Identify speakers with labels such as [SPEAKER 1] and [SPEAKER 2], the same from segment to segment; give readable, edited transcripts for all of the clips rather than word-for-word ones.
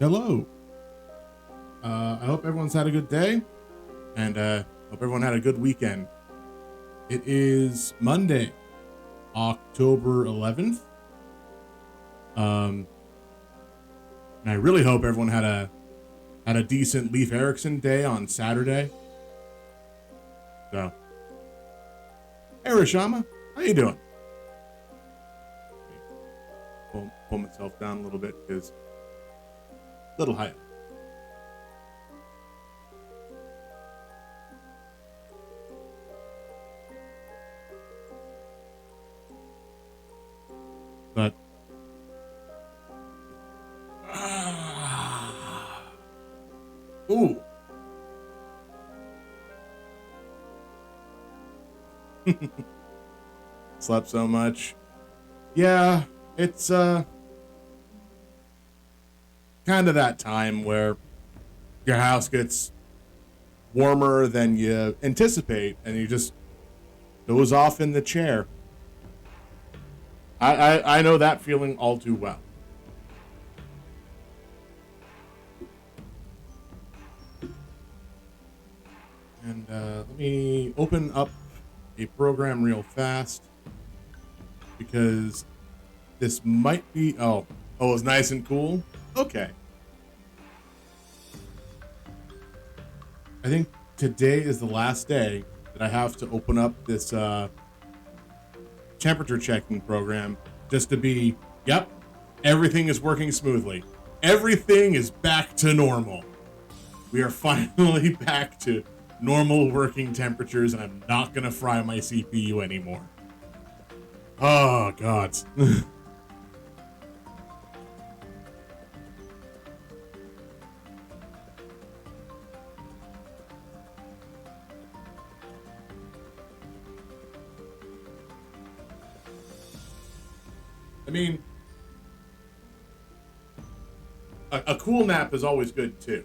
[SPEAKER 1] Hello. I hope everyone's had a good day, and hope everyone had a good weekend. It is Monday, October 11th. Um, and I really hope everyone had a decent Leif Erikson day on Saturday. So, hey Rashama, how you doing? Pull myself down a little bit because a little high. But ooh. Slept so much. Yeah, it's kind of that time where your house gets warmer than you anticipate and you just doze off in the chair. I know that feeling all too well. And let me open up a program real fast because this might be it's nice and cool. Okay. I think today is the last day that I have to open up this temperature checking program just to be, yep, everything is working smoothly. Everything is back to normal. We are finally back to normal working temperatures, and I'm not gonna fry my CPU anymore. Oh, God. I mean, a cool nap is always good too.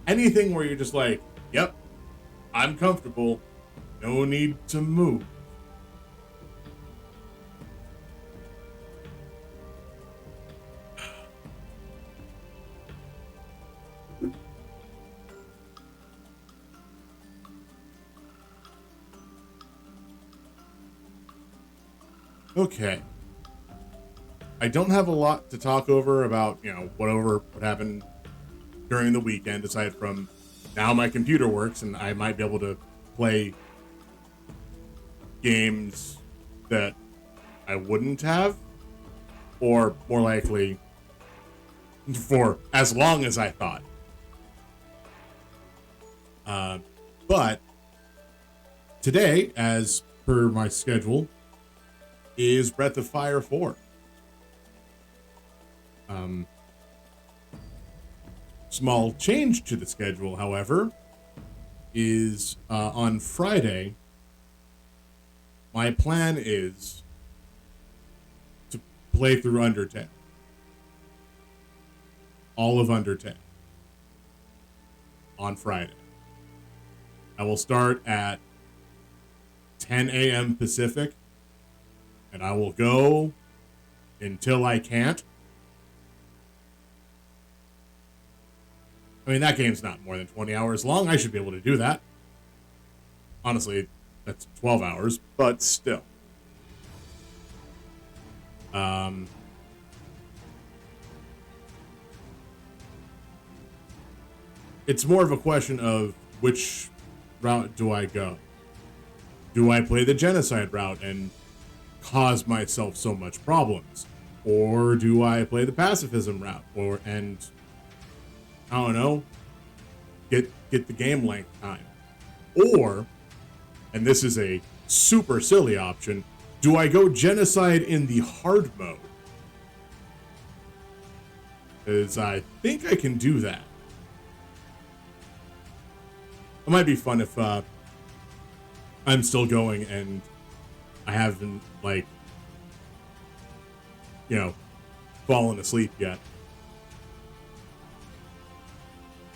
[SPEAKER 1] Anything where you're just like, yep, I'm comfortable, no need to move. Okay. I don't have a lot to talk over about, what happened during the weekend, aside from now my computer works and I might be able to play games that I wouldn't have, or more likely, for as long as I thought. But today, as per my schedule, is Breath of Fire 4. Small change to the schedule, however, is on Friday. My plan is to play through Undertale. All of Undertale. On Friday. I will start at 10 a.m. Pacific, and I will go until I can't. I mean, that game's not more than 20 hours long. I should be able to do that. Honestly, that's 12 hours, but still. It's more of a question of which route do I go? Do I play the genocide route and cause myself so much problems? Or do I play the pacifism route and I don't know, get the game length time? Or, and this is a super silly option, do I go genocide in the hard mode? Because I think I can do that. It might be fun if I'm still going and I haven't, fallen asleep yet.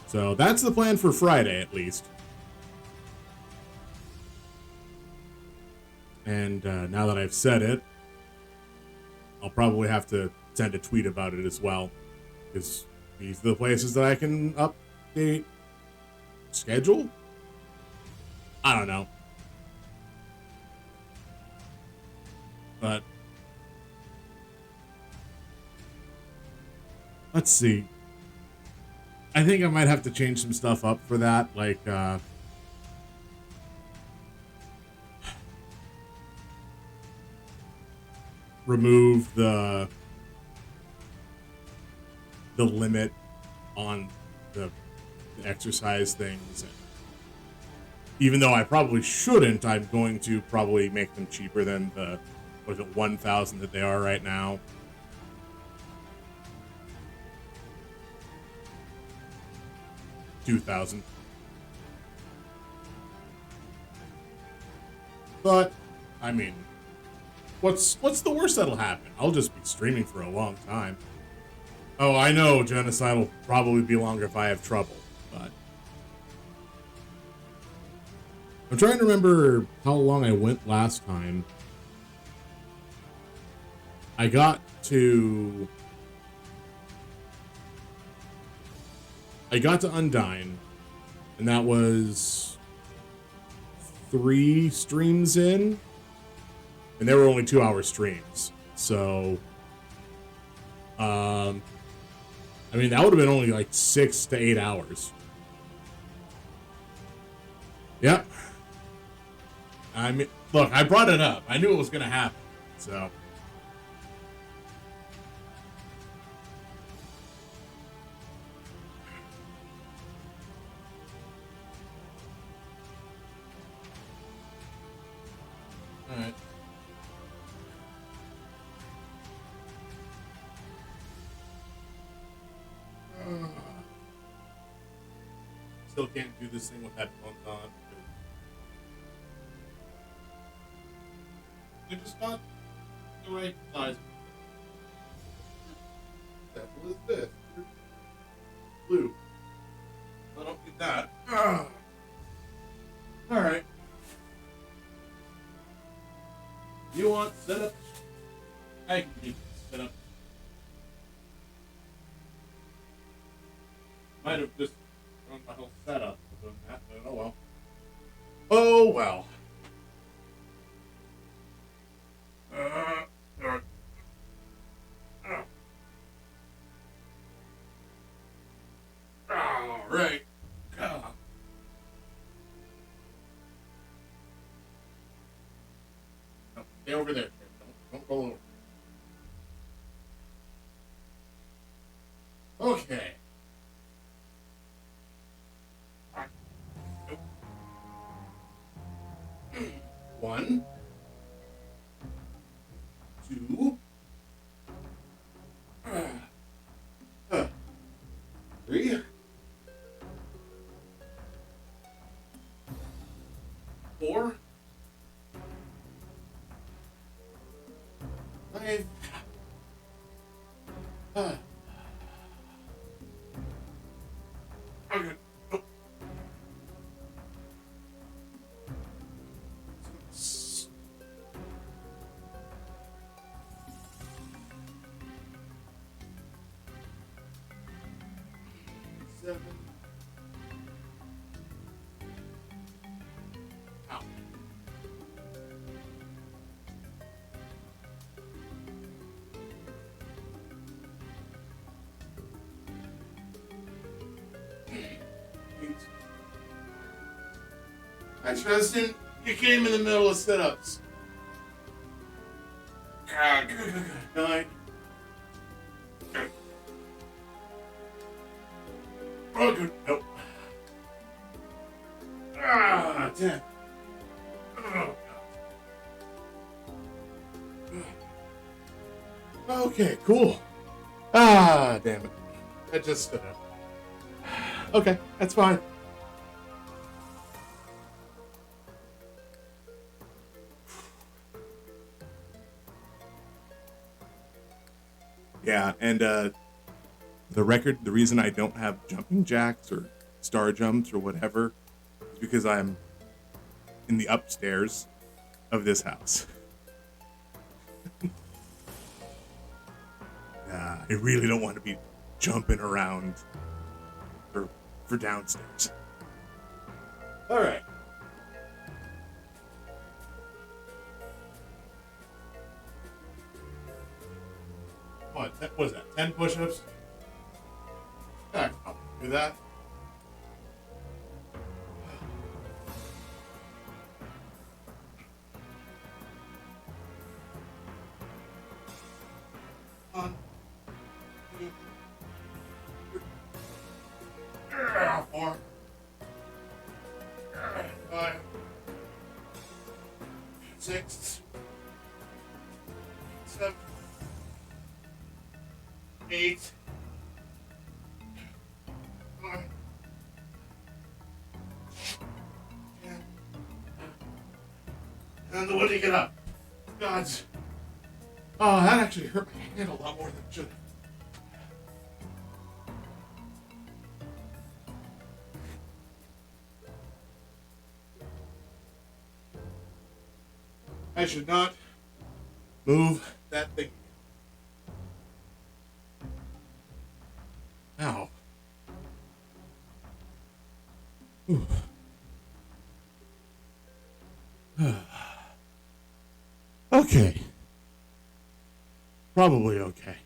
[SPEAKER 1] So that's the plan for Friday, at least. And now that I've said it, I'll probably have to send a tweet about it as well, because these are the places that I can update schedule. I don't know, but let's see. I think I might have to change some stuff up for that, like remove the limit on the exercise things. And even though I probably shouldn't, I'm going to probably make them cheaper than the, what is it, 1,000 that they are right now. $2,000. But I mean, what's the worst that'll happen? I'll just be streaming for a long time. Oh, I know Genocide will probably be longer if I have trouble, but I'm trying to remember how long I went last time. I got to Undyne, and that was 3 streams in, and they were only 2-hour streams. So, I mean, that would have been only like 6 to 8 hours. Yep. I mean, look, I brought it up. I knew it was going to happen. So. All right. Still can't do this thing with headphones on. They're just not the right size. What the hell is this? Blue. I don't need that. Alright. You want setup? I can do setup. Might have just run my whole setup for doing that, but oh well. Oh well. All right. No, stay over there. Don't go over. Okay. One, two, three, four, five, okay. Oh. 7. Ow. I trust him. You came in the middle of sit-ups. Good. Oh, good. Nope. Ah, damn. Oh, God. Okay, cool. Ah, damn it. I just stood up. Okay, that's fine. Yeah, and the reason I don't have jumping jacks or star jumps or whatever is because I'm in the upstairs of this house. I really don't want to be jumping around for downstairs. All right. What was that? 10 push-ups? Yeah, I can probably do that. One, two, three, 4, 5, 6, 7, 8, 9, 10. And when do you get up? Gods. Oh, that actually hurt my hand a lot more than it should have. I should not move that thing. Ow. Ooh. Okay. Probably okay.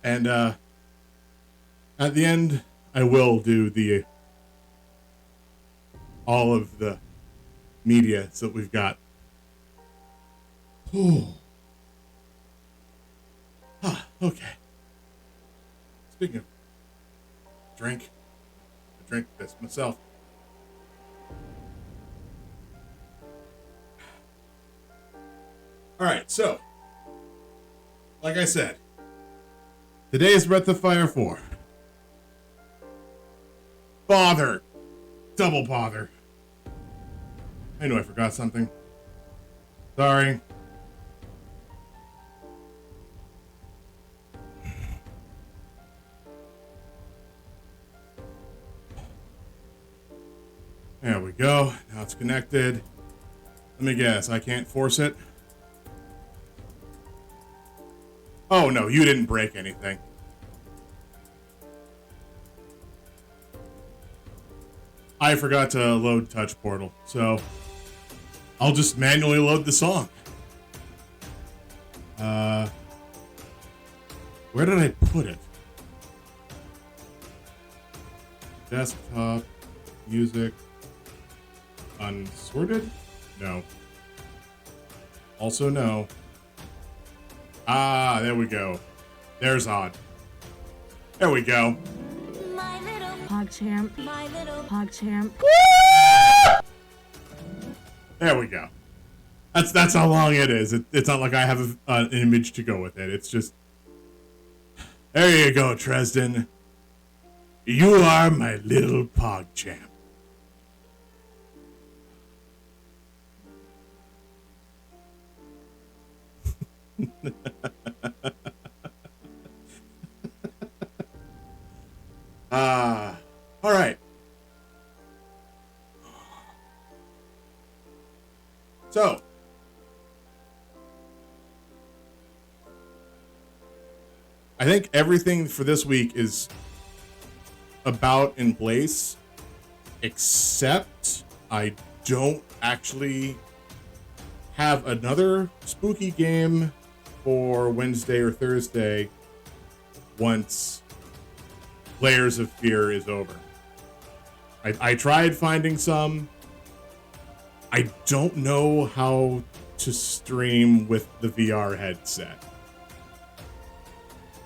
[SPEAKER 1] And at the end, I will do the all of the media that we've got. Oh. Ah, okay. Speaking of drink, I drink this myself. All right, so like I said, today is Breath of Fire 4. Bother. Double bother. I know I forgot something. Sorry. There we go. Now it's connected. Let me guess. I can't force it. Oh, no. You didn't break anything. I forgot to load Touch Portal, so I'll just manually load the song. Where did I put it? Desktop, music, unsorted? No. Also no. Ah, there we go. There's Odd. There we go.
[SPEAKER 2] My little PogChamp. My little PogChamp.
[SPEAKER 1] There we go. That's how long it is. It's not like I have an image to go with it. It's just... There you go, Tresden. You are my little PogChamp. All right. So, I think everything for this week is about in place, except I don't actually have another spooky game for Wednesday or Thursday once Layers of Fear is over. I tried finding some. I don't know how to stream with the VR headset.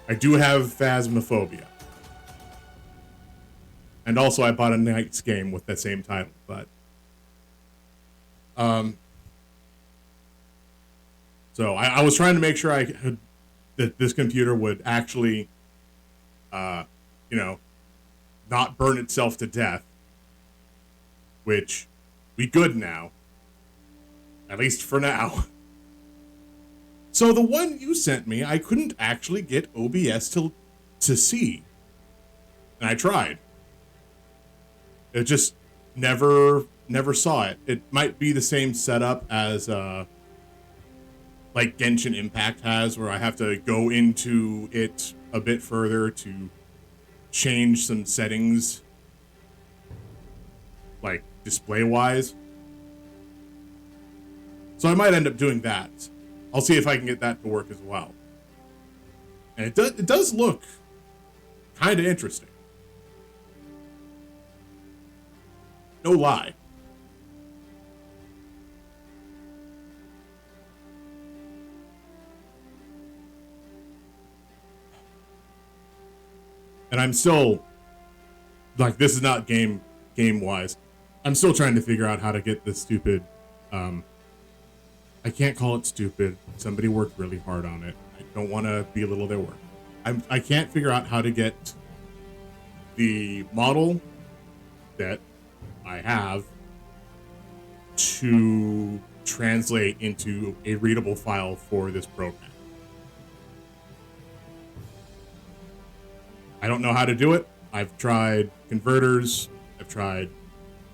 [SPEAKER 1] I do have Phasmophobia. And also I bought a Knights game with that same title, but so I was trying to make sure that this computer would actually not burn itself to death, which we good now. At least for now. So the one you sent me, I couldn't actually get OBS to see. And I tried. It just never never saw it. It might be the same setup as like Genshin Impact has, where I have to go into it a bit further to change some settings, like display-wise. So I might end up doing that. I'll see if I can get that to work as well. And it does look kind of interesting. No lie. And I'm still, like, this is not game wise. I'm still trying to figure out how to get this stupid, I can't call it stupid. Somebody worked really hard on it. I don't want to belittle their work. I can't figure out how to get the model that I have to translate into a readable file for this program. I don't know how to do it. I've tried converters. I've tried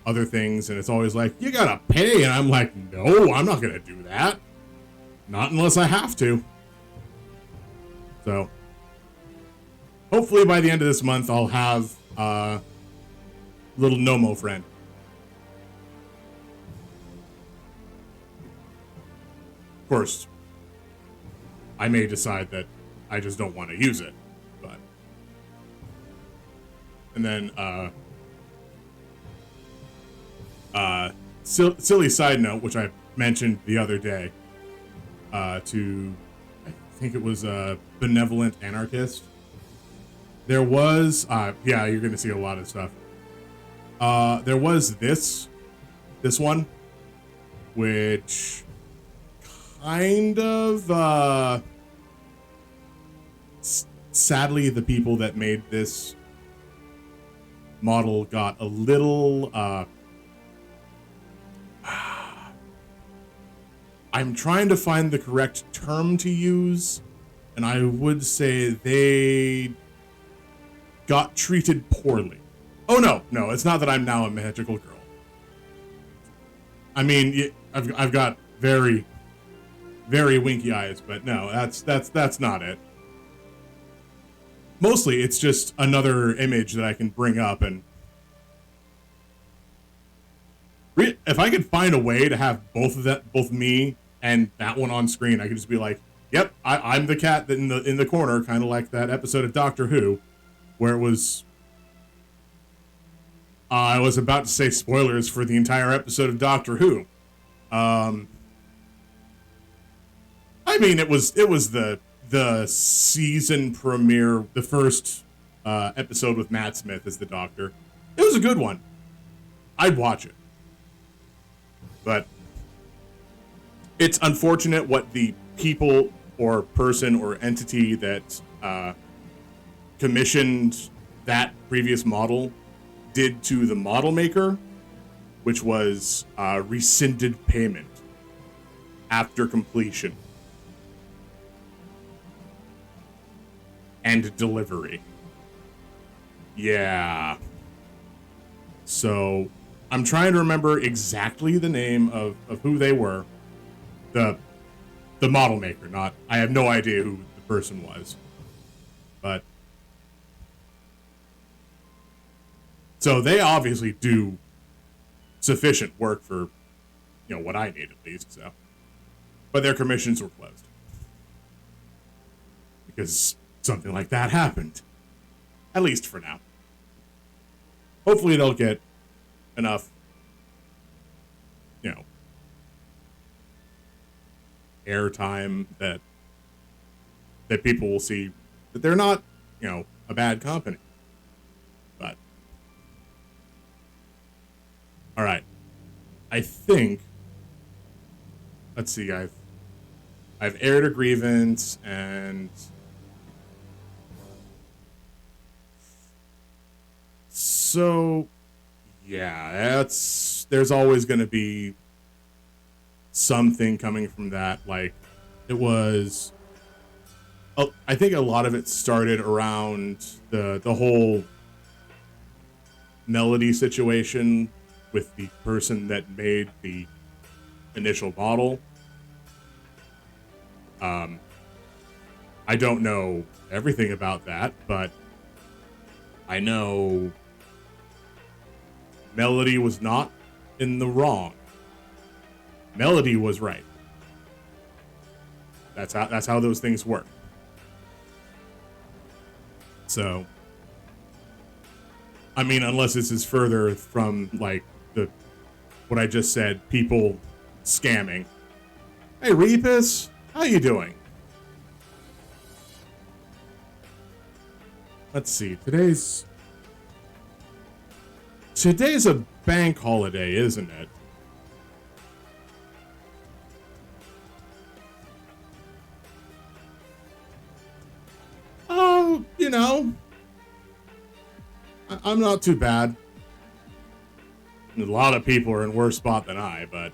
[SPEAKER 1] other things, and it's always like, you gotta pay. And I'm like, no, I'm not gonna do that. Not unless I have to. So, hopefully by the end of this month, I'll have a little Nomo friend. Of course, I may decide that I just don't want to use it, but... And then, silly side note, which I mentioned the other day, to, I think it was a Benevolent Anarchist. There was, yeah, you're going to see a lot of stuff. There was this one, which kind of, sadly, the people that made this model got a little, I'm trying to find the correct term to use, and I would say they got treated poorly. Oh, no, it's not that I'm now a magical girl. I mean, I've got very, very winky eyes, but no, that's not it. Mostly, it's just another image that I can bring up, and if I could find a way to have both me and that one on screen, I could just be like, "Yep, I'm the cat that in the corner," kind of like that episode of Doctor Who, where it was. I was about to say spoilers for the entire episode of Doctor Who. I mean, it was the season premiere, the first episode with Matt Smith as the Doctor. It was a good one. I'd watch it. But it's unfortunate what the people or person or entity that commissioned that previous model did to the model maker, which was rescinded payment after completion and delivery. Yeah. So I'm trying to remember exactly the name of who they were. The model maker, not... I have no idea who the person was. But... So they obviously do sufficient work for, what I need at least, so. But their commissions were closed. Because something like that happened. At least for now. Hopefully they'll get enough, airtime that people will see that they're not, a bad company. But all right, I think. Let's see, I've aired a grievance, and so yeah, there's always going to be something coming from that. Like, it was, I think a lot of it started around the whole Melody situation with the person that made the initial model. I don't know everything about that, but I know Melody was not in the wrong. Melody was right. That's how those things work. So, I mean, unless this is further from like what I just said, people scamming. Hey, Reepus, how you doing? Let's see. Today's a bank holiday, isn't it? Oh, you know, I'm not too bad. A lot of people are in worse spot than I, but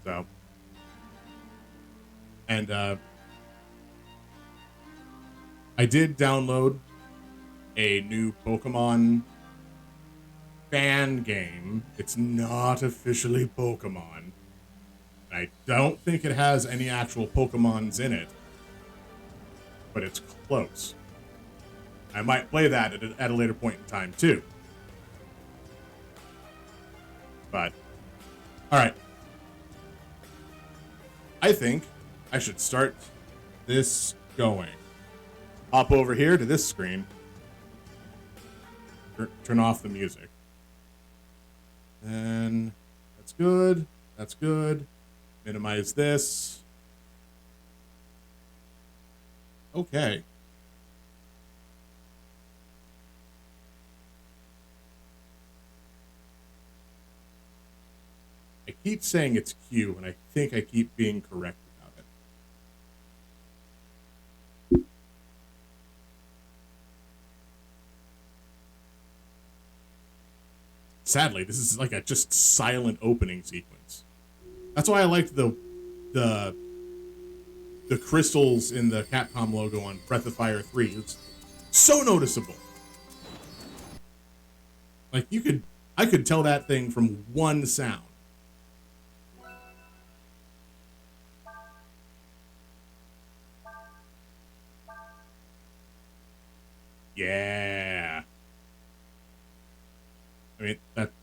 [SPEAKER 1] so, and I did download a new Pokemon fan game. It's not officially Pokemon. I don't think it has any actual Pokemons in it, but it's close. I might play that at a later point in time too. But, alright. I think I should start this going. Hop over here to this screen. Turn off the music. And that's good. That's good. Minimize this. Okay. I keep saying it's Q, and I think I keep being correct about it. Sadly, this is like a just silent opening sequence. That's why I liked the crystals in the Capcom logo on Breath of Fire 3. It's so noticeable. Like I could tell that thing from one sound. Yeah. I mean,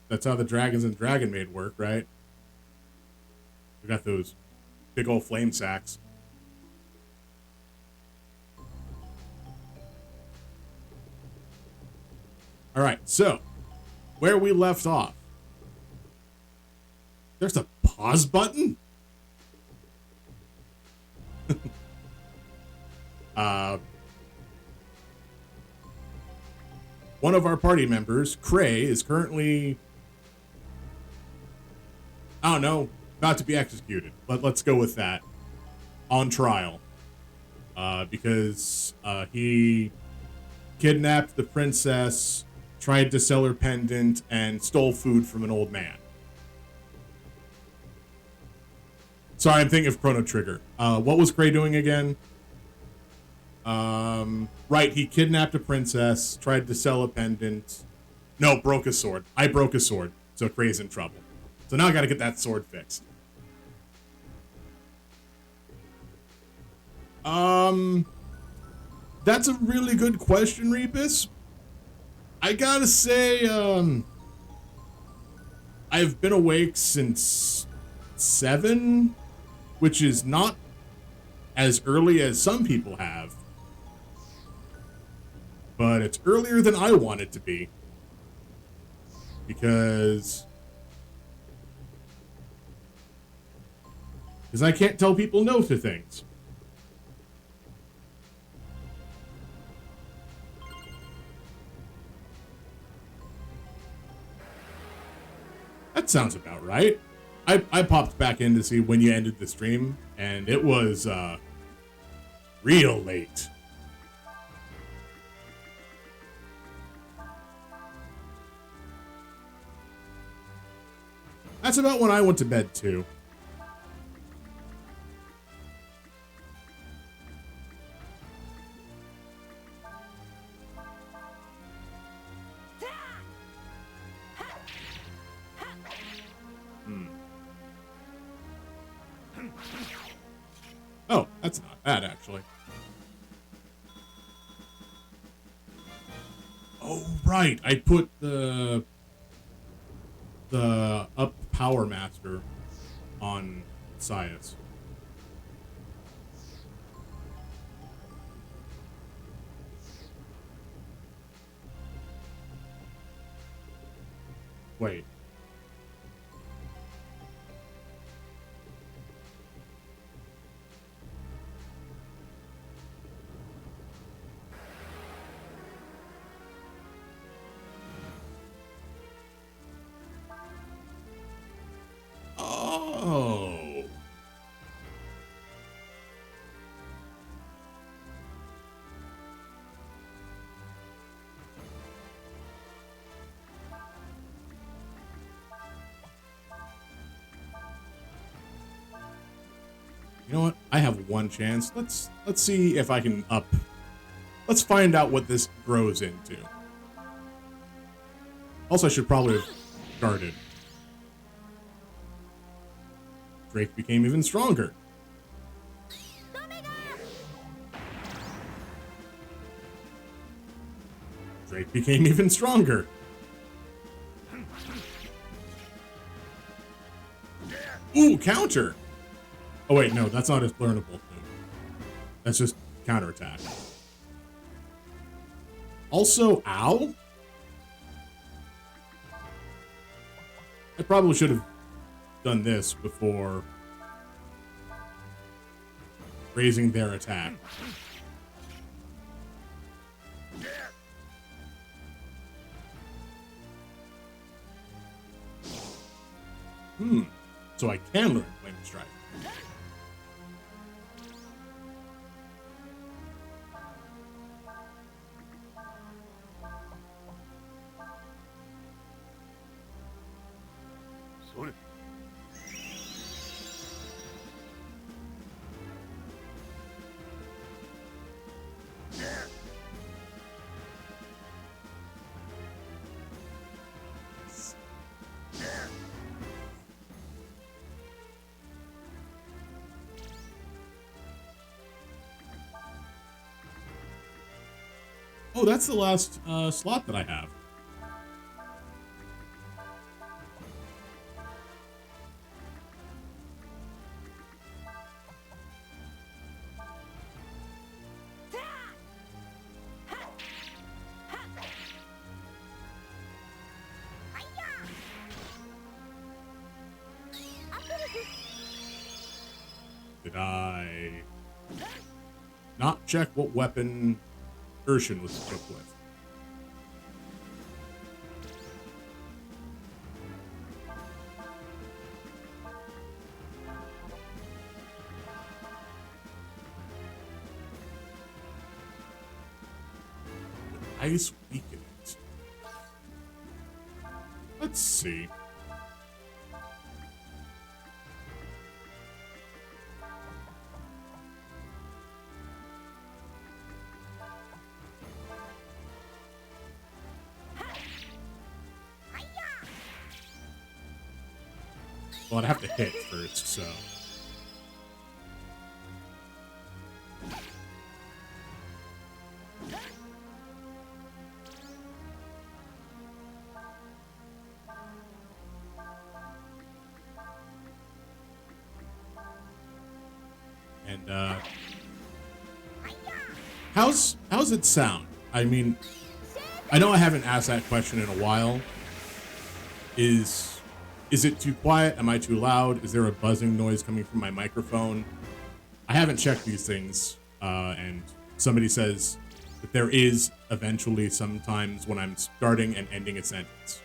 [SPEAKER 1] that's how the Dragons and Dragon Maid work, right? We got those big old flame sacks. All right, so where we left off. There's a pause button? One of our party members, Cray, is currently, I don't know, about to be executed. Let's go with that. On trial. Because he kidnapped the princess, tried to sell her pendant, and stole food from an old man. Sorry, I'm thinking of Chrono Trigger. What was Cray doing again? Right, he kidnapped a princess, tried to sell a pendant. No, broke a sword. I broke a sword, so Cray's in trouble. So now I gotta get that sword fixed. That's a really good question, Reepus. I gotta say, I've been awake since 7, which is not as early as some people have. But it's earlier than I want it to be. Because I can't tell people no to things. That sounds about right. I popped back in to see when you ended the stream, and it was real late. That's about when I went to bed too. actually. Oh, right. I put the up Power Master on Sias. Wait. Oh. You know what? I have one chance. Let's see if I can up. Let's find out what this grows into. Also, I should probably have guarded. Drake became even stronger. Drake became even stronger. Ooh, counter. Oh wait, no, that's not his learnable move. That's just counterattack. Also, ow? I probably should have done this before raising their attack. So I can learn Flame Strike. Oh, that's the last slot that I have. Did I not check what weapon Urshan was equipped with? Ice weaken it. Let's see. Well, I'd have to hit first, so. And, how's it sound? I mean, I know I haven't asked that question in a while. Is it too quiet? Am I too loud? Is there a buzzing noise coming from my microphone? I haven't checked these things, and somebody says that there is eventually sometimes when I'm starting and ending a sentence.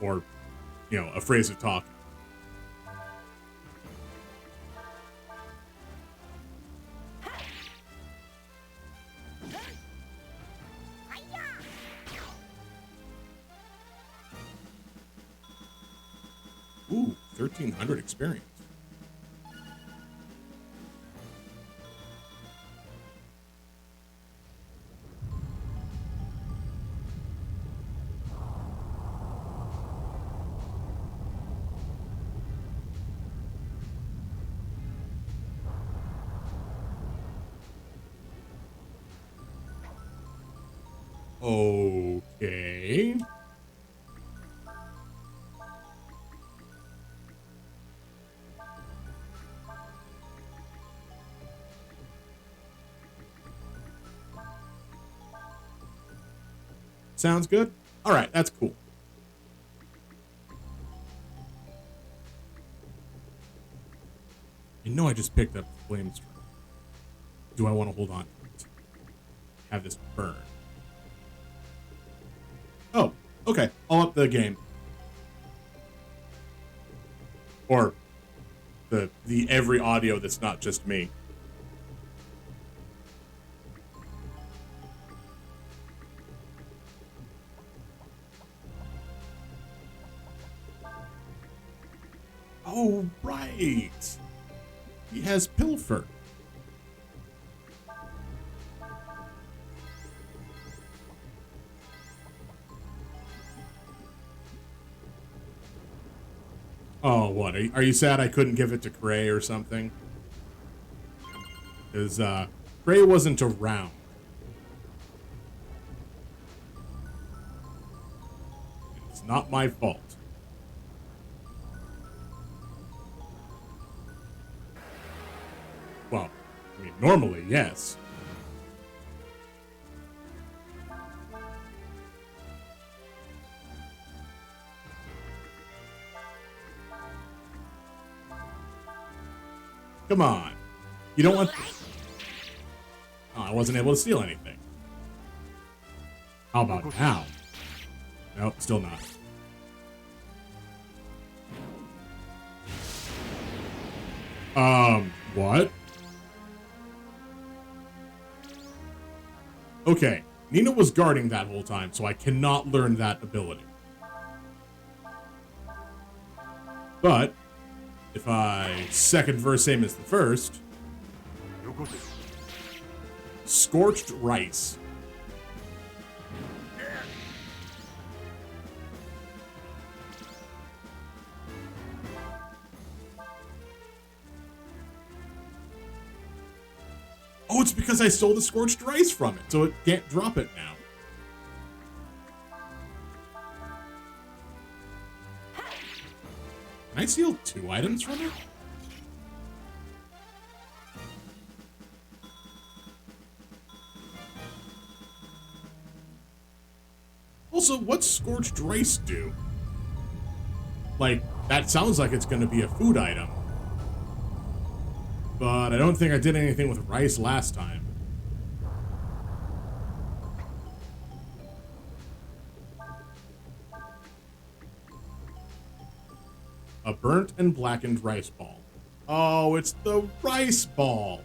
[SPEAKER 1] Or, you know, a phrase of talking. Ooh, 1,300 experience. Okay. Sounds good. All right, that's cool. I know I just picked up Flame Strike. Do I want to hold on to it? Have this burn. Oh, okay. I'll up the game. Or the every audio that's not just me. Oh, right. He has Pilfer. Oh, what? Are you sad I couldn't give it to Cray or something? Because, Cray wasn't around. It's not my fault. Well, I mean, normally, yes. Come on. You don't want... Oh, I wasn't able to steal anything. How about now? Nope, still not. What? Okay, Nina was guarding that whole time, so I cannot learn that ability. But, if I second verse same as the first... Scorched Rice. Oh, it's because I stole the Scorched Rice from it, so it can't drop it now. Can I steal 2 items from it? Also, what's Scorched Rice do? Like, that sounds like it's going to be a food item. But I don't think I did anything with rice last time. A burnt and blackened rice ball. Oh, it's the rice ball.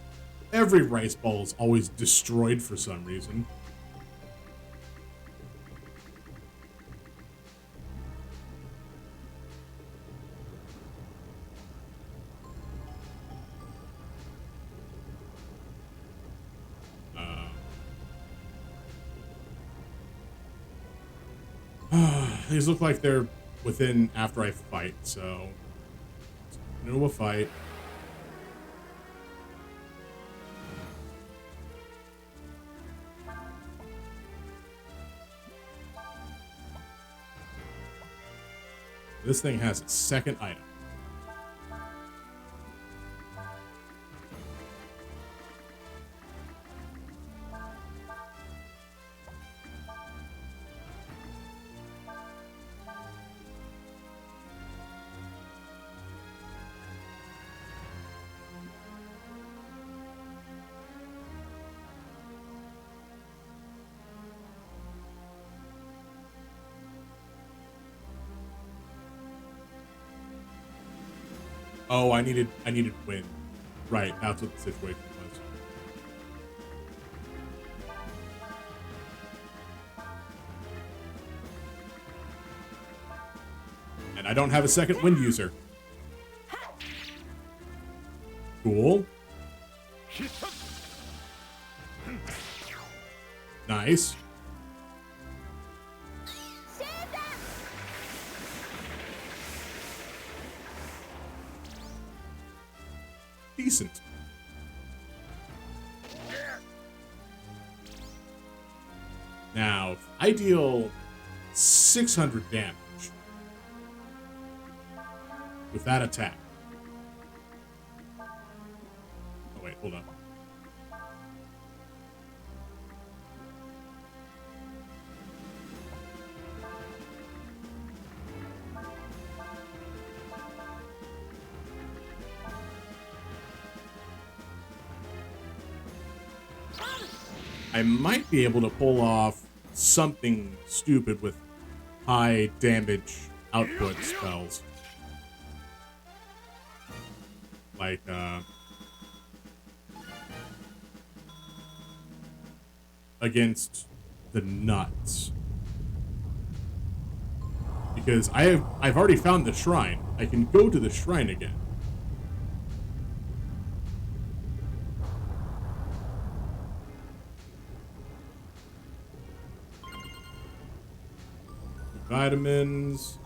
[SPEAKER 1] Every rice ball is always destroyed for some reason. These look like they're within after I fight, so into a fight. This thing has a second item. Oh, I needed wind. Right, that's what the situation was. And I don't have a second wind user. Cool. Nice. Decent. Now, if I deal 600 damage with that attack. Oh, wait, hold on. I might be able to pull off something stupid with high damage output spells. Like, against the nuts. Because I've already found the shrine. I can go to the shrine again. Vitamins.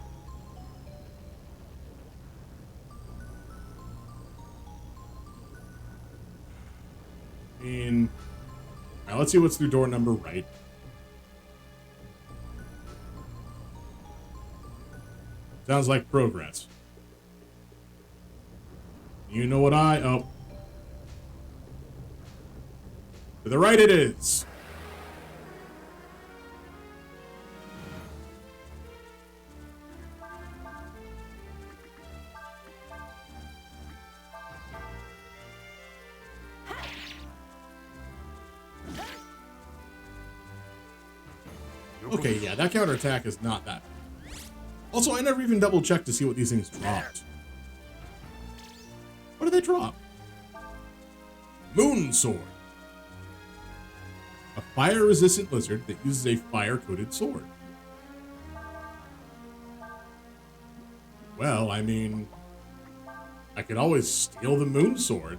[SPEAKER 1] And all right, let's see what's through door number right. Sounds like progress. You know what oh. To the right it is. Okay, yeah, that counterattack is not that. Also, I never even double checked to see what these things dropped. What did they drop? Moon Sword. A fire-resistant lizard that uses a fire-coated sword. Well, I mean, I could always steal the Moon Sword.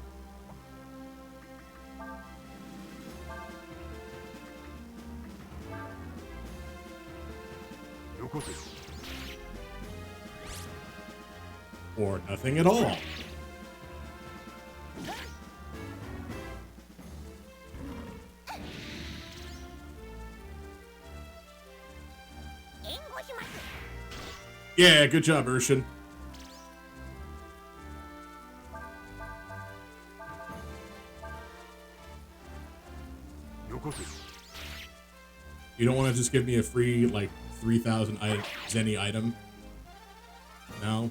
[SPEAKER 1] Or nothing at all. Yeah, good job, Urshan. You don't want to just give me a free, like, 3,000 Zenny item? No?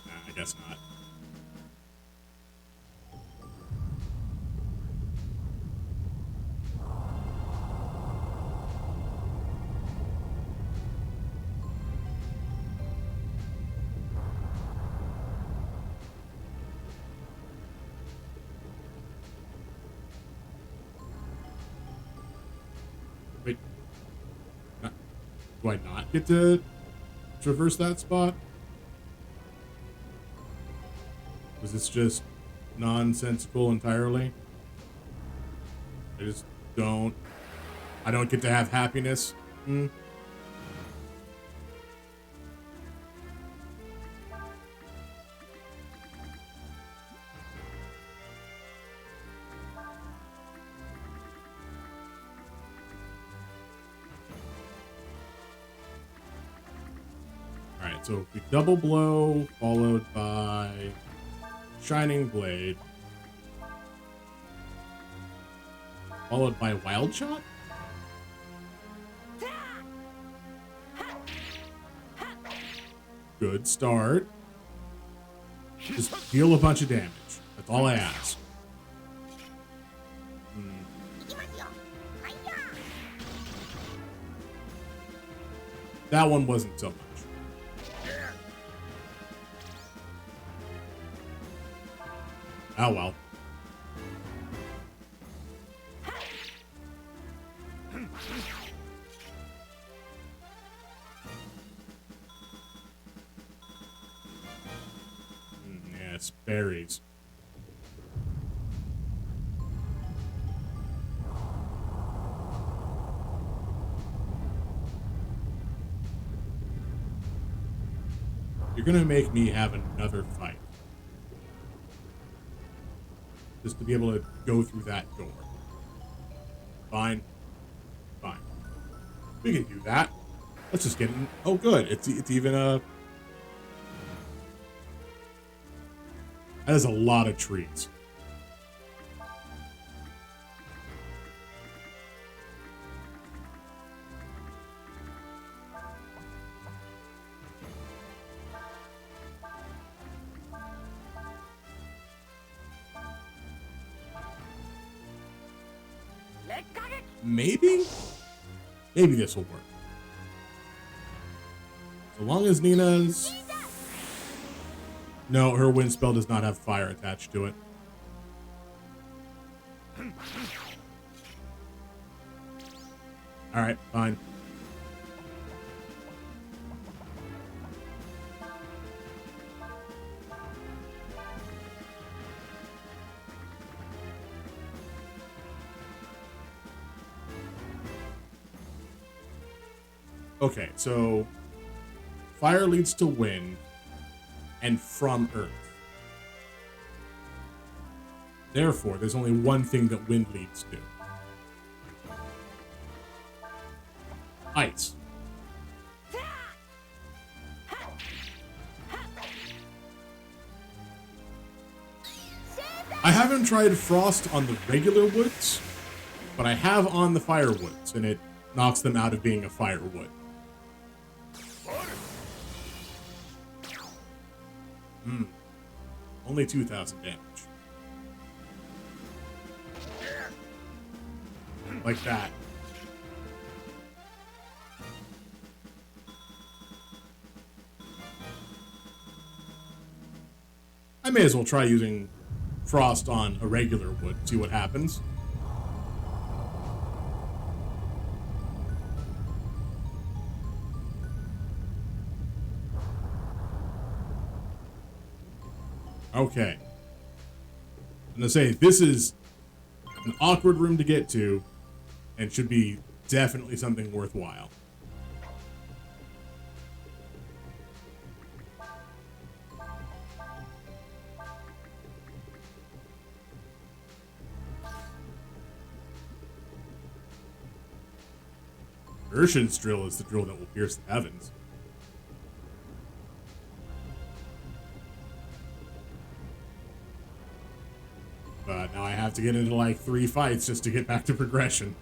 [SPEAKER 1] Nah, I guess not. Wait. Do I not get to traverse that spot? Was this just nonsensical entirely? I just don't... I don't get to have happiness? Hmm? Alright, so if we double blow, followed by Shining Blade, followed by Wild Shot? Good start. Just deal a bunch of damage. That's all I ask. That one wasn't so much. Oh well. Yes, berries. You're gonna make me have another fight. Just to be able to go through that door. Fine. Fine. We can do that. Let's just get in. Oh, good. It's even a... That is a lot of trees. Maybe? Maybe this will work. So long as Nina's... No, her wind spell does not have fire attached to it. Alright, fine. Okay, so fire leads to wind and from earth. Therefore, there's only one thing that wind leads to. Ice. I haven't tried frost on the regular woods, but I have on the fire woods, and it knocks them out of being a firewood. Only 2,000 damage. Like that. I may as well try using frost on a regular wood, see what happens. Okay. I'm gonna say this is an awkward room to get to, and should be definitely something worthwhile. Urshan's drill is the drill that will pierce the heavens. But now I have to get into like 3 fights just to get back to progression.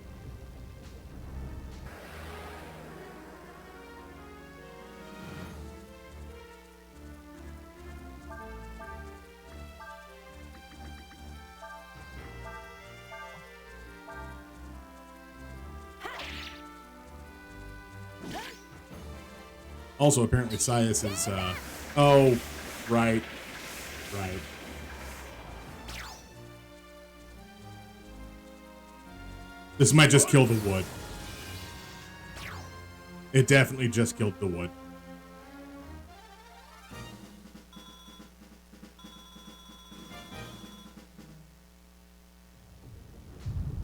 [SPEAKER 1] Also, apparently Sias is, oh, right. Right. This might just kill the wood. It definitely just killed the wood.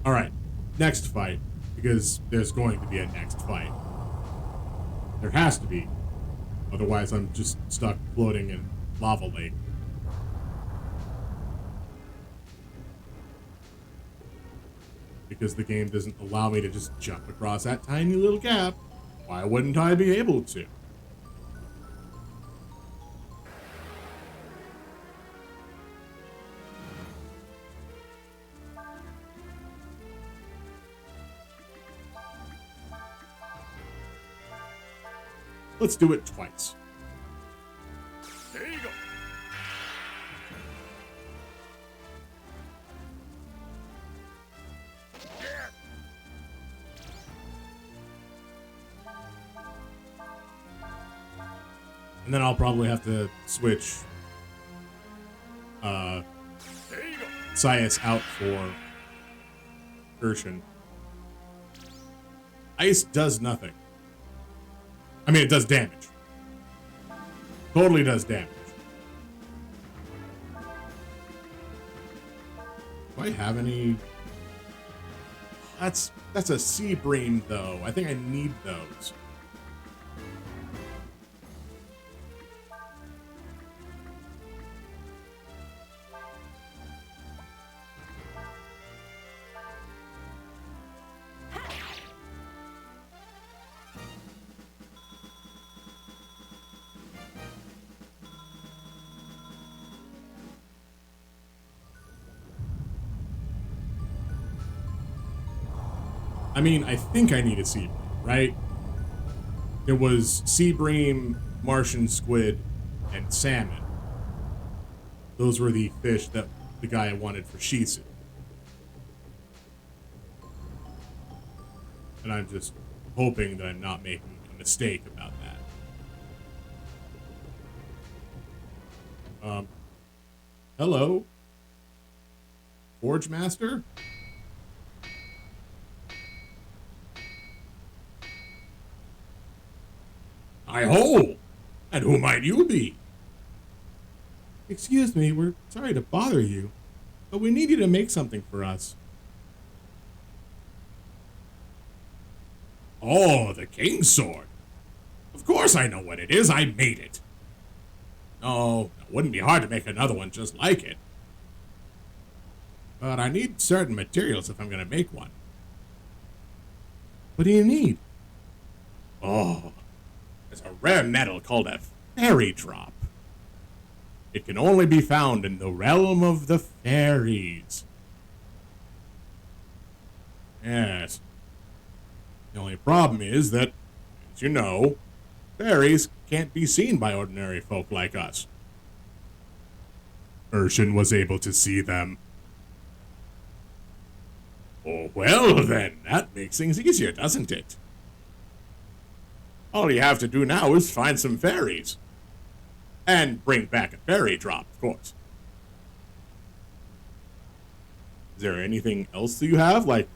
[SPEAKER 1] Alright, next fight. Because there's going to be a next fight. There has to be. Otherwise, I'm just stuck floating in lava lake. Because the game doesn't allow me to just jump across that tiny little gap. Why wouldn't I be able to? Let's do it twice.
[SPEAKER 3] There you go.
[SPEAKER 1] And then I'll probably have to switch
[SPEAKER 3] There you go.
[SPEAKER 1] Sias out for Urshan. Ice does nothing. I mean, it does damage. Totally does damage. Do I have any... That's a sea bream, though. I think I need those. I mean, I think I need a sea bream, right? There was sea bream, Martian squid, and salmon. Those were the fish that the guy wanted for Shisu. And I'm just hoping that I'm not making a mistake about that. Hello? Forge Master? Hi-ho! And who might you be? Excuse me, we're sorry to bother you, but we need you to make something for us. Oh, the King's Sword. Of course I know what it is. I made it. Oh, it wouldn't be hard to make another one just like it. But I need certain materials if I'm going to make one. What do you need? Oh, there's a rare metal called a fairy drop. It can only be found in the realm of the fairies. Yes. The only problem is that, as you know, fairies can't be seen by ordinary folk like us. Urshan was able to see them. Oh, well then, that makes things easier, doesn't it? All you have to do now is find some fairies. And bring back a fairy drop, of course. Is there anything else that you have? Like,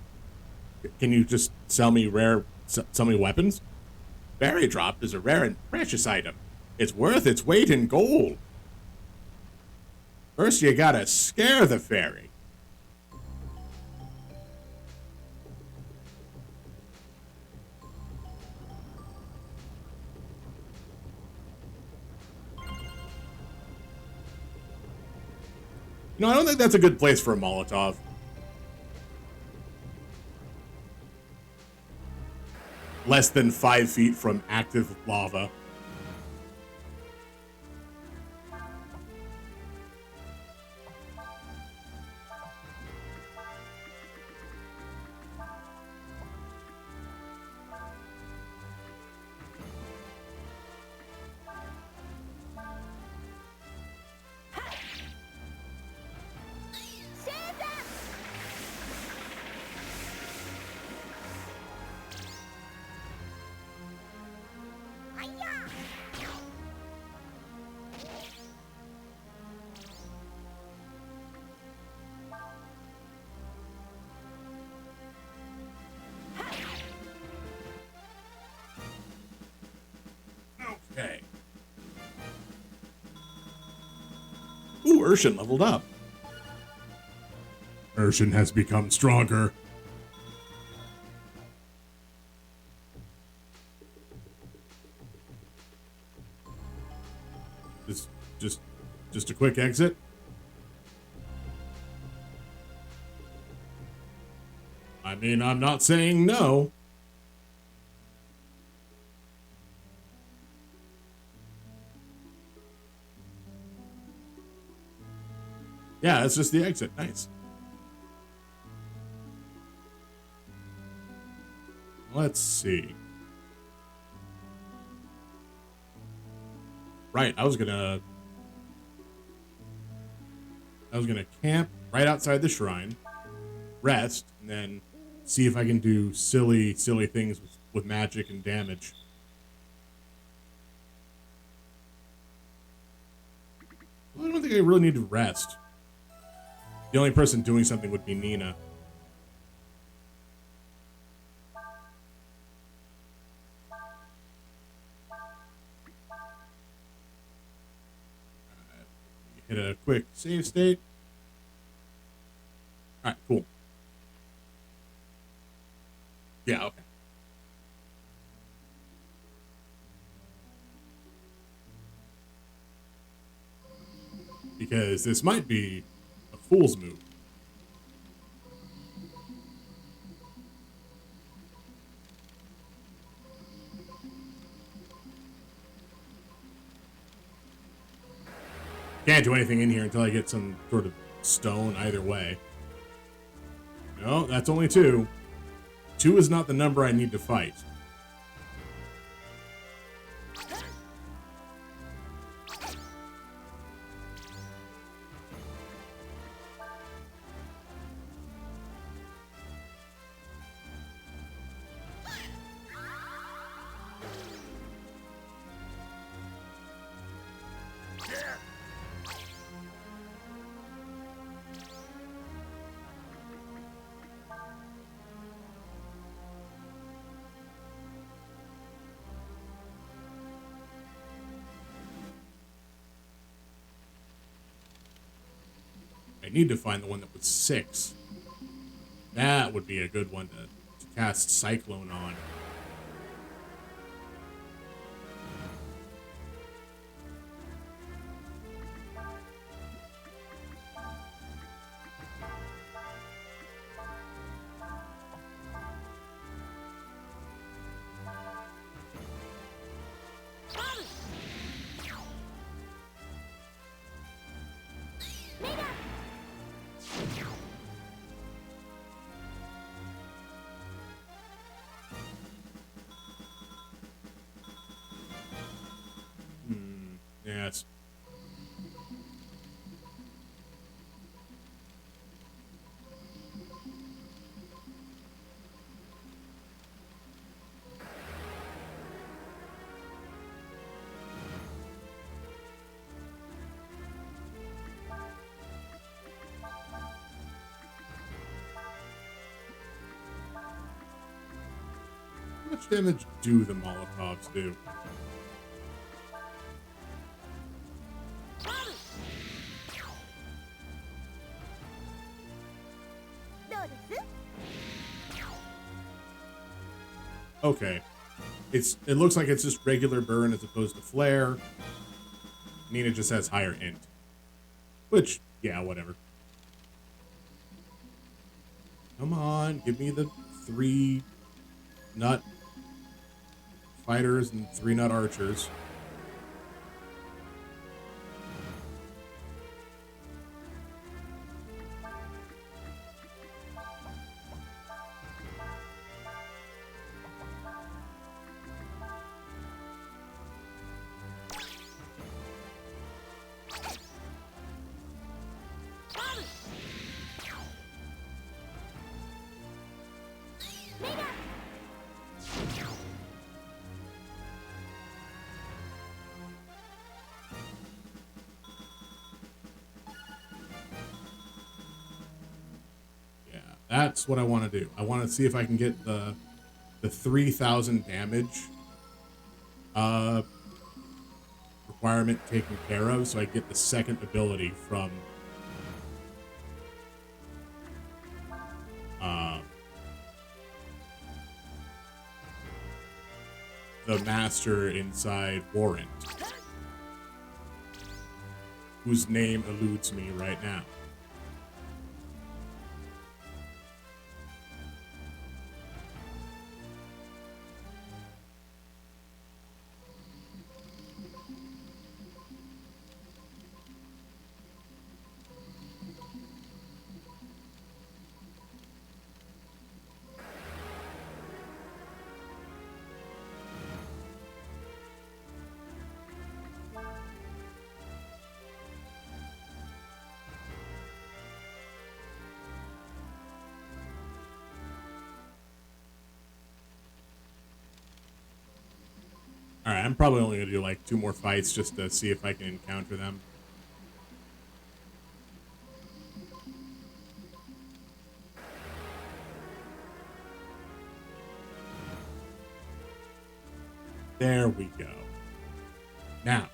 [SPEAKER 1] can you just sell me weapons? Fairy drop is a rare and precious item. It's worth its weight in gold. First, you gotta scare the fairy. No, I don't think that's a good place for a Molotov. Less than 5 feet from active lava. Okay. Ooh, Urshan leveled up. Urshan has become stronger. Just a quick exit. I mean, I'm not saying no. Yeah, that's just the exit. Nice. Let's see. Right, I was gonna camp right outside the shrine, rest, and then see if I can do silly things with magic and damage. Well, I don't think I really need to rest. The only person doing something would be Nina. Hit a quick save state. Alright, cool. Yeah, okay. Because this might be a fool's move. Can't do anything in here until I get some sort of stone either way. No, that's only 2. 2 is not the number I need to fight. I need to find the one that was 6. That would be a good one to cast Cyclone on. Yes. How much damage do the Molotovs do? Okay. It looks like it's just regular burn as opposed to flare. Nina just has higher int. Which, yeah, whatever. Come on, give me the 3 nut fighters and 3 nut archers. That's what I want to do. I want to see if I can get the 3,000 damage requirement taken care of, so I get the second ability from the master inside Warrant, whose name eludes me right now. Alright, I'm probably only going to do like 2 more fights just to see if I can encounter them. There we go. Now.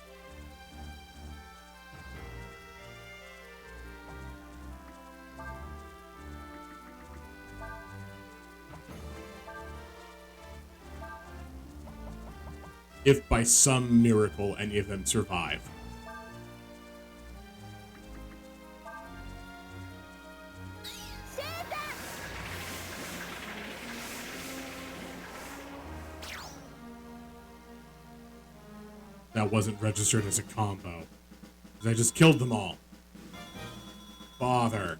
[SPEAKER 1] If by some miracle any of them survive. That wasn't registered as a combo. 'Cause I just killed them all. Bother.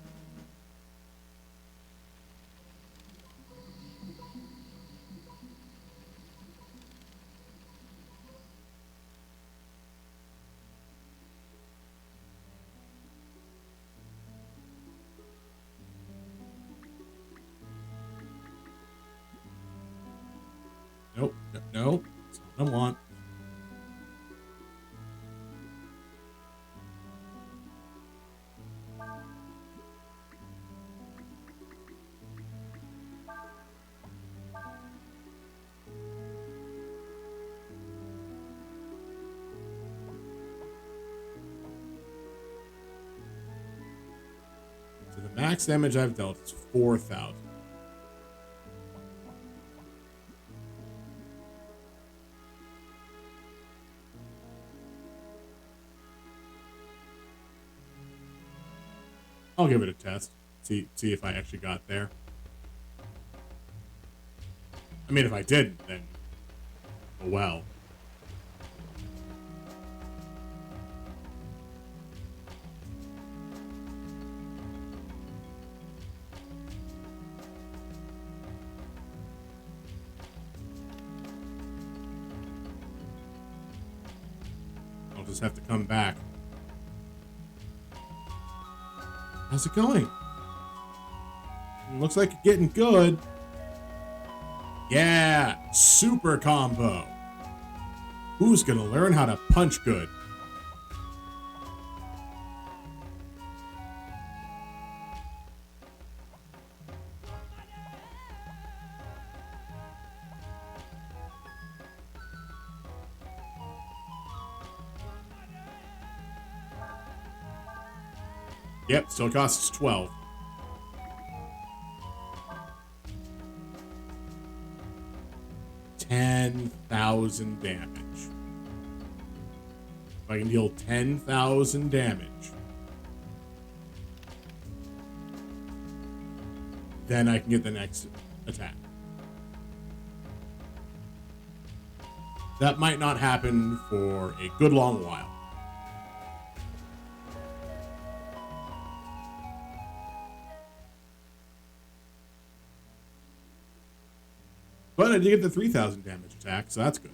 [SPEAKER 1] Nope. No. That's not what I want. So the max damage I've dealt is 4,000. I'll give it a test. See if I actually got there. I mean, if I didn't, then oh well. I'll just have to come back. How's it going? Looks like you're getting good. Yeah, super combo. Who's gonna learn how to punch good? Yep, still costs 12. $10,000 damage. If I can deal 10,000 damage, then I can get the next attack. That might not happen for a good long while. But I did get the 3,000 damage attack, so that's good.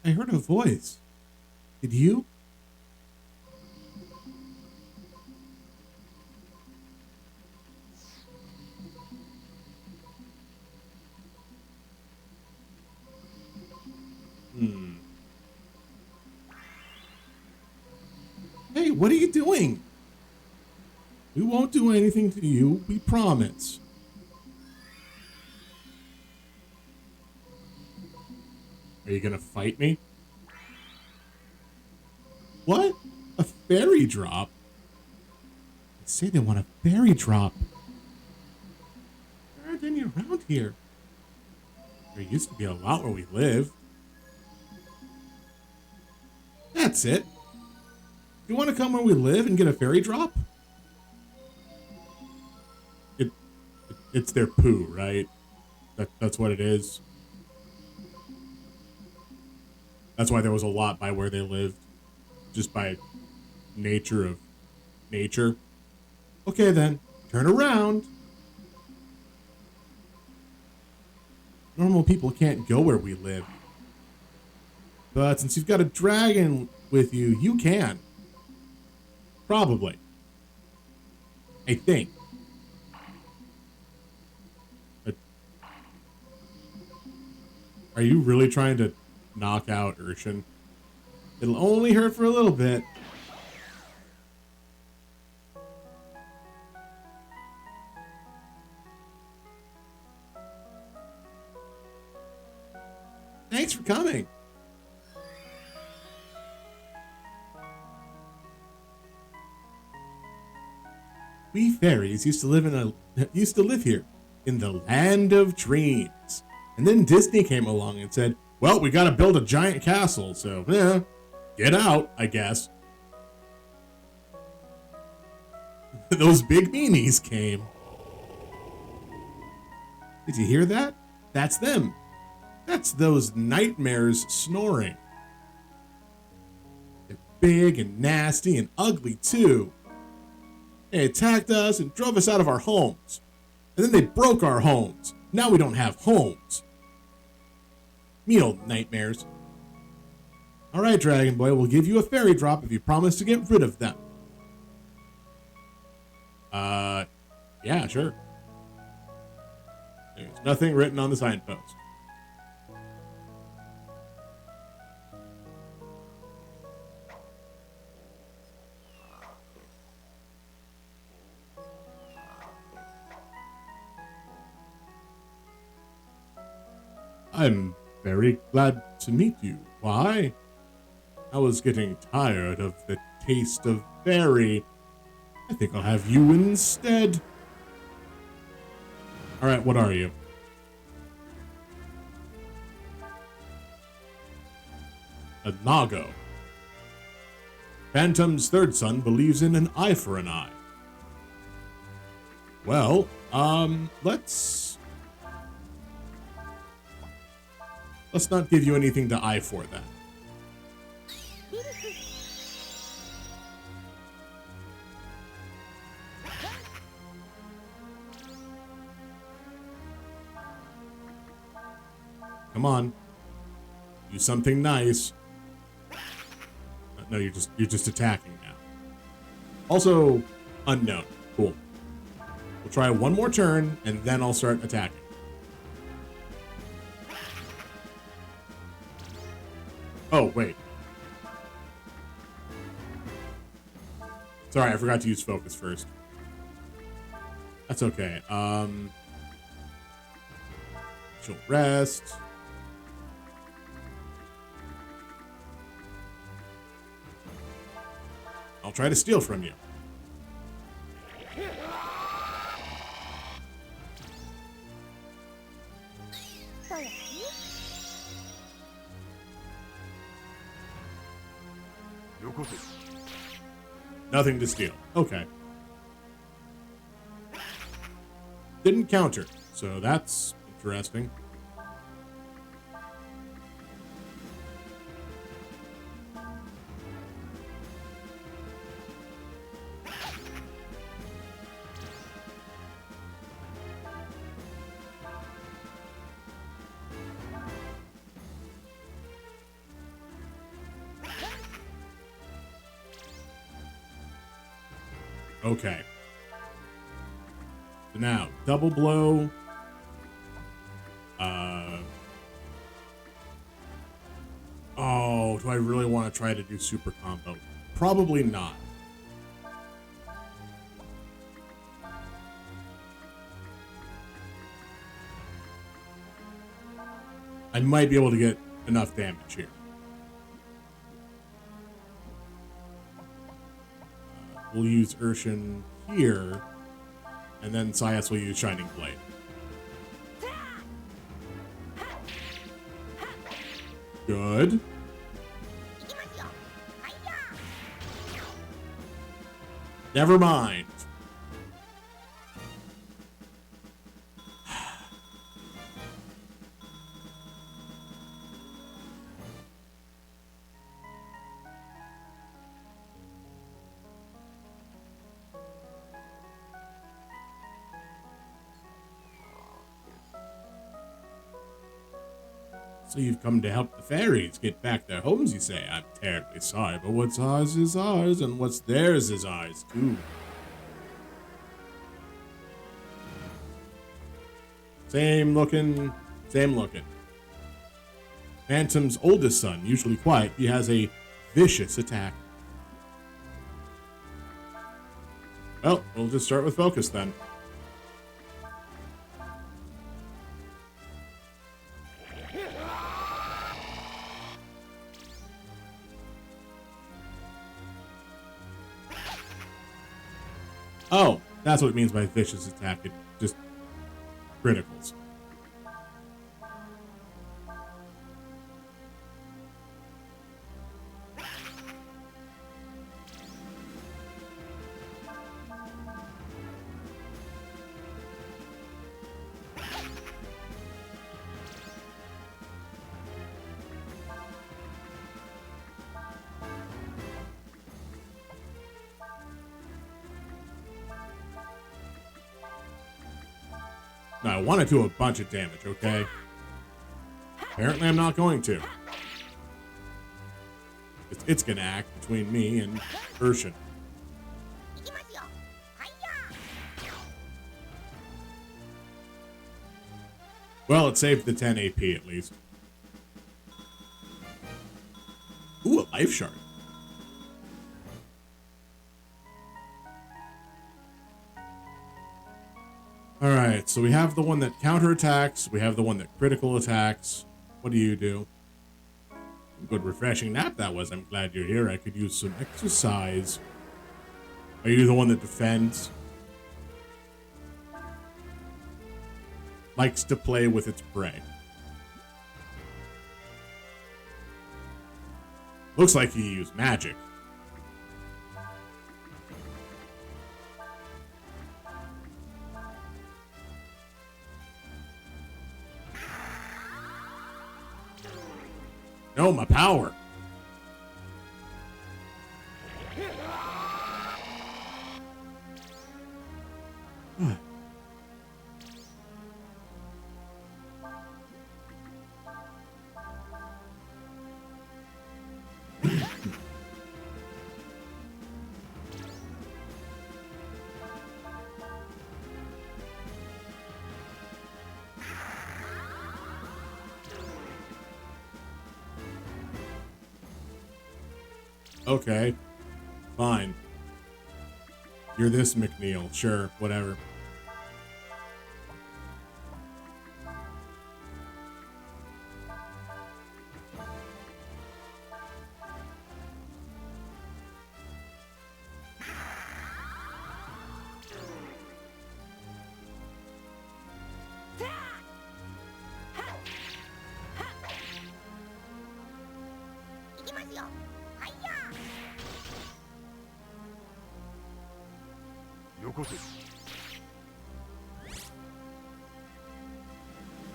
[SPEAKER 1] I heard a voice. Did you? Hey, what are you doing? We won't do anything to you, we promise. Are you gonna fight me? What? A fairy drop? They say they want a fairy drop. There aren't any around here. There used to be a lot where we live. That's it. You want to come where we live and get a fairy drop? It's their poo, right? That's what it is. That's why there was a lot by where they lived. Just by nature of nature. Okay then, turn around. Normal people can't go where we live. But since you've got a dragon with you, you can. Probably. I think. But are you really trying to knock out Urshan? It'll only hurt for a little bit. Thanks for coming. We fairies used to live here in the land of dreams. And then Disney came along and said, well, we gotta build a giant castle, so yeah, get out, I guess. Those big meanies came. Did you hear that? That's them. That's those nightmares snoring. They're big and nasty and ugly too. They attacked us and drove us out of our homes. And then they broke our homes. Now we don't have homes. Meal nightmares. Alright, Dragon Boy, we'll give you a fairy drop if you promise to get rid of them. Yeah, sure. There's nothing written on the signpost. I'm very glad to meet you. Why? I was getting tired of the taste of fairy. I think I'll have you instead. Alright, what are you? A Nago. Phantom's third son believes in an eye for an eye. Well, let's not give you anything to eye for then. Come on. Do something nice. No, you're just attacking now. Also, unknown. Cool. We'll try one more turn, and then I'll start attacking. Oh, wait. Sorry, I forgot to use focus first. That's okay. She'll rest. I'll try to steal from you. Nothing to steal. Okay. Didn't counter, so that's interesting. Okay. So now, double blow. Oh, do I really want to try to do super combo? Probably not. I might be able to get enough damage here. We'll use Urshan here, and then Sayas will use Shining Blade. Good. Never mind. So you've come to help the fairies get back their homes, you say? I'm terribly sorry, but what's ours is ours, and what's theirs is ours, too. Same looking, same looking. Phantom's oldest son, usually quiet, he has a vicious attack. Well, we'll just start with focus then. Oh, that's what it means by vicious attack. It just criticals. No, I want to do a bunch of damage, okay? Apparently I'm not going to. It's gonna act between me and Urshan. Well, it saved the 10 AP at least. Ooh, a life shard. Alright, so we have the one that counterattacks, we have the one that critical attacks. What do you do? Good refreshing nap that was. I'm glad you're here. I could use some exercise. Are you the one that defends? Likes to play with its prey. Looks like you use magic. No, my power. Okay. Fine. You're this McNeil. Sure, whatever.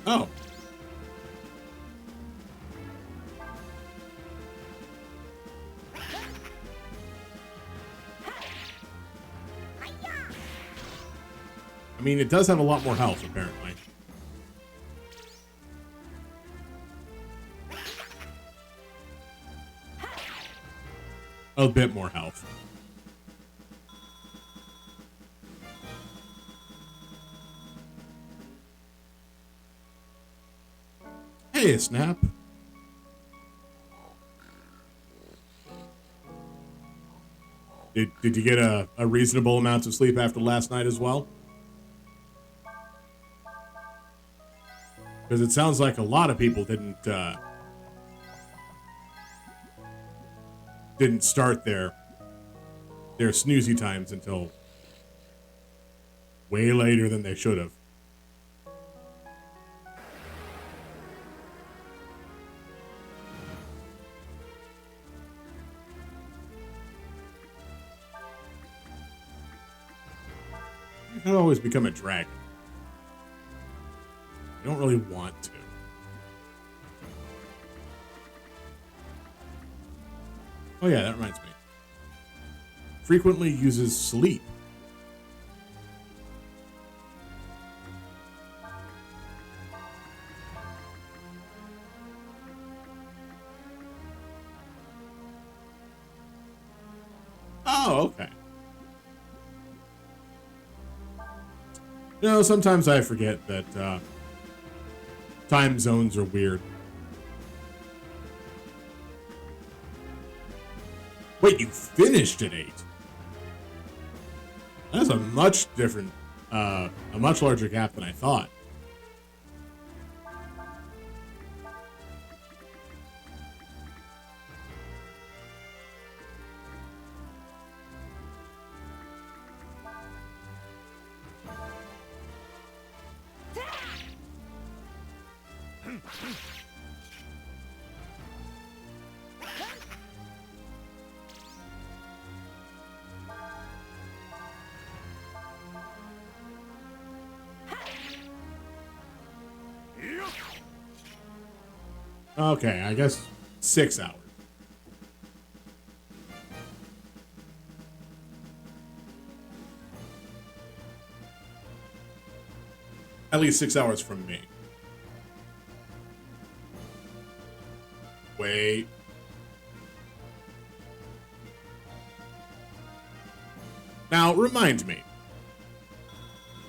[SPEAKER 1] Oh. I mean, it does have a lot more health, apparently. A bit more health. Hey, Snap. Did you get a reasonable amount of sleep after last night as well? Because it sounds like a lot of people didn't start their snoozy times until way later than they should have. You can always become a dragon. You don't really want to. Oh yeah, that reminds me. Frequently uses sleep. Oh, okay. You know, sometimes I forget that time zones are weird. Wait, you finished at 8? That's a much different, a much larger gap than I thought. Okay, I guess 6 hours. At least 6 hours from me. Wait. Now, remind me.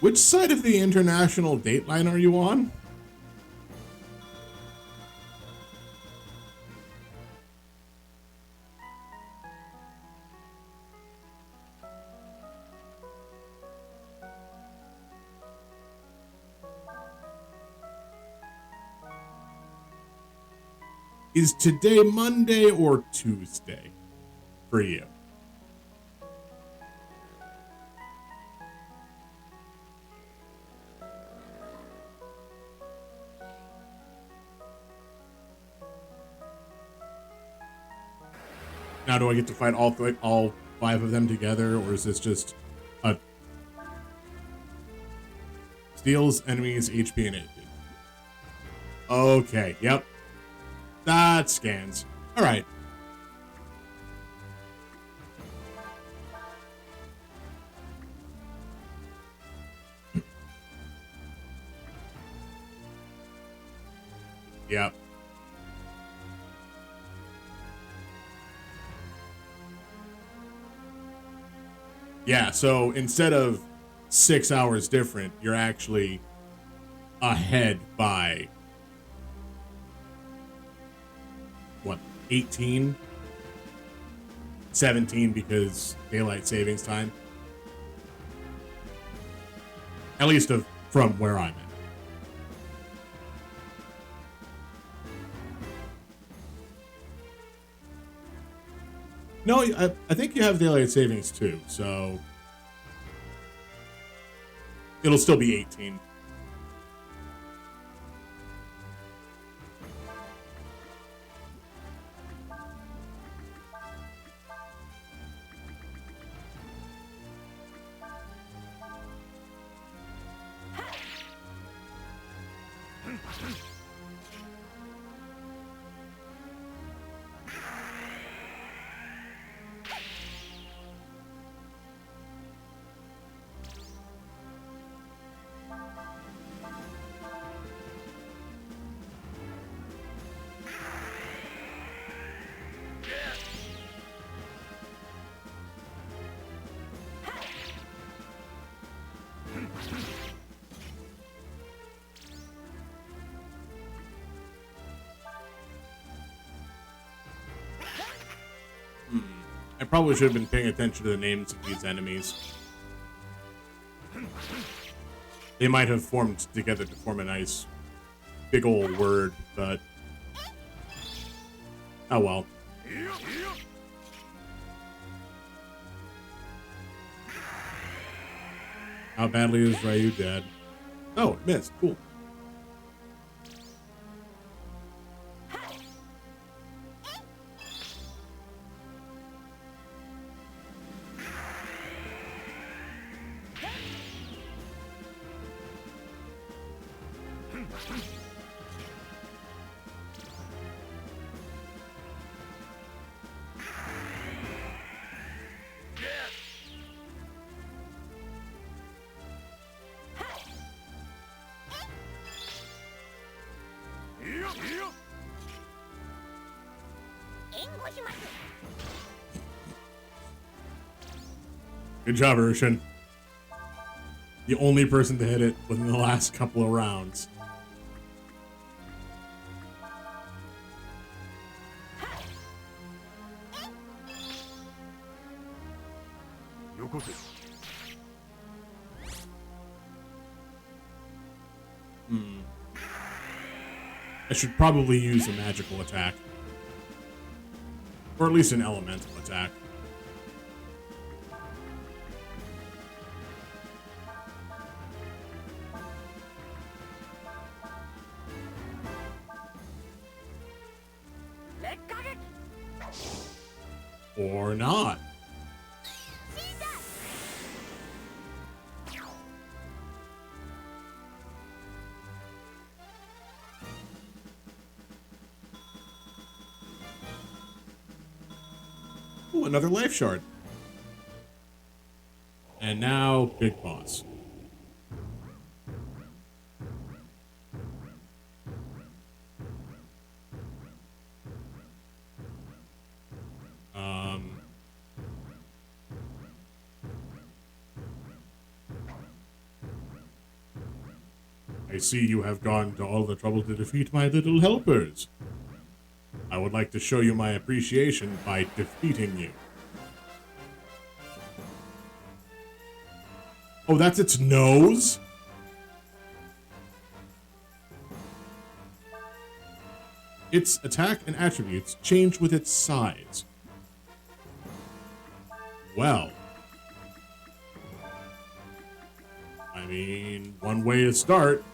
[SPEAKER 1] Which side of the international date line are you on? Is today Monday or Tuesday for you? Now, do I get to fight all 5 of them together, or is this just a steals enemies HP and AP? Okay, yep. That scans. All right. Yep. Yeah, so instead of 6 hours different, you're actually ahead by what, 18? 17 because daylight savings time. At least from where I'm at. No, I think you have daylight savings too, so it'll still be 18. I probably should have been paying attention to the names of these enemies. They might have formed together to form a nice big old word, but oh well. How badly is Ryu dead? Oh, it missed. Cool. Good job, Urshan. The only person to hit it within the last couple of rounds. I should probably use a magical attack. Or at least an elemental attack. Or not. Ooh, another life shard. And now, Big Boss. I see you have gone to all the trouble to defeat my little helpers. I would like to show you my appreciation by defeating you. Oh, that's its nose? Its attack and attributes change with its size. Well, I mean, one way to start.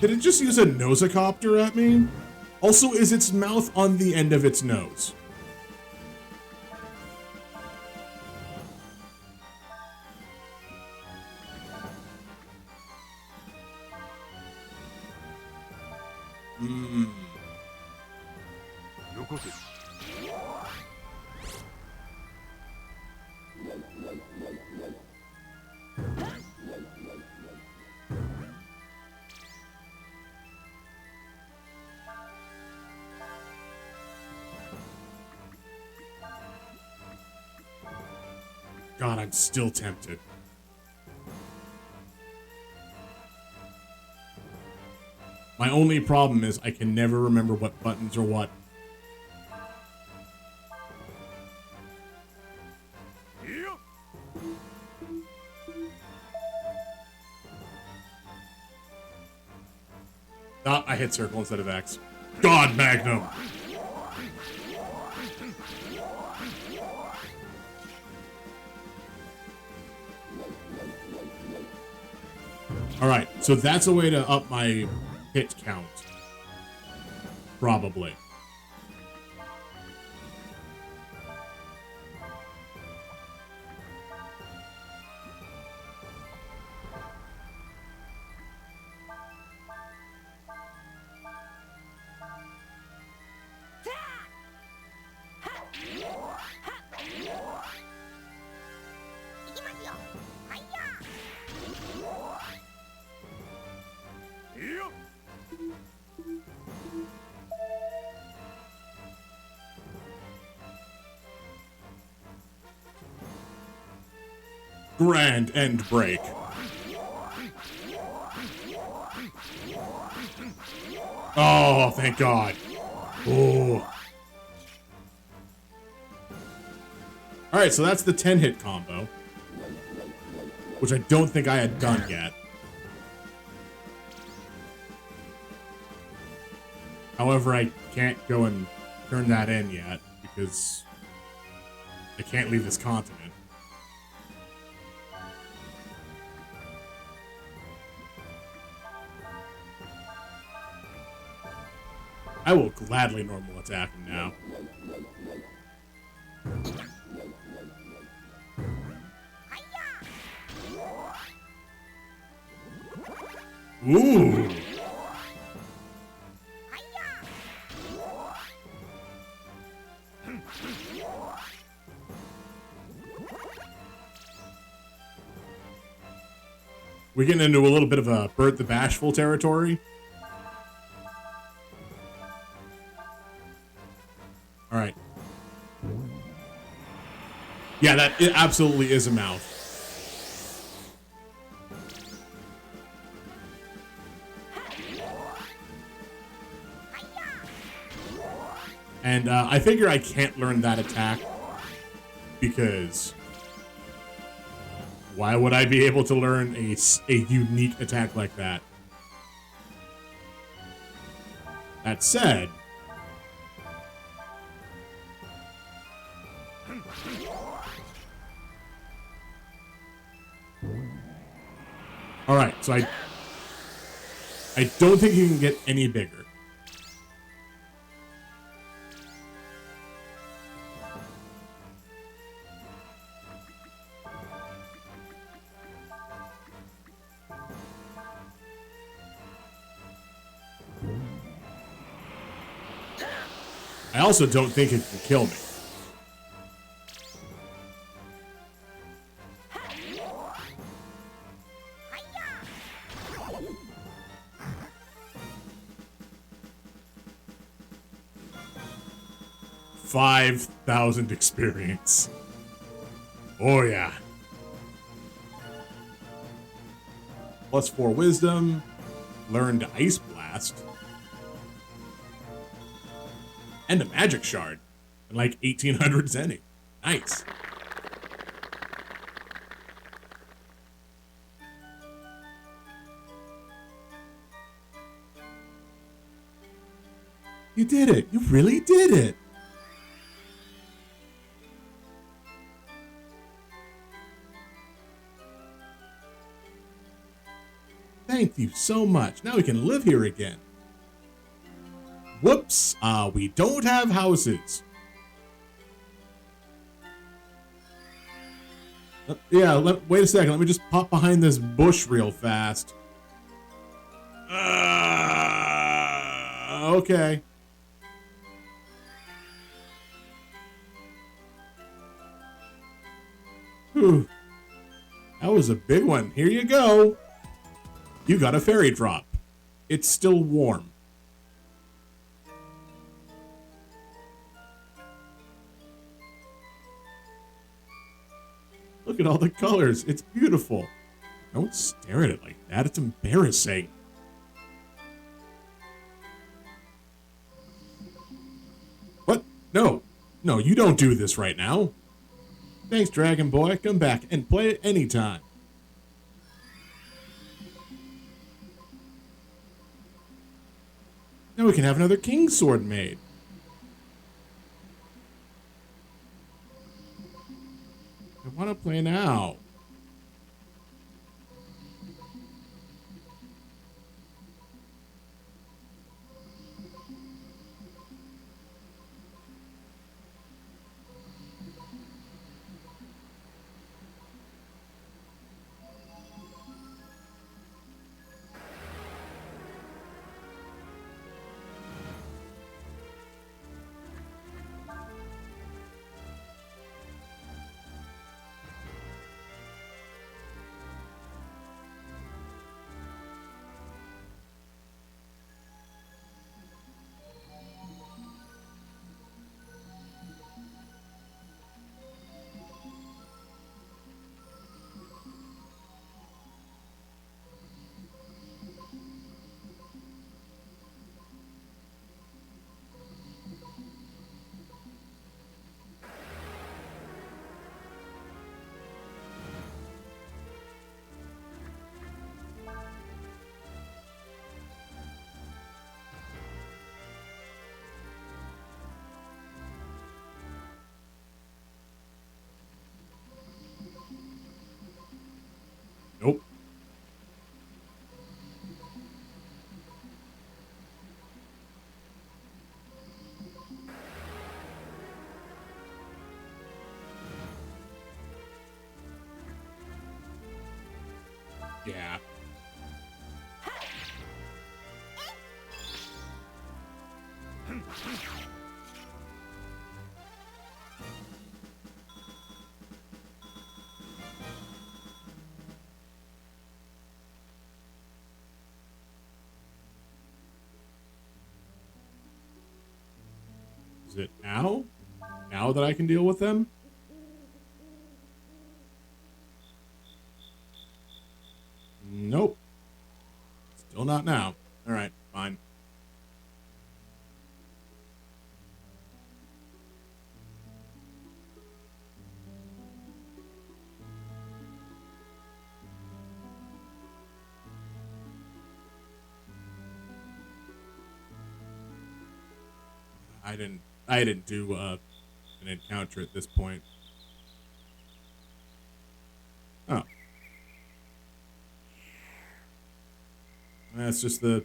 [SPEAKER 1] Did it just use a nosocopter at me? Also, is its mouth on the end of its nose? God, I'm still tempted. My only problem is I can never remember what buttons are what.
[SPEAKER 3] Yeah.
[SPEAKER 1] Ah, I hit circle instead of X. God, Magnum! Alright, so that's a way to up my hit count. Probably.
[SPEAKER 3] Yeah.
[SPEAKER 1] Grand end break. Oh, thank God. Oh. Alright, so that's the 10-hit combo. Which I don't think I had done yet. However, I can't go and turn that in yet, because I can't leave this continent. I will gladly normal attack him now. Ooh! We're getting into a little bit of a Bert the Bashful territory. All right. Yeah, that it absolutely is a mouth. And I figure I can't learn that attack because why would I be able to learn a unique attack like that? That said, all right, so I don't think you can get any bigger. I also don't think it can kill me. 5,000 experience. Oh, yeah. +4 wisdom. Learned Ice Blast. And a magic shard. And like 1,800 zenny. Nice. You did it. You really did it. Thank you so much. Now we can live here again. Whoops. We don't have houses. Yeah, wait a second. Let me just pop behind this bush real fast. Okay. Whew. That was a big one. Here you go. You got a fairy drop. It's still warm. Look at all the colors. It's beautiful. Don't stare at it like that. It's embarrassing. What? No. No, you don't do this right now. Thanks, Dragon Boy. Come back and play it anytime. Now we can have another King's Sword made. I want to play now. Nope. Yeah. Is it now? Now that I can deal with them? Nope. Still not now. All right, fine. I didn't do an encounter at this point. Oh. That's just the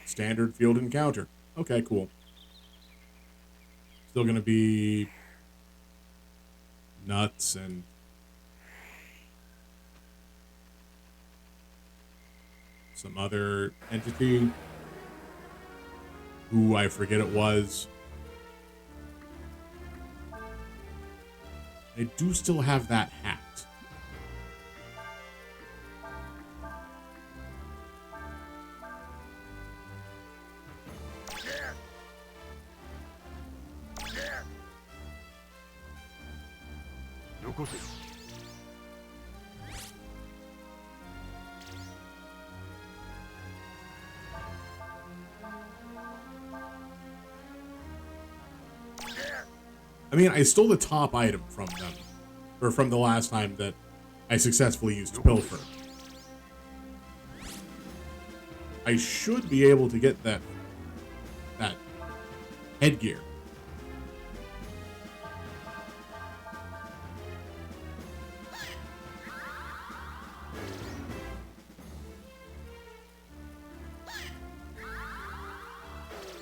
[SPEAKER 1] standard field encounter. Okay, cool. Still gonna be nuts and some other entity who I forget it was. I do still have that hat.
[SPEAKER 3] こせ。
[SPEAKER 1] I mean, I stole the top item from them, or from the last time that I successfully used Pilfer. I should be able to get that headgear.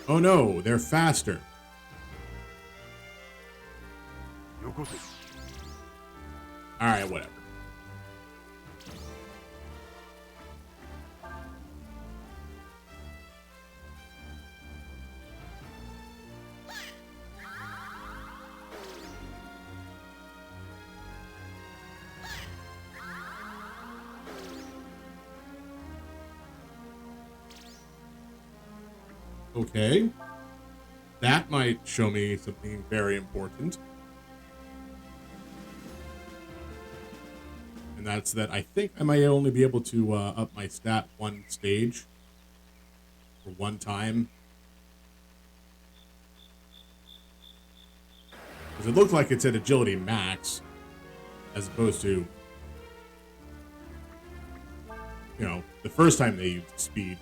[SPEAKER 1] Oh no, they're faster.
[SPEAKER 3] よこせ。
[SPEAKER 1] Alright, whatever. Okay. That might show me something very important. And that's that I think I might only be able to up my stat one stage. For one time. Because it looked like it's at agility max. As opposed to, you know, the first time they used speed.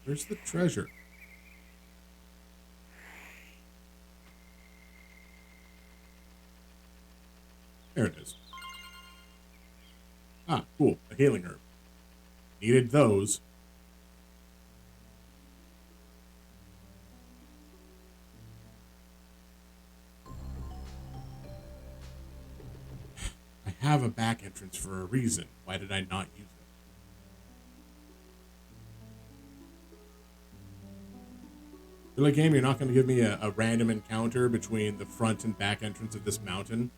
[SPEAKER 1] Where's the treasure? There it is. Ah, cool. A healing herb. Needed those. I have a back entrance for a reason. Why did I not use it? Really, game, you're not going to give me a random encounter between the front and back entrance of this mountain?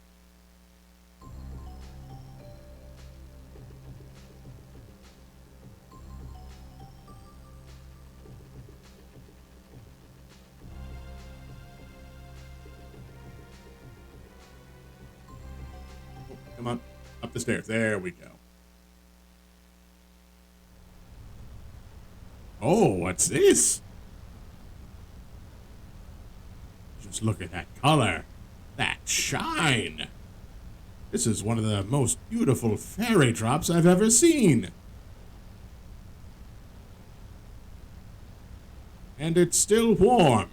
[SPEAKER 1] Oh, come on. Up the stairs. There we go. Oh, what's this? Just look at that color. That shine. This is one of the most beautiful fairy drops I've ever seen. And it's still warm.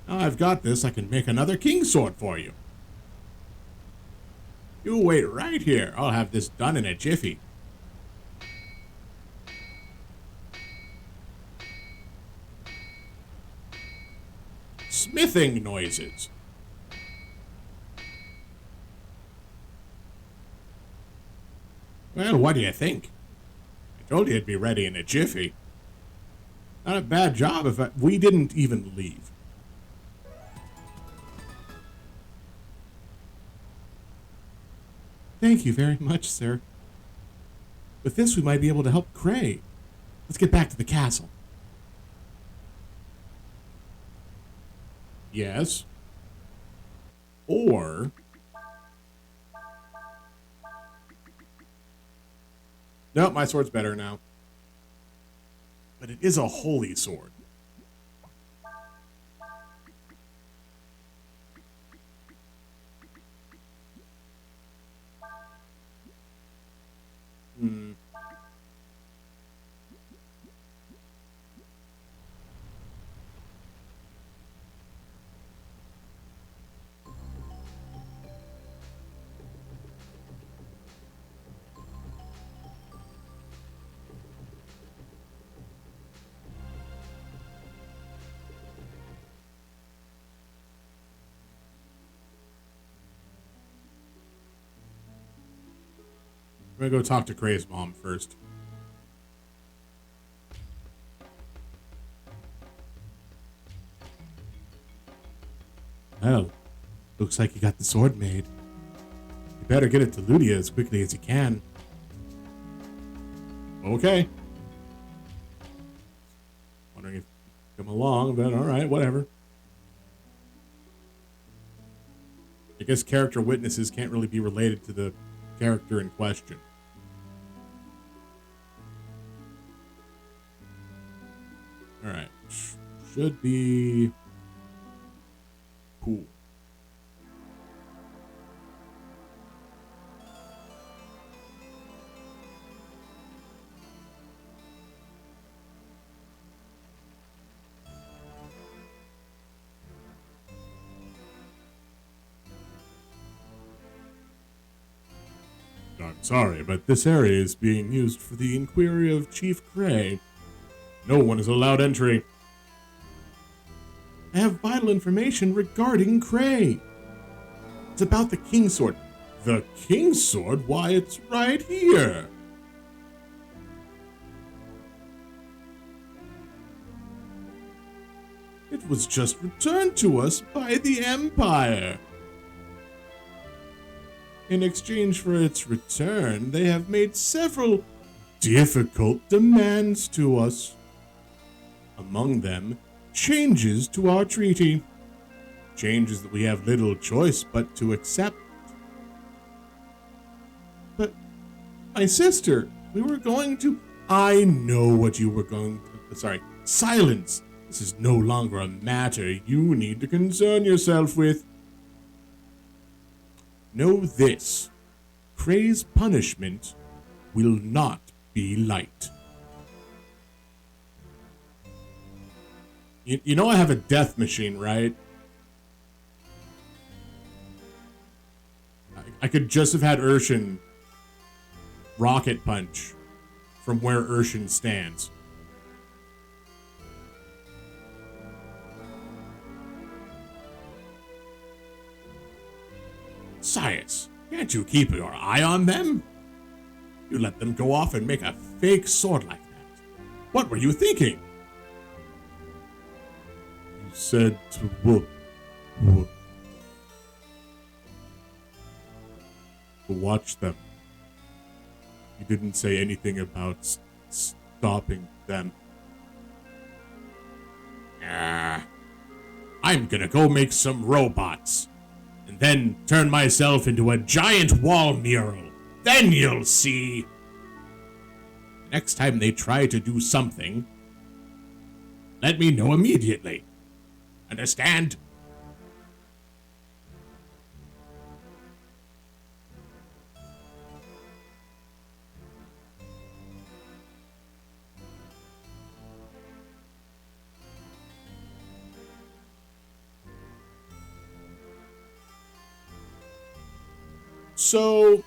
[SPEAKER 1] Now I've got this, I can make another king's sword for you. You wait right here. I'll have this done in a jiffy. Smithing noises. Well, what do you think? I told you it'd be ready in a jiffy. Not a bad job if we didn't even leave. Thank you very much, sir. With this, we might be able to help Cray. Let's get back to the castle. Yes. Or... no, my sword's better now. But it is a holy sword. I'm gonna go talk to Cray's mom first. Well, looks like you got the sword made. You better get it to Ludia as quickly as you can. Okay. Wondering if you come along, but alright, whatever. I guess character witnesses can't really be related to the character in question. Alright. Should be cool. I'm sorry, but this area is being used for the inquiry of Chief Gray. No one is allowed entry. I have vital information regarding Cray. It's about the King's Sword. The King's Sword? Why, it's right here. It was just returned to us by the Empire. In exchange for its return, they have made several difficult demands to us. Among them, changes to our treaty. Changes that we have little choice but to accept. But, my sister, we were going to... I know what you were going to... Sorry, silence! This is no longer a matter you need to concern yourself with. Know this. Cray's punishment will not be light. You know I have a death machine, right? I could just have had Urshan rocket punch from where Urshan stands. Science, can't you keep your eye on them? You let them go off and make a fake sword like that. What were you thinking? You said to watch them. You didn't say anything about stopping them. I'm gonna go make some robots. And then turn myself into a giant wall mural. Then you'll see. Next time they try to do something, let me know immediately. Understand? So,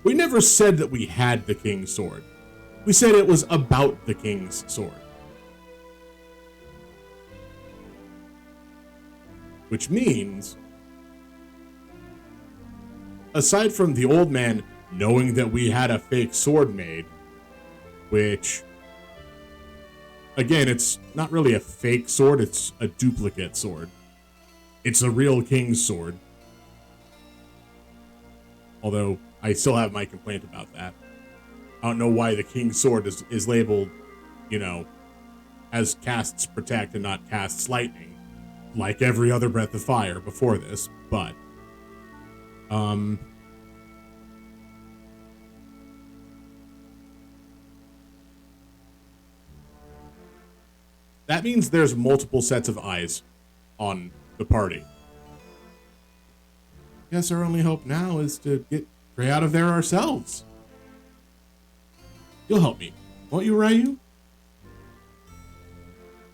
[SPEAKER 1] we never said that we had the King's Sword. We said it was about the King's Sword. Which means, aside from the old man knowing that we had a fake sword made, which, again, it's not really a fake sword, it's a duplicate sword. It's a real King's Sword. Although, I still have my complaint about that. I don't know why the King's Sword is labeled, you know, as casts protect and not casts lightning, like every other Breath of Fire before this, but, that means there's multiple sets of eyes on the party. Guess our only hope now is to get Cray out of there ourselves. You'll help me, won't you, Ryu?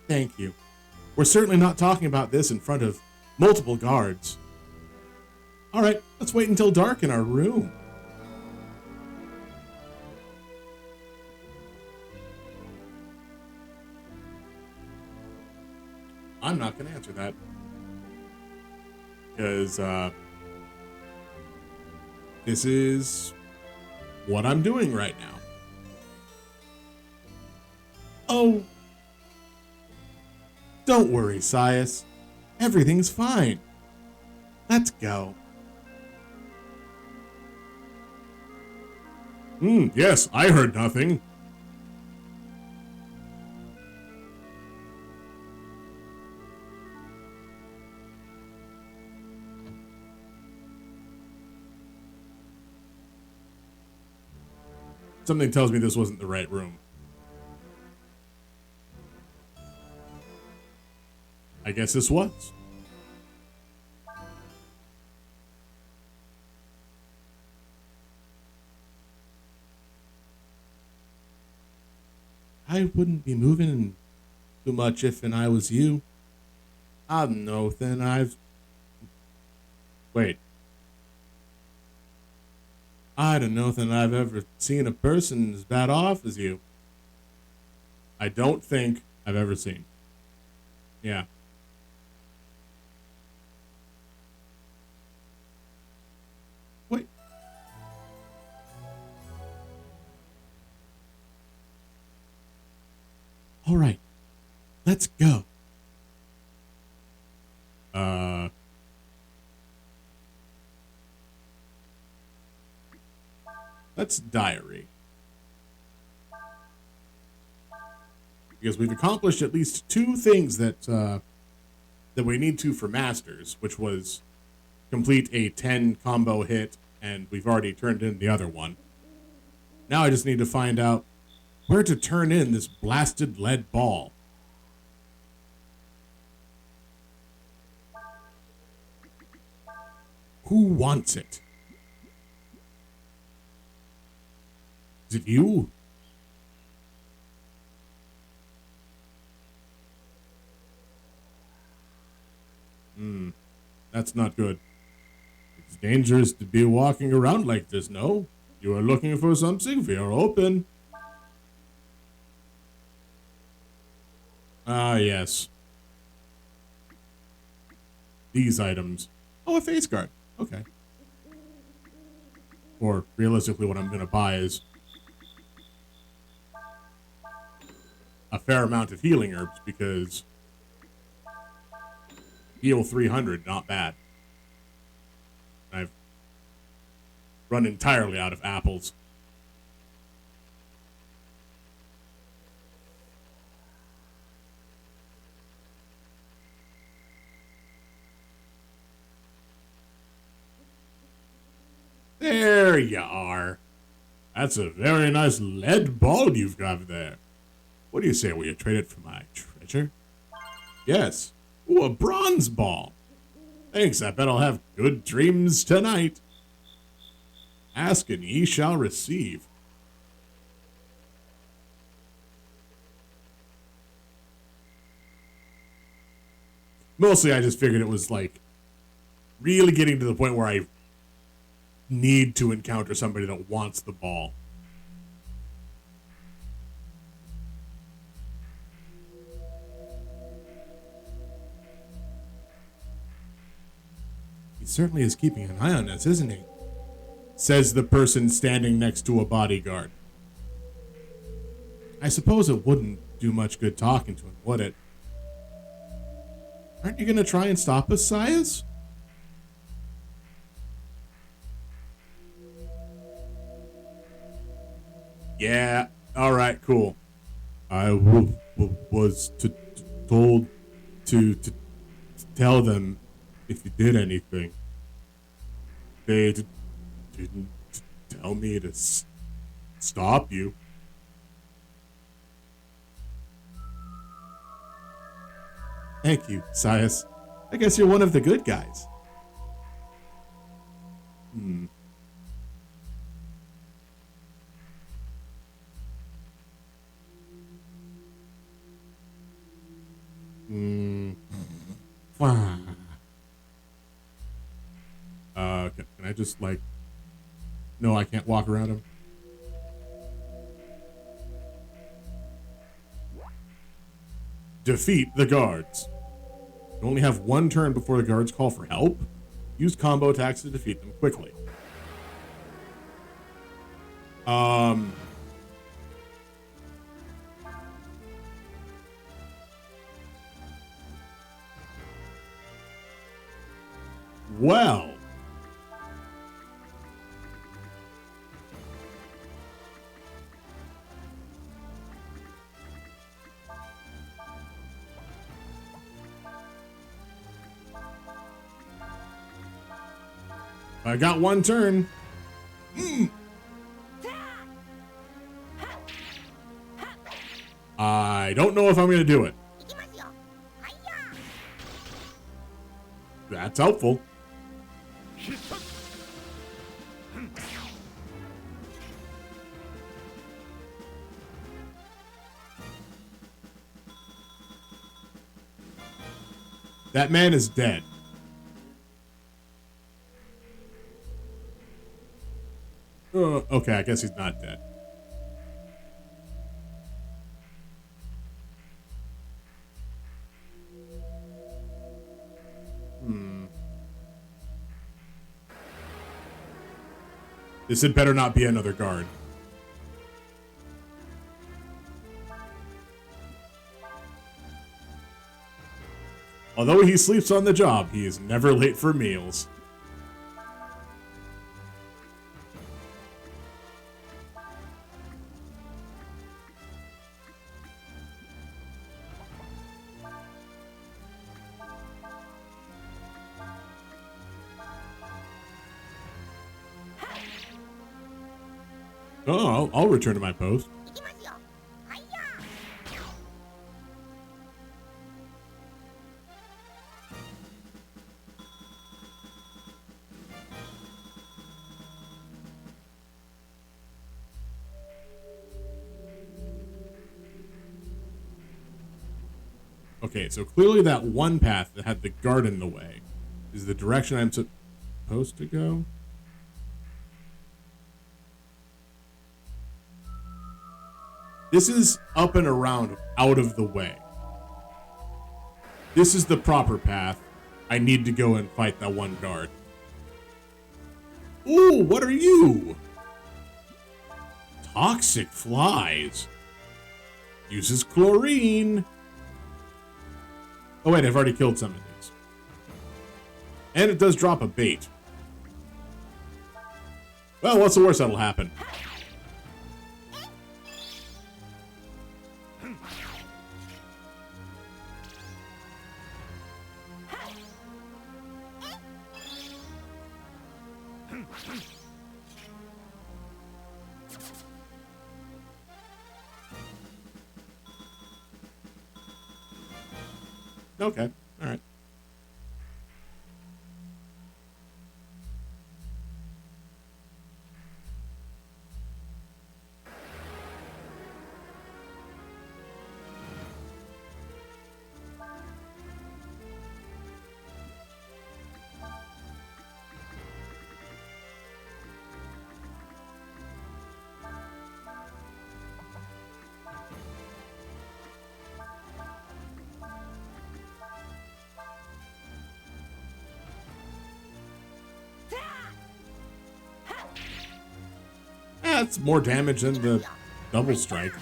[SPEAKER 1] Thank you. We're certainly not talking about this in front of multiple guards. Alright, let's wait until dark in our room. I'm not going to answer that. Because, this is what I'm doing right now. Oh, don't worry, Sias. Everything's fine. Let's go. Yes, I heard nothing. Something tells me this wasn't the right room. I guess this was. I wouldn't be moving too much if and I was you. I don't know, then Wait. I don't know that I've ever seen a person as bad off as you. I don't think I've ever seen. Yeah. Wait. All right. Let's go. Let's diary. Because we've accomplished at least two things that that we need to for Masters, which was complete a 10 combo hit, and we've already turned in the other one. Now I just need to find out where to turn in this blasted lead ball. Who wants it? Is it you? That's not good. It's dangerous to be walking around like this, no? You are looking for something? We are open. Ah, yes. These items. Oh, a face guard. Okay. Or, realistically, what I'm going to buy is a fair amount of healing herbs, because heal 300, not bad. I've run entirely out of apples. There you are. That's a very nice lead ball you've got there. What do you say we trade it for my treasure? Yes. Ooh, a bronze ball. Thanks, I bet I'll have good dreams tonight. Ask and ye shall receive. Mostly I just figured it was like really getting to the point where I need to encounter somebody that wants the ball. He certainly is keeping an eye on us, isn't he? Says the person standing next to a bodyguard. I suppose it wouldn't do much good talking to him, would it? Aren't you going to try and stop us, Sias? Yeah, alright, cool. I was told to tell them if you did anything. They didn't tell me to stop you. Thank you, Sias. I guess you're one of the good guys. Fine. Can I just, like... No, I can't walk around him. Defeat the guards. You only have one turn before the guards call for help. Use combo attacks to defeat them quickly. Well. I got one turn. I don't know if I'm going to do it. That's helpful. That man is dead. Okay, I guess he's not dead. This had better not be another guard. Although he sleeps on the job, he is never late for meals. Oh, I'll return to my post. Okay, so clearly that one path that had the guard in the way is the direction I'm supposed to go. This is up and around, out of the way. This is the proper path. I need to go and fight that one guard. Ooh, what are you? Toxic flies. Uses chlorine. Oh wait, I've already killed some of these. And it does drop a bait. Well, what's the worst that'll happen? Okay, all right. That's more damage than the double strike.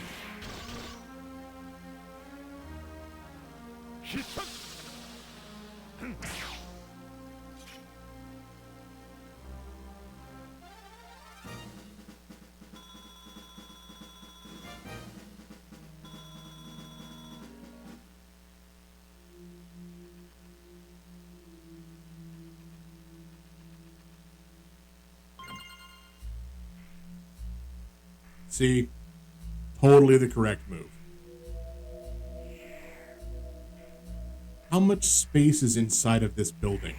[SPEAKER 1] See, totally the correct move. How much space is inside of this building?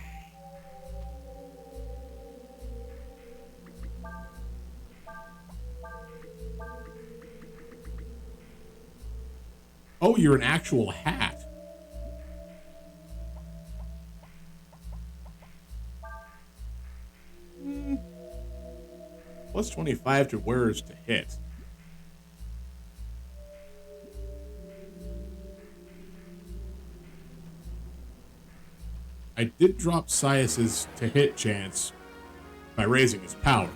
[SPEAKER 1] Oh, you're an actual hat. Plus 25 to wearers to hit. I did drop Sias's to hit chance by raising his power.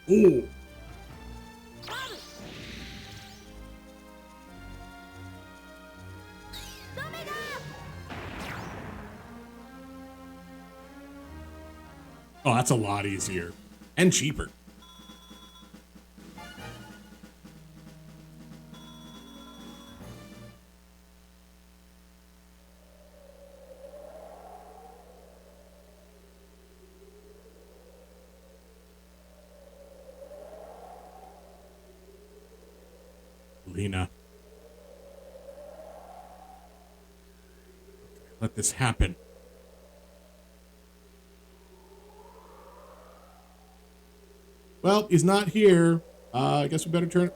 [SPEAKER 1] Ooh. Oh, that's a lot easier. And cheaper. Lena. Let this happen. Well, he's not here. I guess we better turn.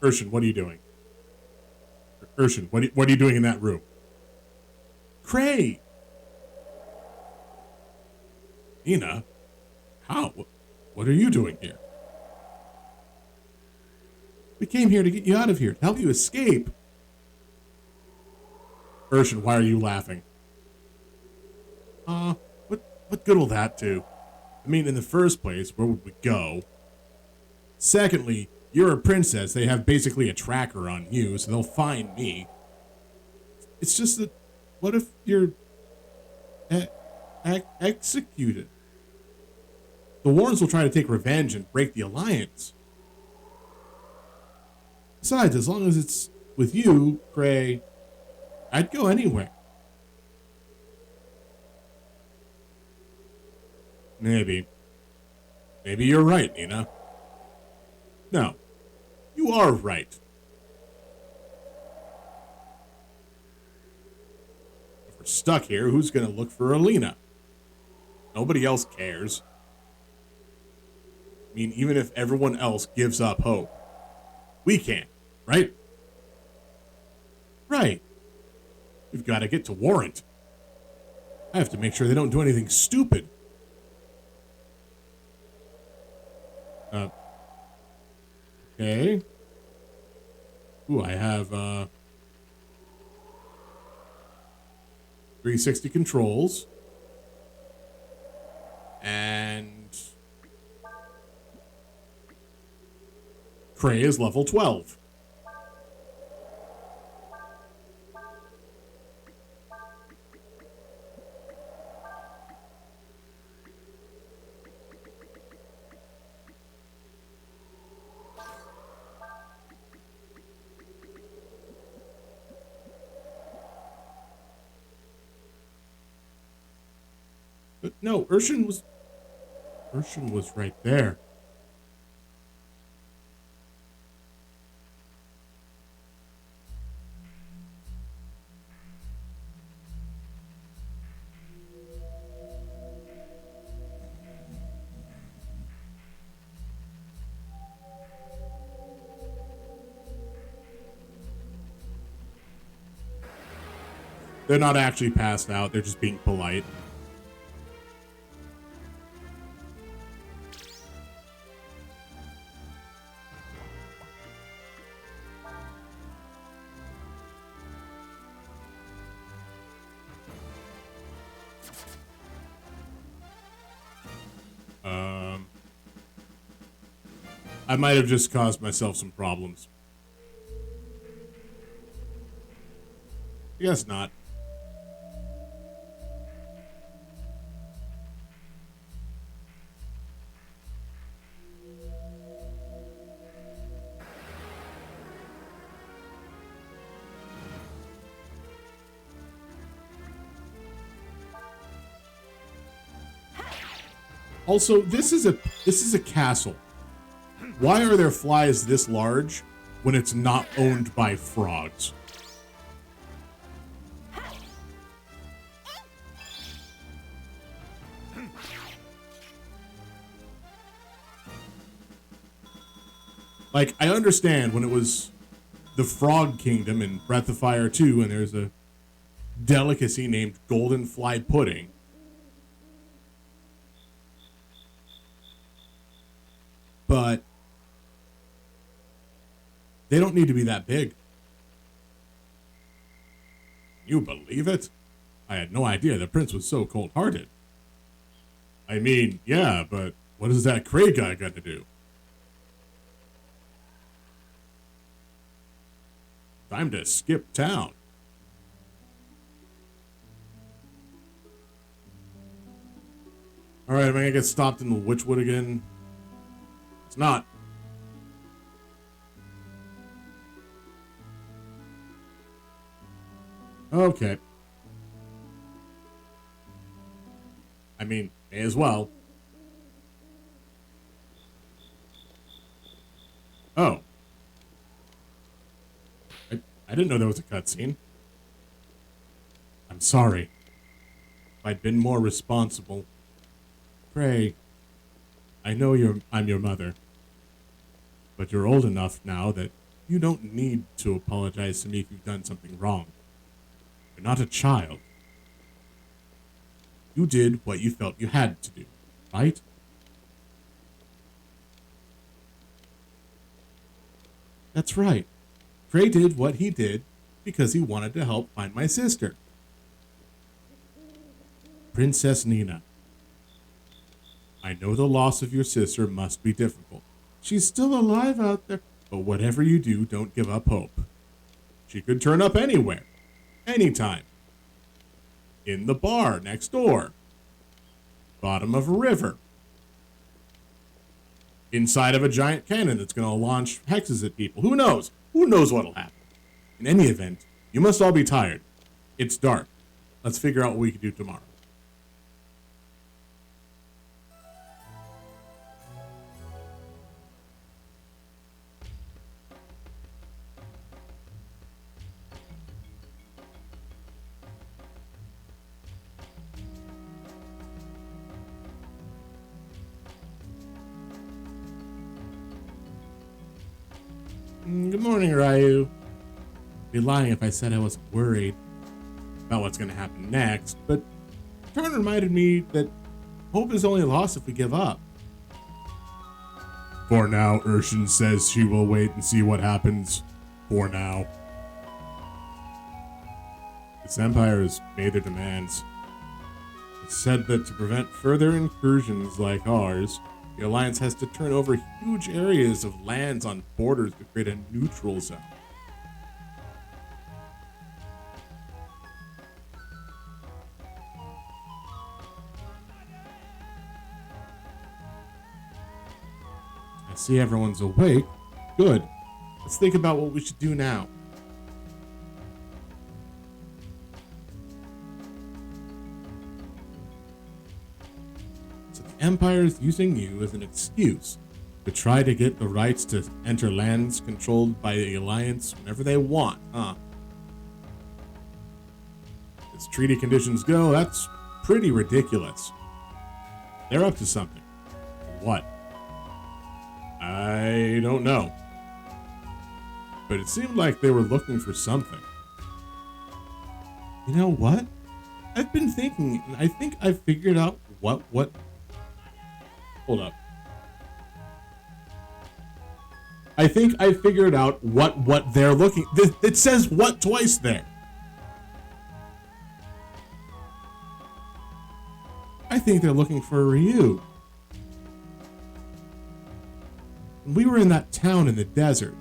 [SPEAKER 1] Urshan, what are you doing? Urshan, what are you doing in that room? Cray! Nina? How? What are you doing here? We came here to get you out of here, to help you escape. Urshan, why are you laughing? What good will that do? I mean, in the first place, where would we go? Secondly, you're a princess. They have basically a tracker on you, so they'll find me. It's just that, what if you're executed? The Warrens will try to take revenge and break the alliance. Besides, as long as it's with you, Cray, I'd go anywhere. Maybe. Maybe you're right, Nina. No, you are right. If we're stuck here, who's going to look for Alina? Nobody else cares. I mean, even if everyone else gives up hope, we can't, right? Right. We've got to get to Warrant. I have to make sure they don't do anything stupid. Okay. Ooh, I have 360 controls. And Cray is level 12. But no, Urshan was right there. They're not actually passed out, they're just being polite. I might have just caused myself some problems. I guess not. Also, this is a castle. Why are there flies this large when it's not owned by frogs? Like, I understand when it was the Frog Kingdom in Breath of Fire 2, and there's a delicacy named golden fly pudding. But they don't need to be that big. You believe it? I had no idea the prince was so cold-hearted. I mean, yeah, but what does that Cray guy got to do? Time to skip town. Alright, am I gonna get stopped in the Witchwood again? It's not. Okay. I mean, may as well. Oh. I didn't know there was a cutscene. I'm sorry. If I'd been more responsible. Cray, I know I'm your mother. But you're old enough now that you don't need to apologize to me if you've done something wrong. You're not a child. You did what you felt you had to do, right? That's right. Cray did what he did because he wanted to help find my sister. Princess Nina. I know the loss of your sister must be difficult. She's still alive out there, but whatever you do, don't give up hope. She could turn up anywhere, anytime. In the bar next door. Bottom of a river. Inside of a giant cannon that's going to launch hexes at people. Who knows? Who knows what'll happen? In any event, you must all be tired. It's dark. Let's figure out what we can do tomorrow. Good morning, Ryu. I'd be lying if I said I wasn't worried about what's going to happen next, but Tarn reminded me that hope is only lost if we give up. For now, Urshan says she will wait and see what happens. For now. This empire has made their demands. It's said that to prevent further incursions like ours, the Alliance has to turn over huge areas of lands on borders to create a neutral zone. I see everyone's awake. Good. Let's think about what we should do now. Empire is using you as an excuse to try to get the rights to enter lands controlled by the Alliance whenever they want, huh? As treaty conditions go, that's pretty ridiculous. They're up to something. What? I don't know. But it seemed like they were looking for something. You know what? I've been thinking, and I think I've figured out what Hold up. I think I figured out what they're looking. It says what twice there. I think they're looking for Ryu. When we were in that town in the desert,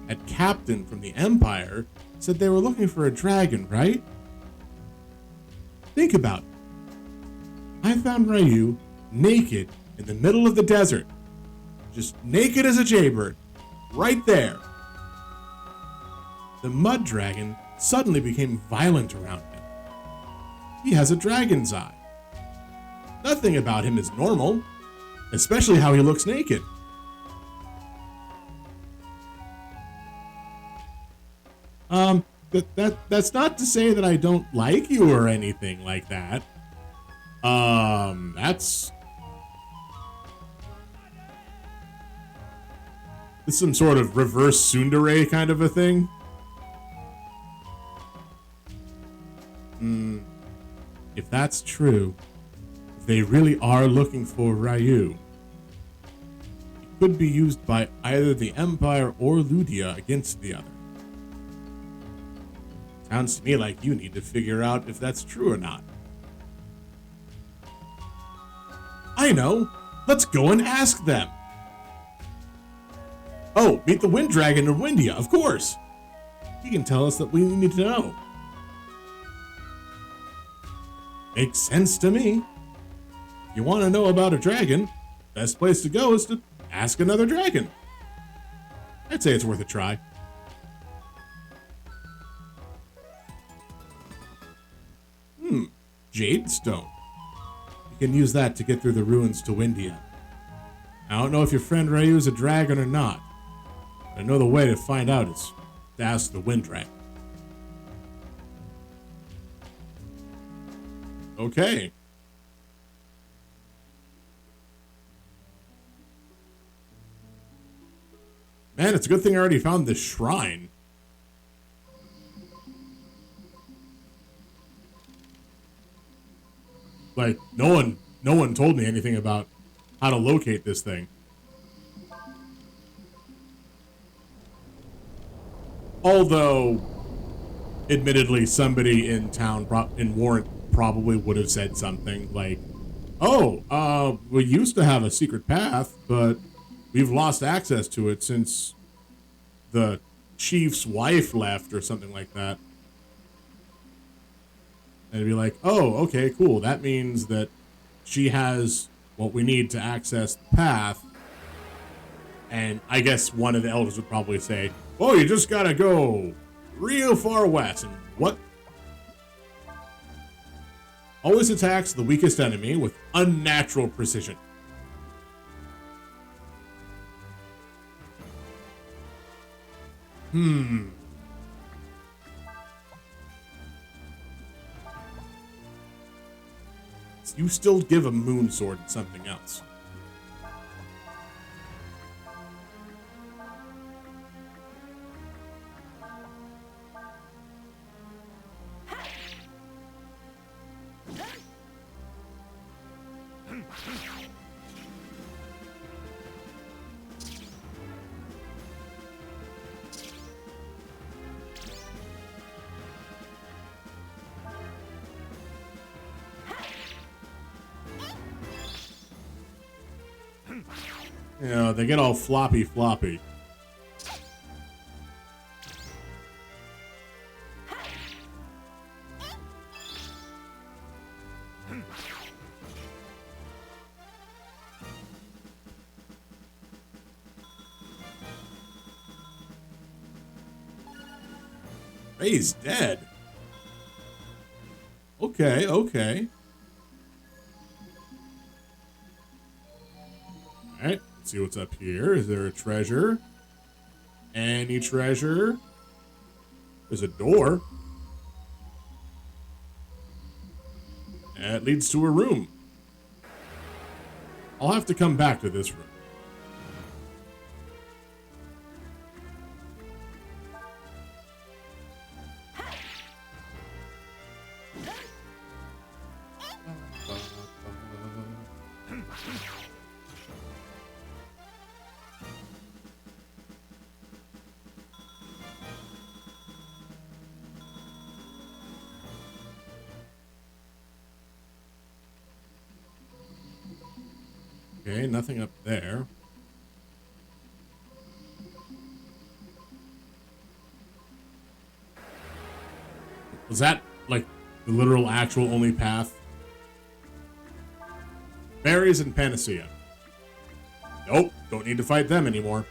[SPEAKER 1] that captain from the Empire said they were looking for a dragon, right? Think about it. I found Ryu naked in the middle of the desert, just naked as a jaybird, right there. The mud dragon suddenly became violent around him. He has a dragon's eye. Nothing about him is normal, especially how he looks naked. That's not to say that I don't like you or anything like that. That's some sort of reverse tsundere kind of a thing. If that's true, if they really are looking for Ryu, it could be used by either the Empire or Ludia against the other. Sounds to me like you need to figure out if that's true or not. I know. Let's go and ask them. Oh, meet the Wind Dragon of Windia, of course. He can tell us that we need to know. Makes sense to me. If you want to know about a dragon, best place to go is to ask another dragon. I'd say it's worth a try. Jade Stone. You can use that to get through the ruins to Windia. I don't know if your friend Ryu is a dragon or not, but I know the way to find out is to ask the Wind Dragon. Okay. Man, it's a good thing I already found this shrine. Like, no one told me anything about how to locate this thing. Although, admittedly, somebody in town, in Warrant, probably would have said something like, oh, we used to have a secret path, but we've lost access to it since the chief's wife left or something like that. And it'd be like, oh, okay, cool. That means that she has what we need to access the path. And I guess one of the elders would probably say, oh, you just gotta go real far west. And what? Always attacks the weakest enemy with unnatural precision. You still give a moon sword and something else. You know, they get all floppy. Ray's dead. Okay. Alright, let's see what's up here. Is there a treasure? Any treasure? There's a door. That leads to a room. I'll have to come back to this room. Okay, nothing up there. Was that, like, the literal, actual only path? Berries and Panacea. Nope, don't need to fight them anymore.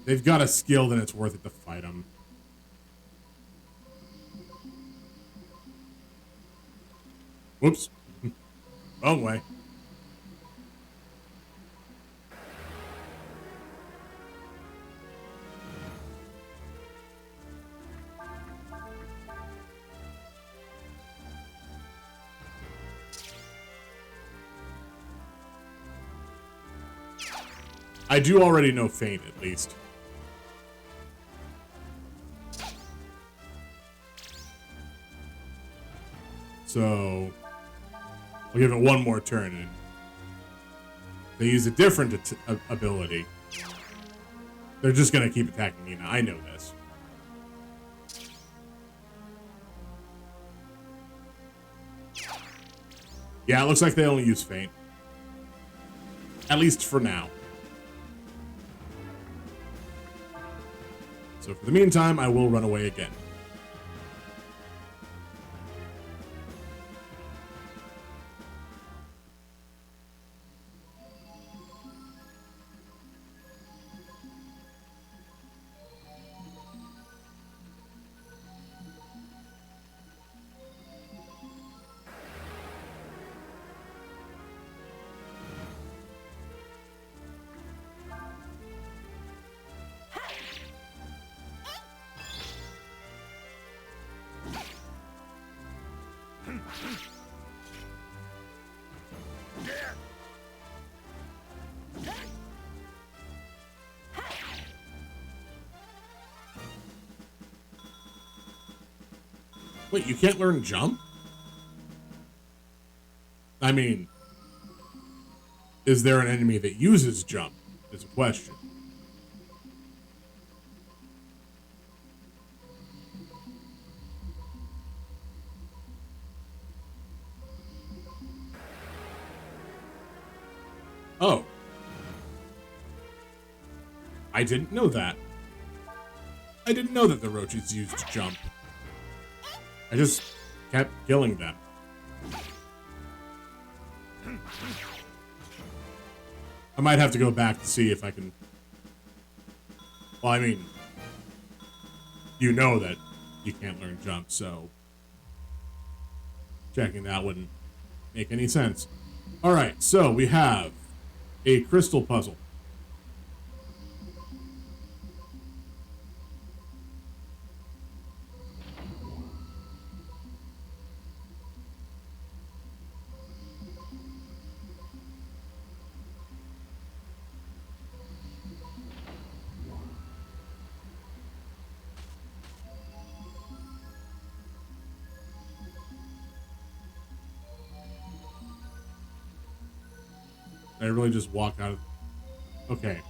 [SPEAKER 1] they've got a skill, then it's worth it to fight them. Whoops. Wrong way. I do already know Feint, at least. So, I'll give it one more turn. And they use a different ability. They're just going to keep attacking me now. I know this. Yeah, it looks like they only use Feint. At least for now. So for the meantime, I will run away again. Wait, you can't learn jump? I mean, is there an enemy that uses jump? Is a question. Oh. I didn't know that. I didn't know that the roaches used jump. I just kept killing them. I might have to go back to see if I can... Well, I mean... You know that you can't learn jump, so... Checking that wouldn't make any sense. Alright, so we have a crystal puzzle. I really just walk out of... Okay.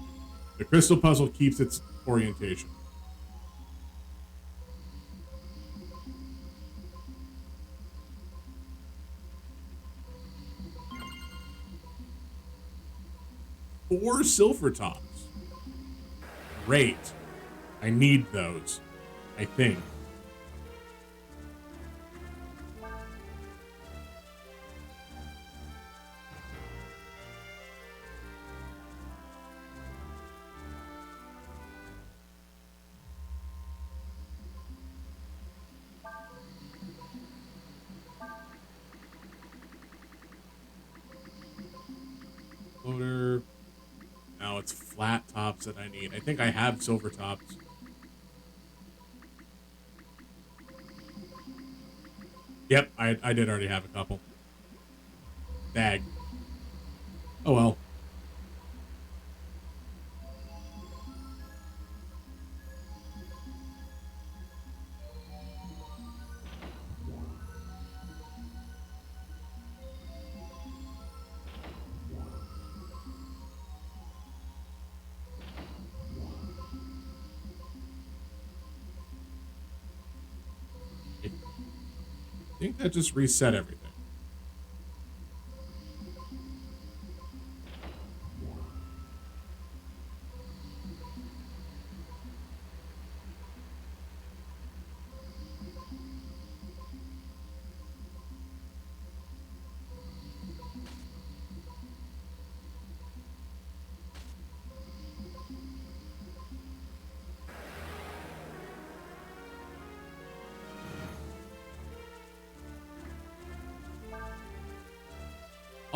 [SPEAKER 1] The crystal puzzle keeps its orientation. Four silver tops. Great. I need those. I think. Loader. Now it's flat tops that I need. I think I have silver tops. Yep, I did already have a couple. Bag. Oh well. I think that just reset everything.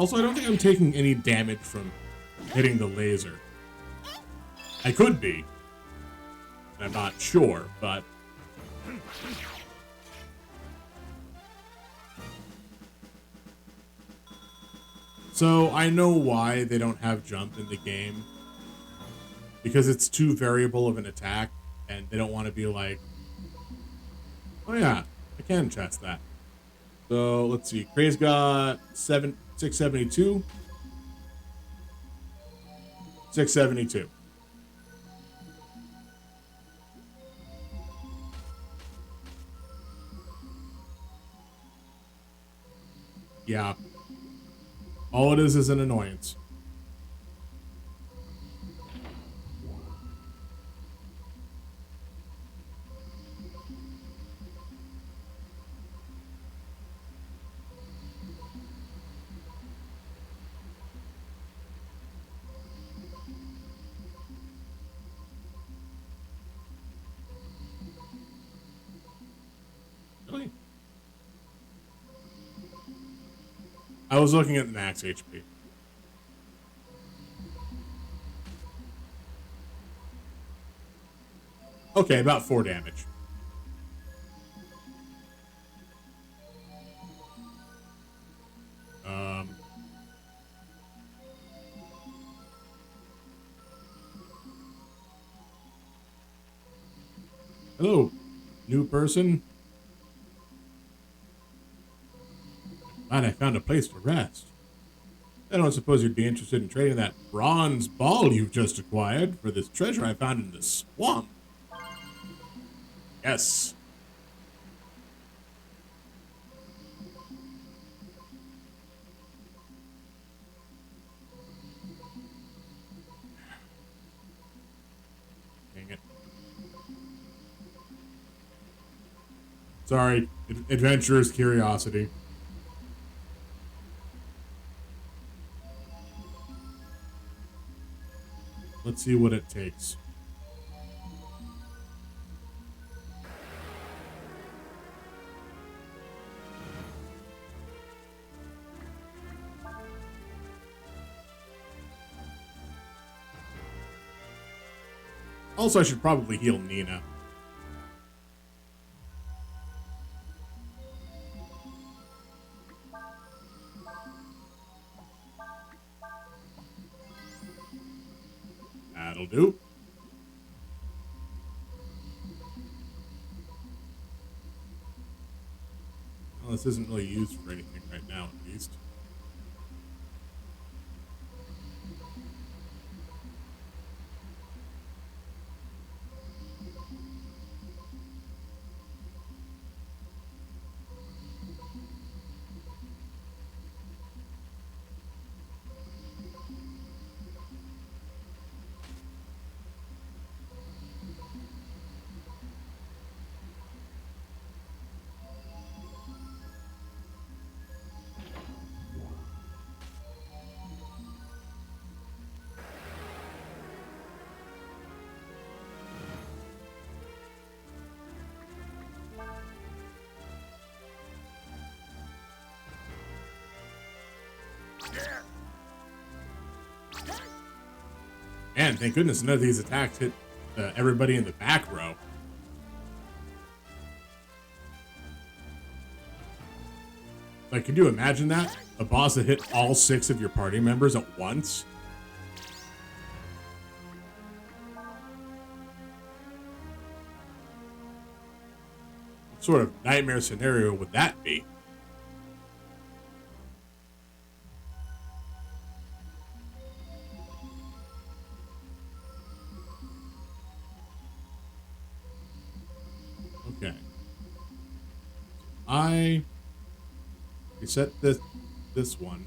[SPEAKER 1] Also, I don't think I'm taking any damage from hitting the laser. I could be. I'm not sure, but... So, I know why they don't have jump in the game. Because it's too variable of an attack, and they don't want to be like, oh yeah, I can chest that. So, let's see. Craze got 672. 672. Yeah. All it is an annoyance. Really? I was looking at the max HP. Okay, about 4 damage. Hello, new person. Glad I found a place to rest. I don't suppose you'd be interested in trading that bronze ball you've just acquired for this treasure I found in the swamp. Yes. Dang it. Sorry, adventurer's curiosity. Let's see what it takes. Also, I should probably heal Nina. That'll do. Well, this isn't really used for anything right now, at least. And thank goodness none of these attacks hit everybody in the back row. Like, could you imagine that? A boss that hit all 6 of your party members at once? What sort of nightmare scenario would that be? Okay. I reset this one.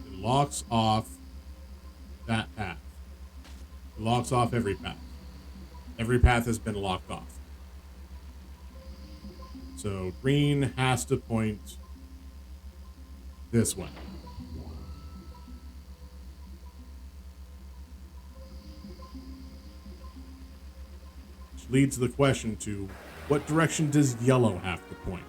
[SPEAKER 1] It locks off that path. It locks off every path. Every path has been locked off. So green has to point this way. Leads the question to, what direction does yellow have to point?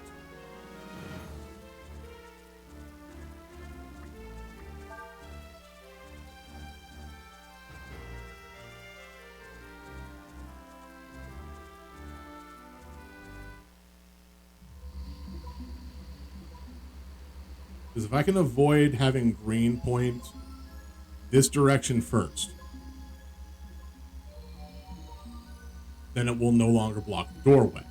[SPEAKER 1] Because if I can avoid having green point this direction first, then it will no longer block the doorway.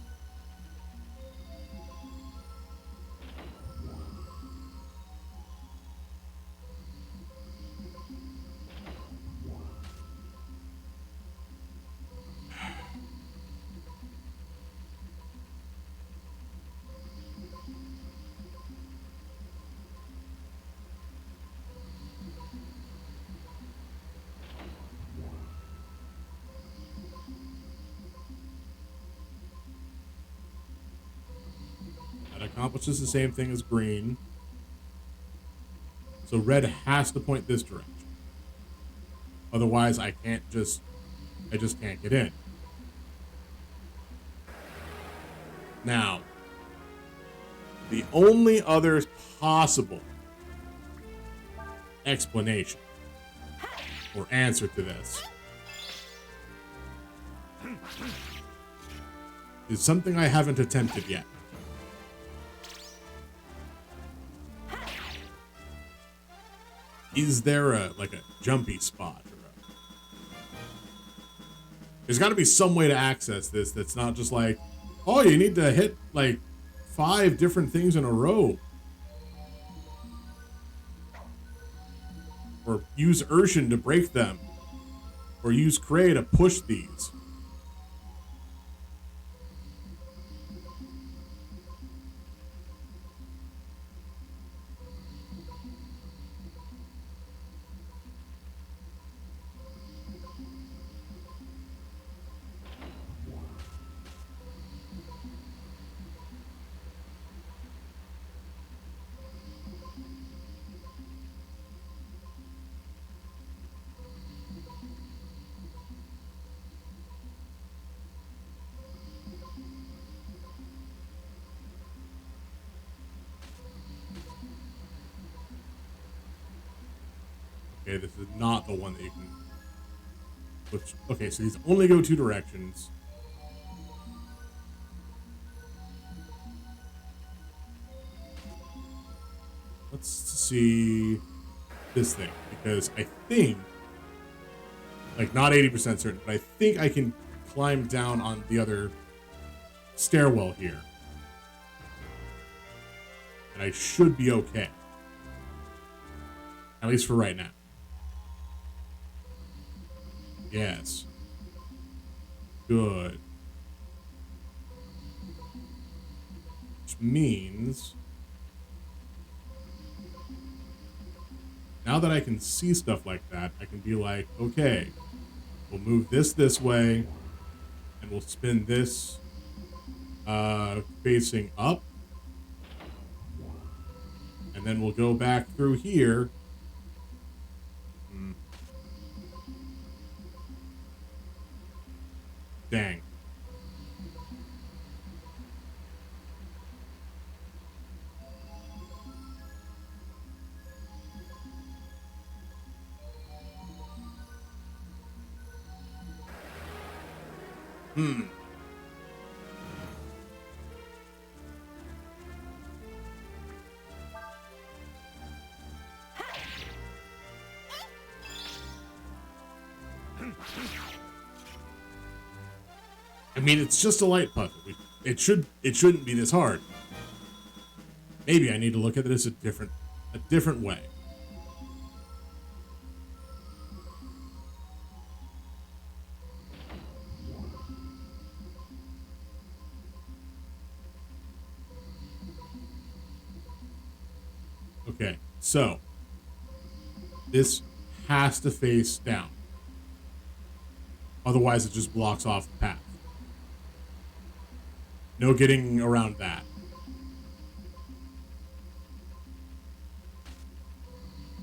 [SPEAKER 1] That accomplishes the same thing as green. So red has to point this direction. Otherwise, I just can't get in. Now, the only other possible explanation or answer to this is something I haven't attempted yet. Is there a jumpy spot? There's got to be some way to access this that's not just like, oh, you need to hit like 5 different things in a row. Or use Urshan to break them. Or use Cray to push these. Okay, this is not the one that you can... Which, okay, so these only go 2 directions. Let's see this thing, because I think, like, not 80% certain, but I think I can climb down on the other stairwell here. And I should be okay. At least for right now. Yes. Good. Which means... now that I can see stuff like that, I can be like, okay, we'll move this way, and we'll spin this facing up. And then we'll go back through here. Dang. I mean, it's just a light puzzle. It shouldn't be this hard. Maybe I need to look at this a different way. Okay, so this has to face down. Otherwise, it just blocks off the path. No getting around that.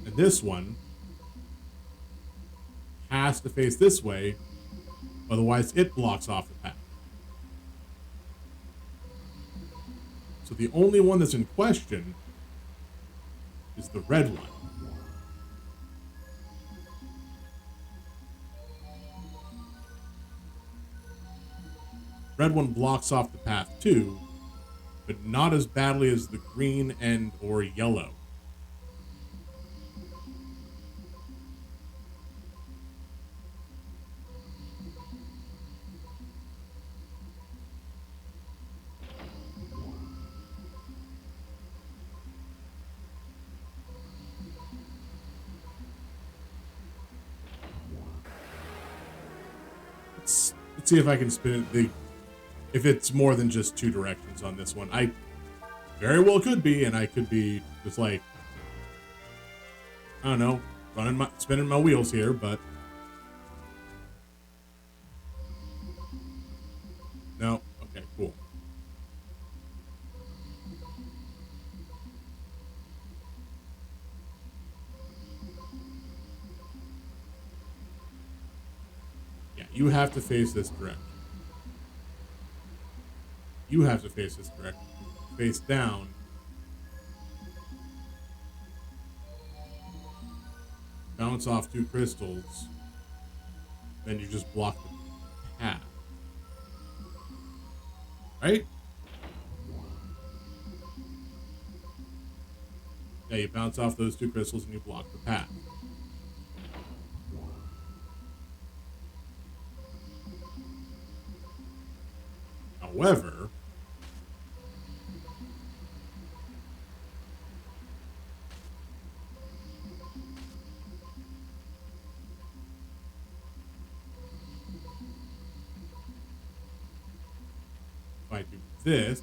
[SPEAKER 1] And this one has to face this way, otherwise it blocks off the path. So the only one that's in question is the red one. Red one blocks off the path too, but not as badly as the green and or yellow. see if I can spin it. If it's more than just two directions on this one, I very well could be, and I could be just like, I don't know, spinning my wheels here, but no. Okay, cool. Yeah, you have to face this direction. You have to face this direction. Face down. Bounce off two crystals. Then you just block the path. Right? Yeah, you bounce off those two crystals and you block the path. However, if I do this,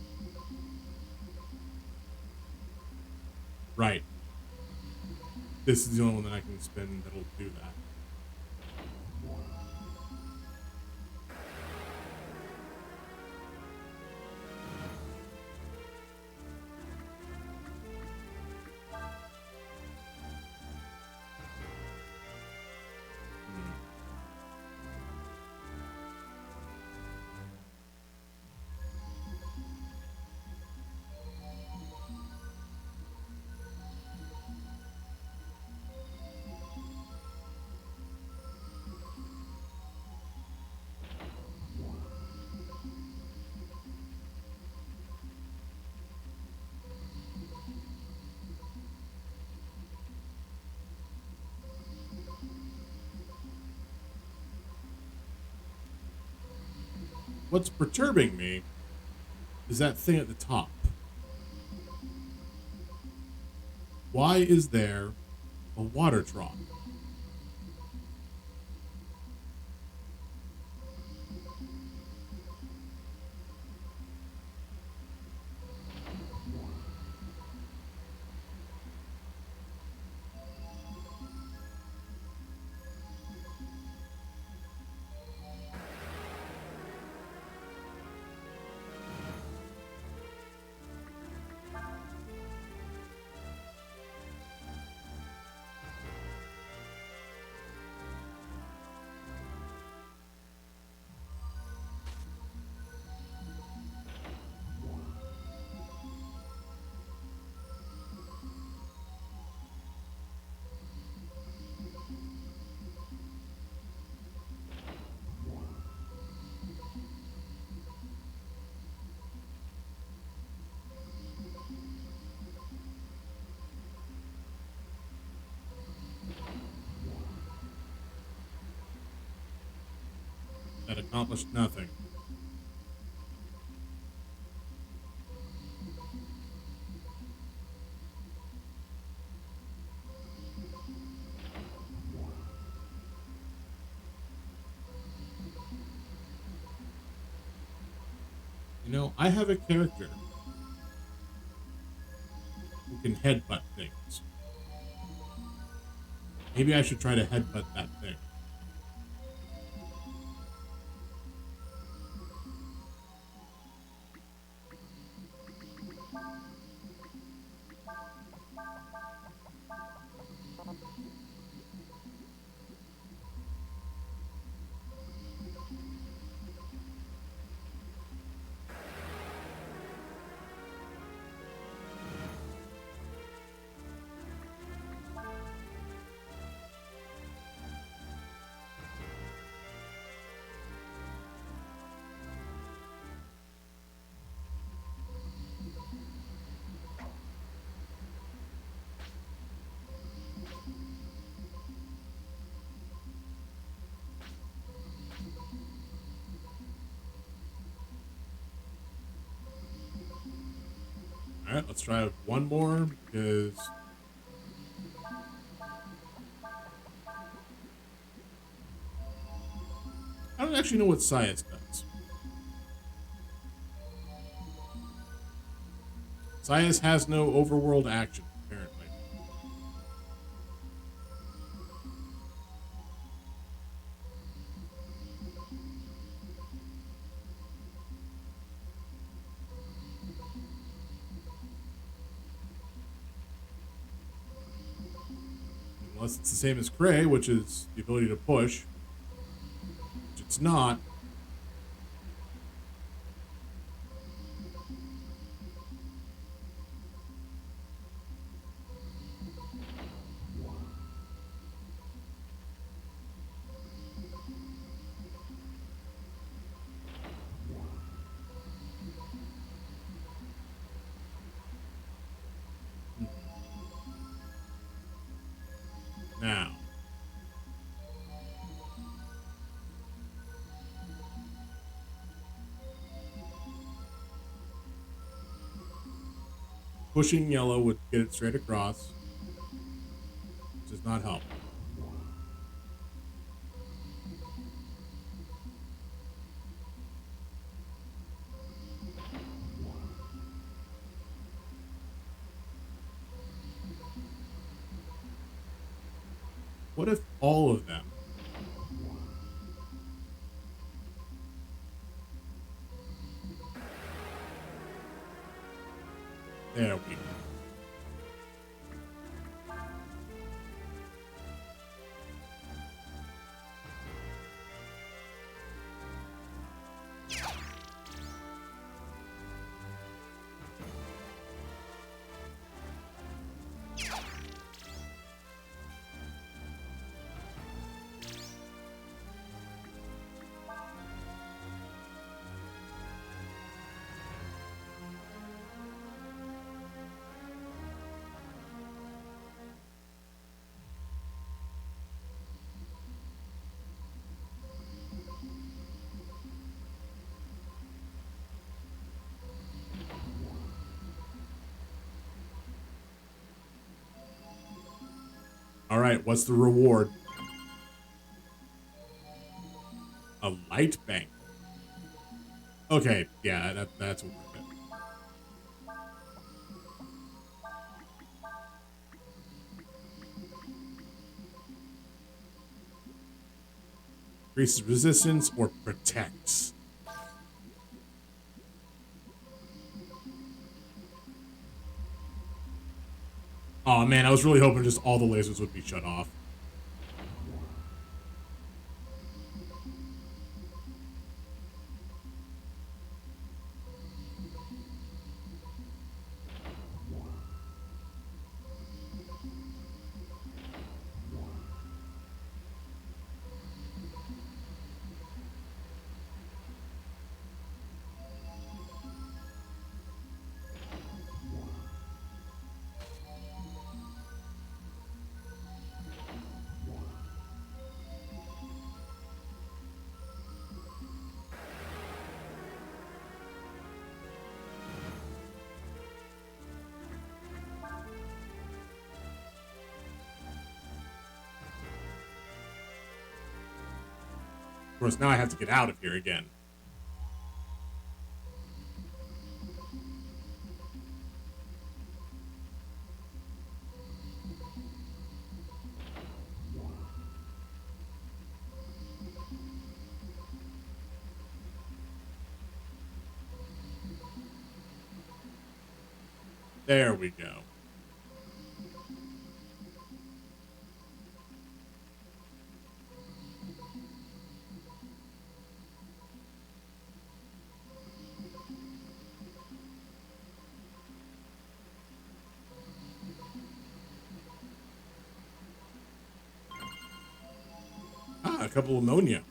[SPEAKER 1] right, this is the only one that I can spin that'll do that. What's perturbing me is that thing at the top. Why is there a water trough? That accomplished nothing. You know, I have a character who can headbutt things. Maybe I should try to headbutt that thing. Alright, let's try one more, because actually know what Sias does. Sias has no overworld action, apparently. Unless it's the same as Cray, which is the ability to push. Which it's not. Now. Pushing yellow would get it straight across. Does not help. What if all of them? There we go. All right, what's the reward? A light bank. Okay, yeah, that's worth it. Increases resistance or protects. Oh man, I was really hoping just all the lasers would be shut off. Of course, now I have to get out of here again. There we go. Ah, a couple of ammonia.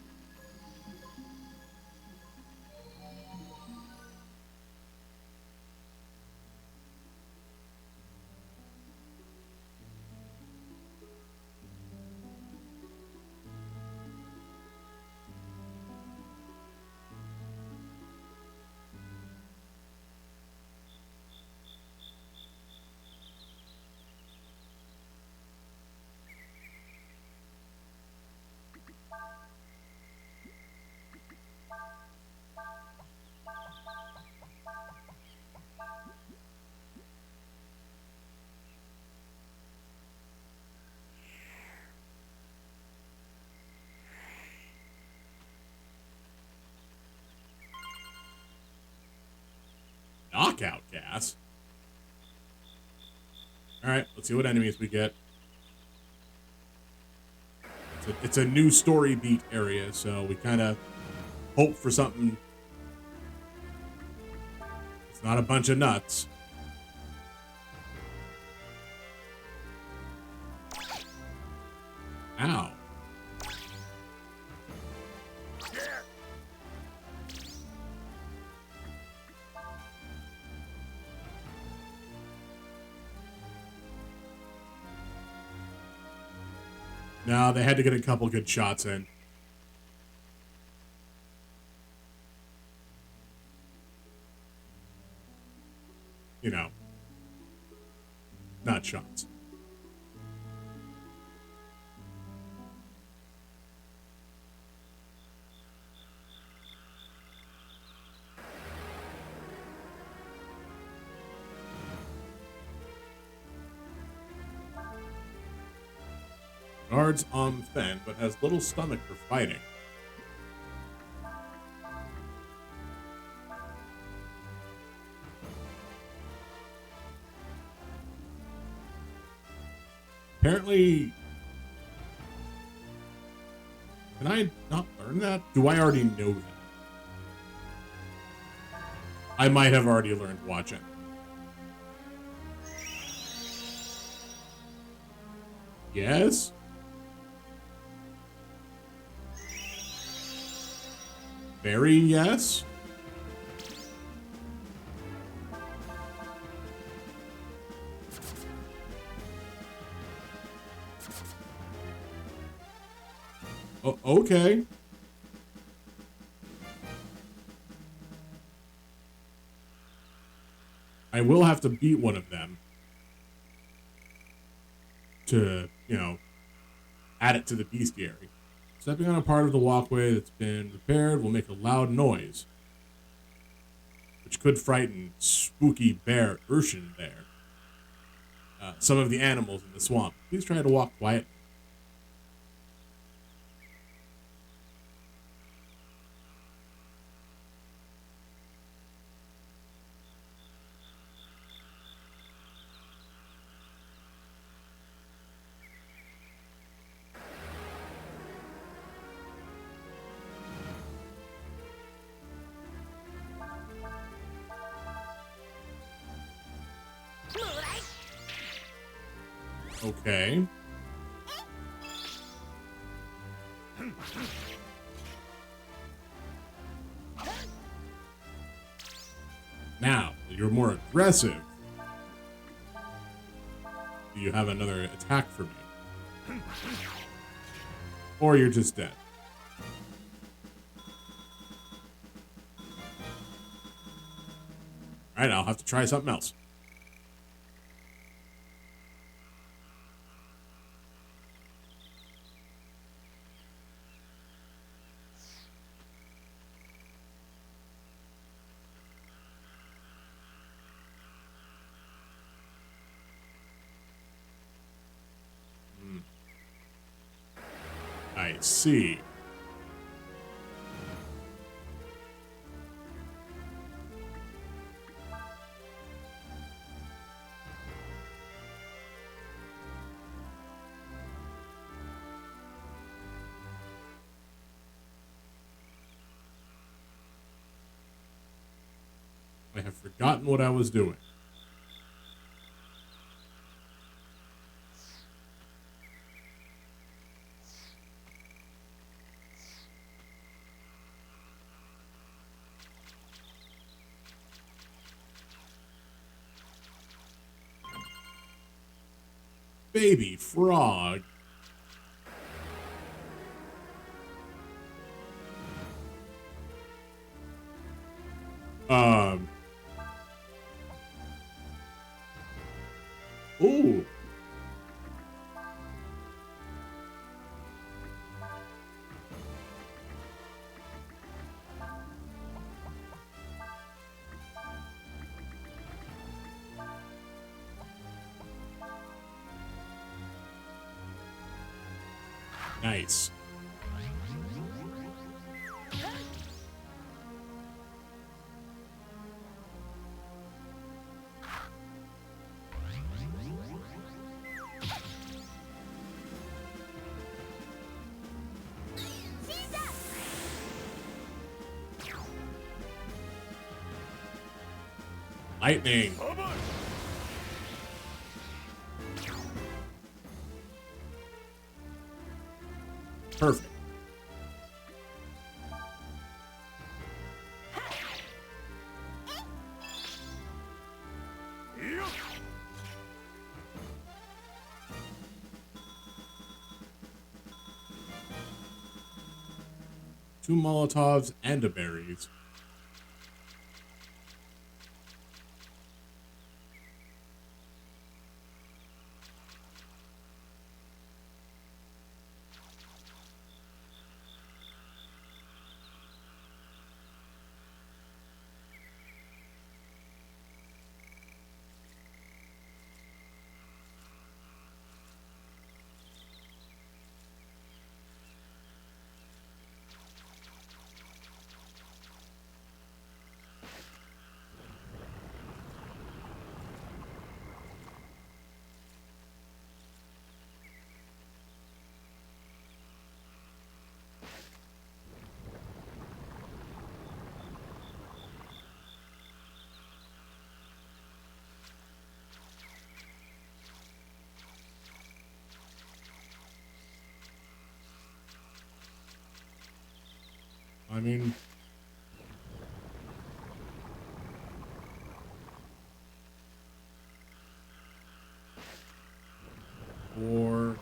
[SPEAKER 1] knockout gas. Alright, let's see what enemies we get. It's a new story beat area, so we kind of hope for something. It's not a bunch of nuts. Ow. No, they had to get a couple good shots in. You know, not shots. Guards on Fen, but has little stomach for fighting. Apparently, can I not learn that? Do I already know that? I might have already learned watching. Yes? Very yes? Okay. I will have to beat one of them to, you know, add it to the bestiary. Stepping on a part of the walkway that's been repaired will make a loud noise, which could frighten spooky bear Urshan there. Some of the animals in the swamp. Please try to walk quietly. Okay. Now, you're more aggressive. Do you have another attack for me? Or you're just dead. Alright, I'll have to try something else. I see. I have forgotten what I was doing. Baby frog. Ooh. Nice. Lightning. Perfect. Two Molotovs and a berries. I mean, or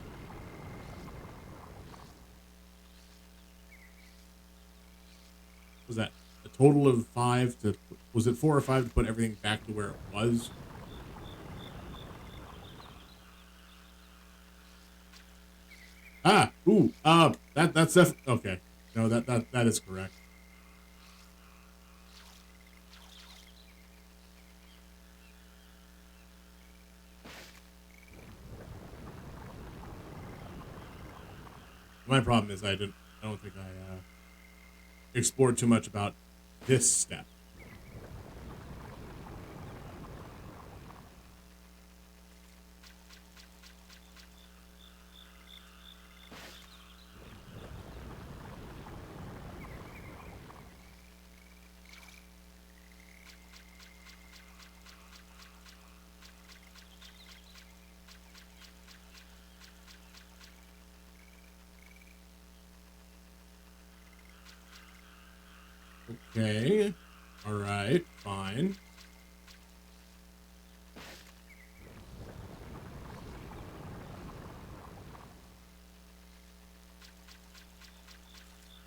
[SPEAKER 1] was that a total of 5 to, was it 4 or 5 to put everything back to where it was? Ah, ooh, that's okay. No, that is correct. My problem is I don't think I explored too much about this step. Okay. All right. Fine.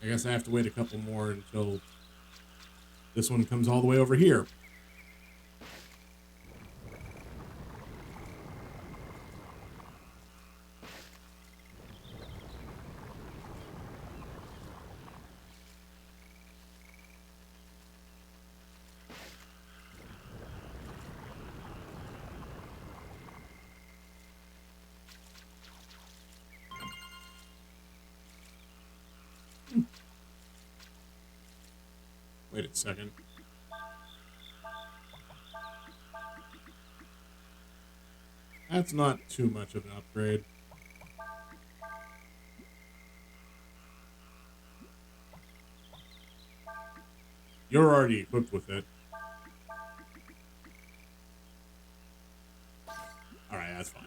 [SPEAKER 1] I guess I have to wait a couple more until this one comes all the way over here. Wait a second. That's not too much of an upgrade. You're already equipped with it. Alright, that's fine.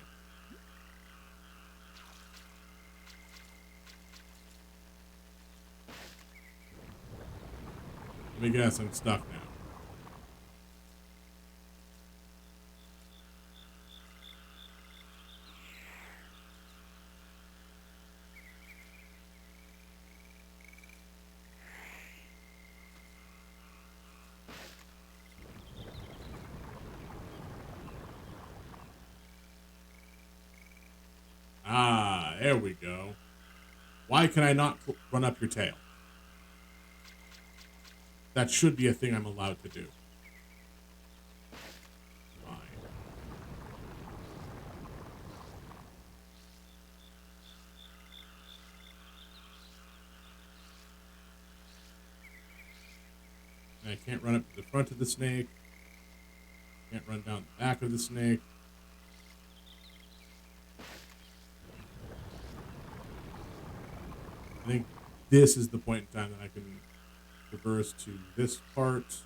[SPEAKER 1] Let me guess, I'm stuck now. Ah, there we go. Why can I not run up your tail? That should be a thing I'm allowed to do. Fine. And I can't run up to the front of the snake. Can't run down the back of the snake. I think this is the point in time that I can reverse to this part.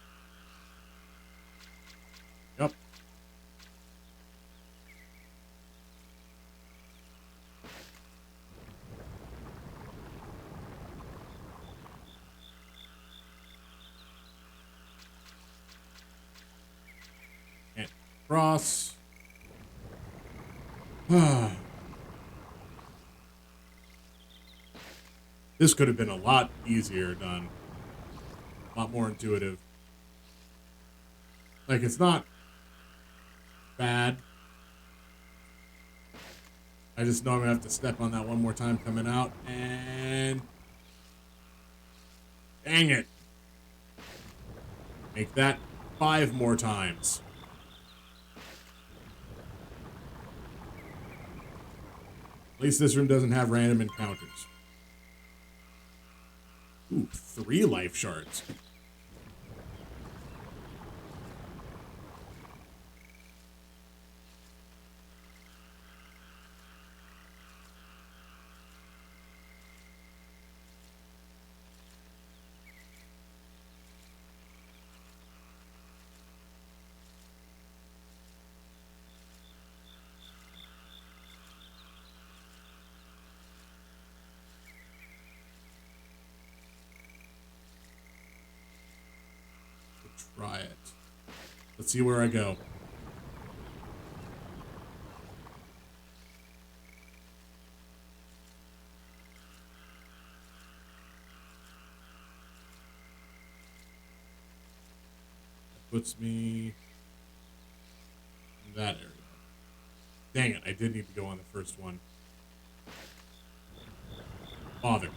[SPEAKER 1] across. This could have been a lot easier done. A lot more intuitive. Like, it's not bad. I just know I'm gonna have to step on that one more time coming out, and dang it. Make that 5 more times. At least this room doesn't have random encounters. Ooh, 3 life shards. Try it. Let's see where I go. That puts me in that area. Dang it, I did need to go on the first one. Bother.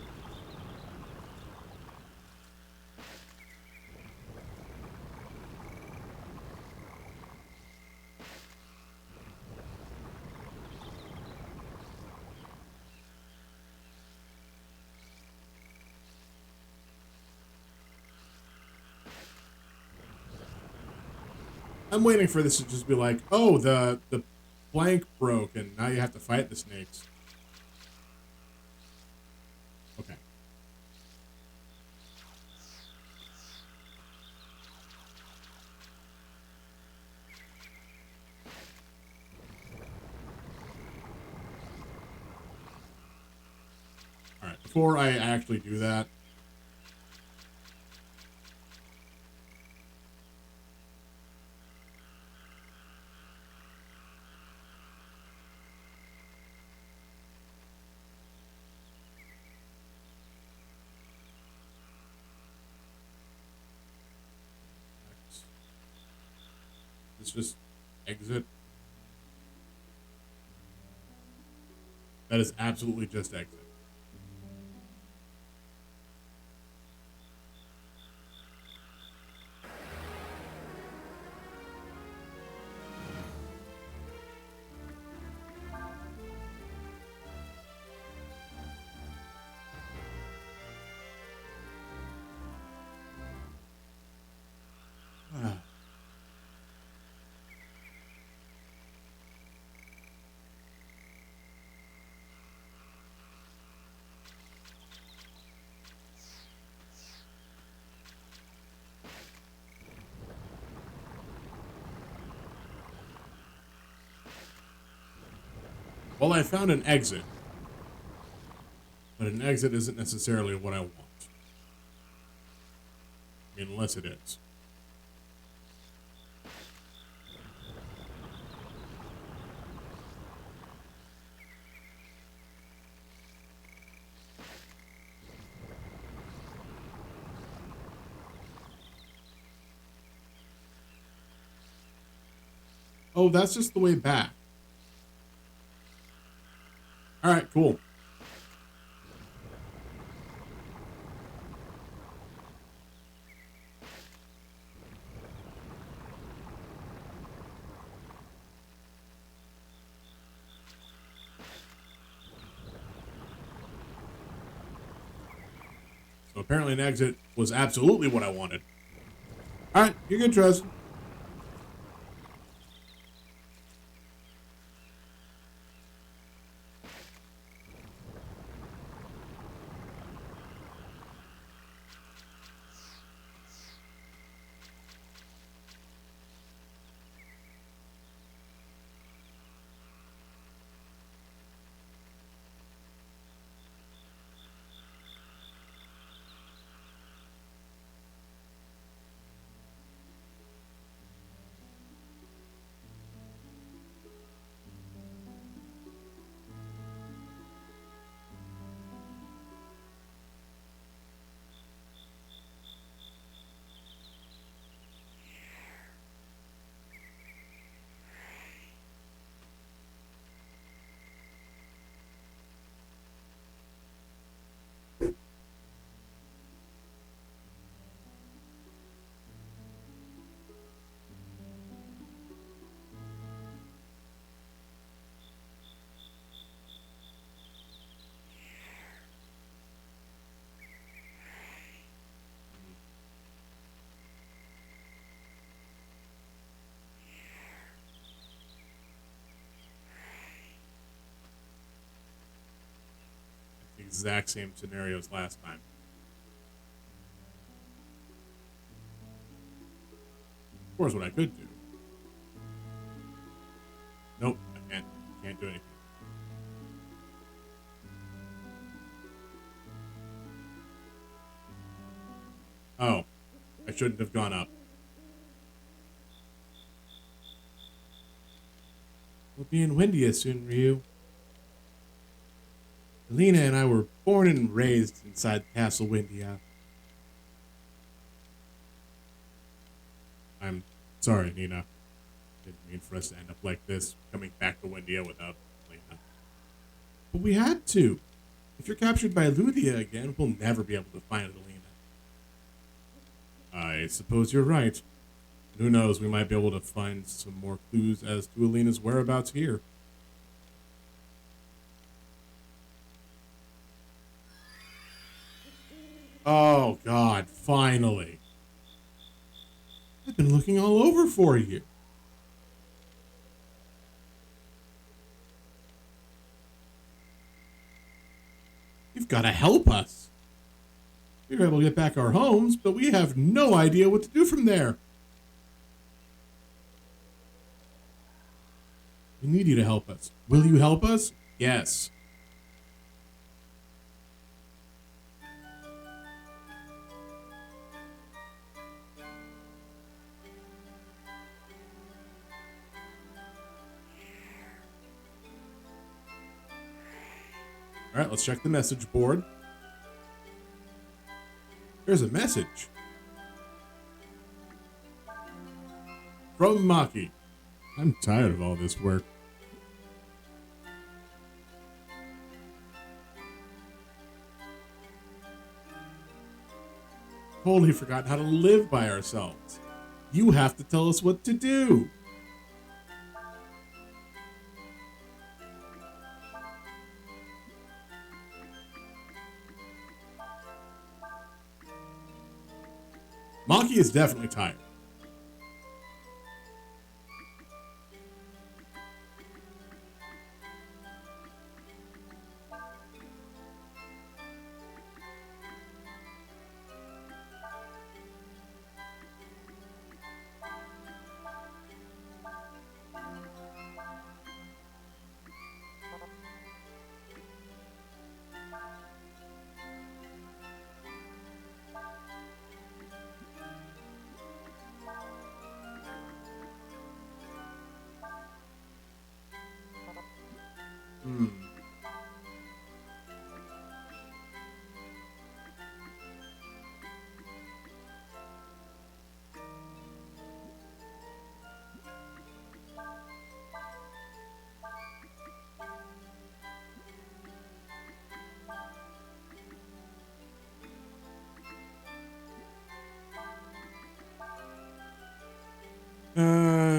[SPEAKER 1] I'm waiting for this to just be like, oh, the plank broke and now you have to fight the snakes. Okay. Alright, before I actually do that, let's just exit. That is absolutely just exit. Well, I found an exit, but an exit isn't necessarily what I want. I mean, unless it is. Oh, that's just the way back. Alright, cool. So apparently an exit was absolutely what I wanted. Alright, you're good, Trez. exact same scenarios last time. Of course, what I could do. Nope, I can't do anything. Oh, I shouldn't have gone up. We'll be in Windia soon, Ryu. Alina and I were born and raised inside Castle Windia. I'm sorry, Nina. Didn't mean for us to end up like this, coming back to Windia without Alina. But we had to. If you're captured by Ludia again, we'll never be able to find Alina. I suppose you're right. Who knows, we might be able to find some more clues as to Alina's whereabouts here. Oh, God, finally. I've been looking all over for you. You've got to help us. We were able to get back our homes, but we have no idea what to do from there. We need you to help us. Will you help us? Yes. All right, let's check the message board. There's a message. From Maki. I'm tired of all this work. Totally forgotten how to live by ourselves. You have to tell us what to do. Maki is definitely tired.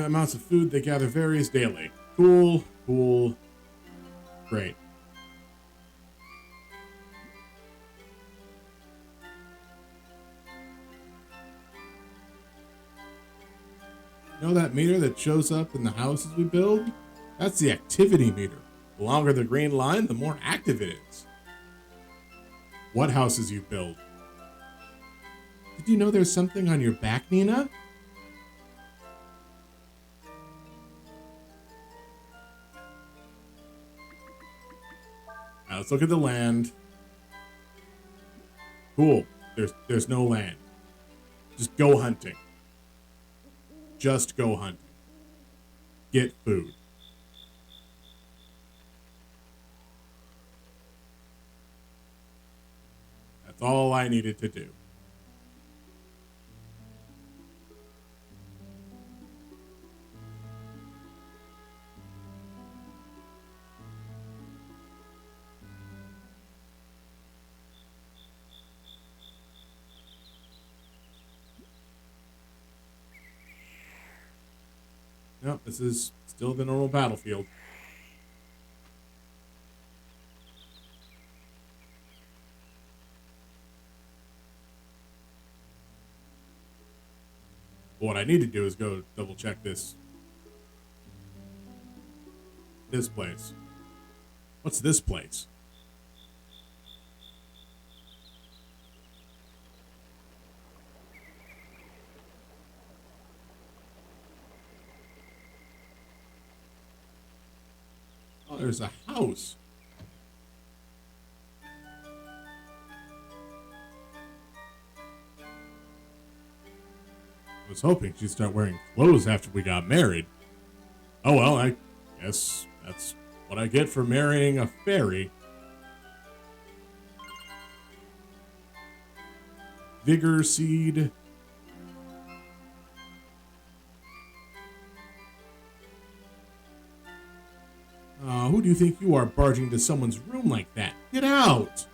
[SPEAKER 1] Amounts of food they gather varies daily. Cool, cool, great. You know that meter that shows up in the houses we build? That's the activity meter. The longer the green line, the more active it is. What houses you build? Did you know there's something on your back, Nina? Now let's look at the land. Cool. There's no land. Just go hunting. Just go hunting. Get food. That's all I needed to do. Nope, this is still the normal battlefield. But what I need to do is go double check this place. What's this place? there's a house. I was hoping she'd start wearing clothes after we got married. Oh well, I guess that's what I get for marrying a fairy. Vigor seed. Who do you think you are, barging into someone's room like that? Get out!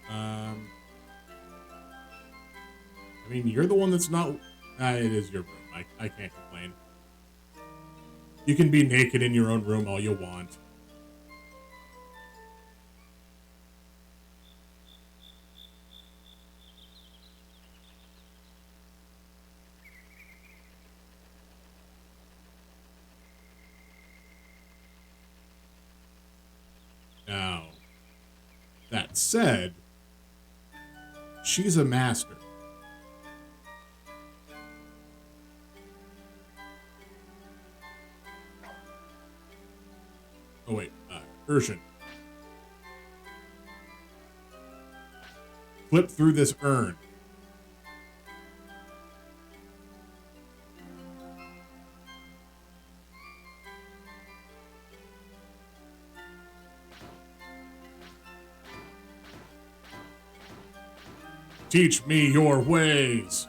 [SPEAKER 1] I mean, you're the one that's not... it is your room. I can't complain. You can be naked in your own room all you want. Now, that said, she's a master. Oh wait, Urshan. Flip through this urn. Teach me your ways.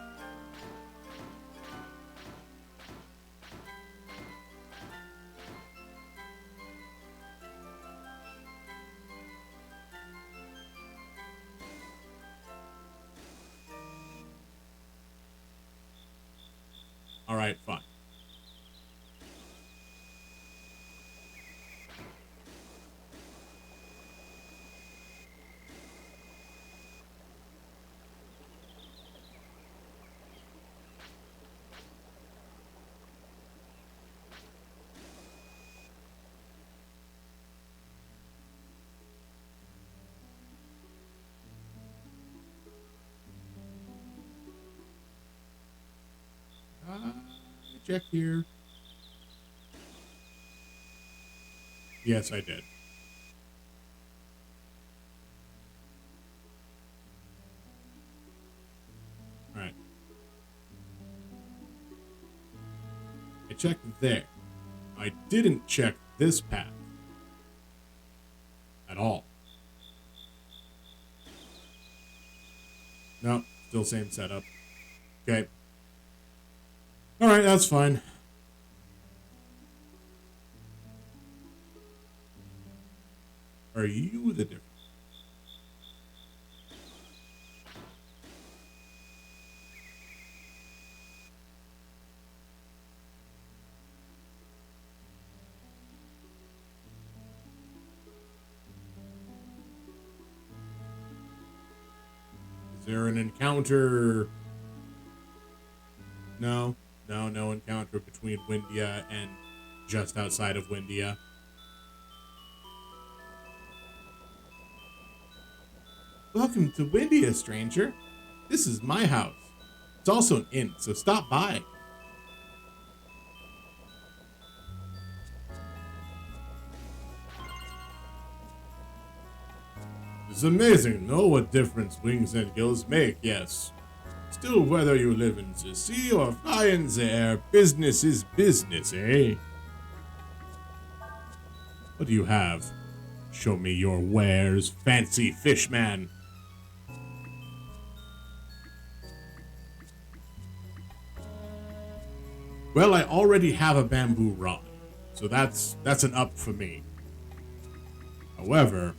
[SPEAKER 1] All right, fine. Check here. Yes, I did. All right. I checked there. I didn't check this path at all. No, still same setup. Okay. All right, that's fine. Are you the difference? Is there an encounter? No. No encounter between Windia and just outside of Windia. Welcome to Windia, stranger. This is my house. It's also an inn, so stop by. It's amazing, no? What difference wings and gills make, yes. Still, whether you live in the sea or fly in the air, business is business, eh? What do you have? Show me your wares, fancy fishman. Well, I already have a bamboo rod, so that's an up for me. However,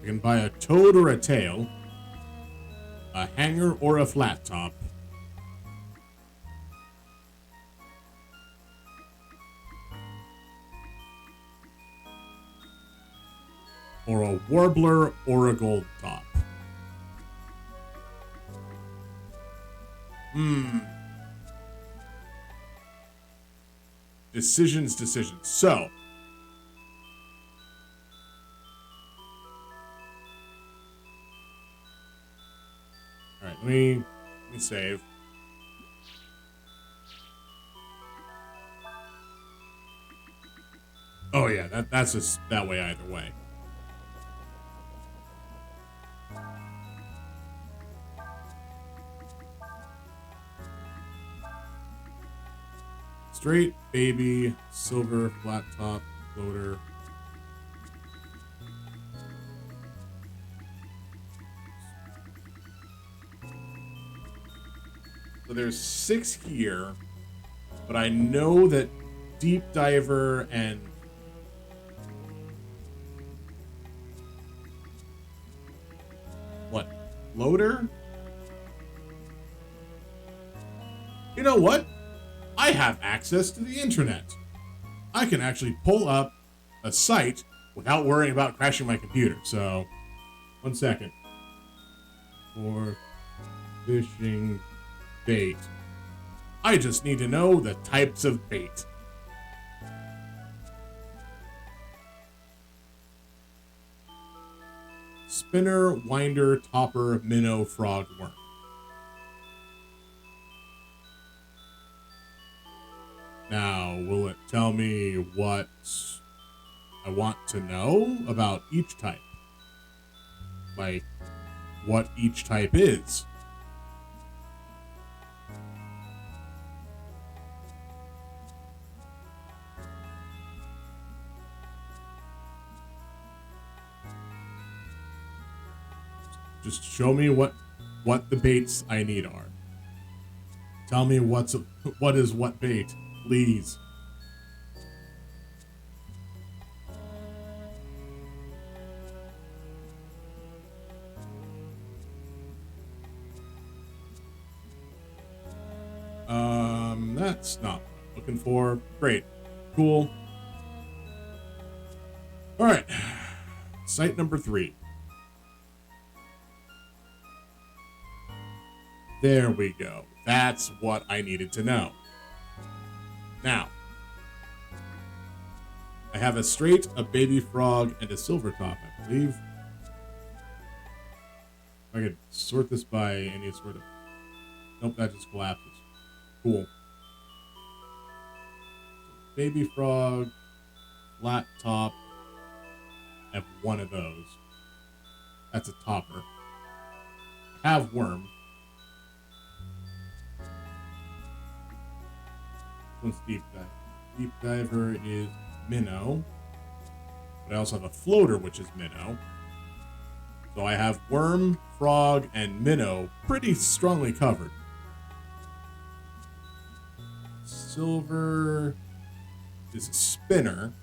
[SPEAKER 1] I can buy a toad or a tail, a hanger or a flat top, or a warbler or a gold top. Decisions. So, let me save. Oh yeah, that's just that way either way. Straight, baby, silver, flat top, floater. So there's 6 here, but I know that Deep Diver and what? Floater? You know what? I have access to the internet. I can actually pull up a site without worrying about crashing my computer. So, 1 second. For fishing bait. I just need to know the types of bait. Spinner, winder, topper, minnow, frog, worm. Now, will it tell me what I want to know about each type? Like, what each type is? Just show me what the baits I need are. Tell me what is what bait, please. That's not what I'm looking for. Great. Cool. All right. Site number 3. There we go. That's what I needed to know. Now, I have a straight, a baby frog, and a silver top, I believe. If I could sort this by any sort of... Nope, that just collapses. Cool. Baby frog, flat top. I have one of those. That's a topper. I have worm. One's deep dive. Deep diver is minnow. But I also have a floater, which is minnow. So I have worm, frog, and minnow pretty strongly covered. Silver is a spinner,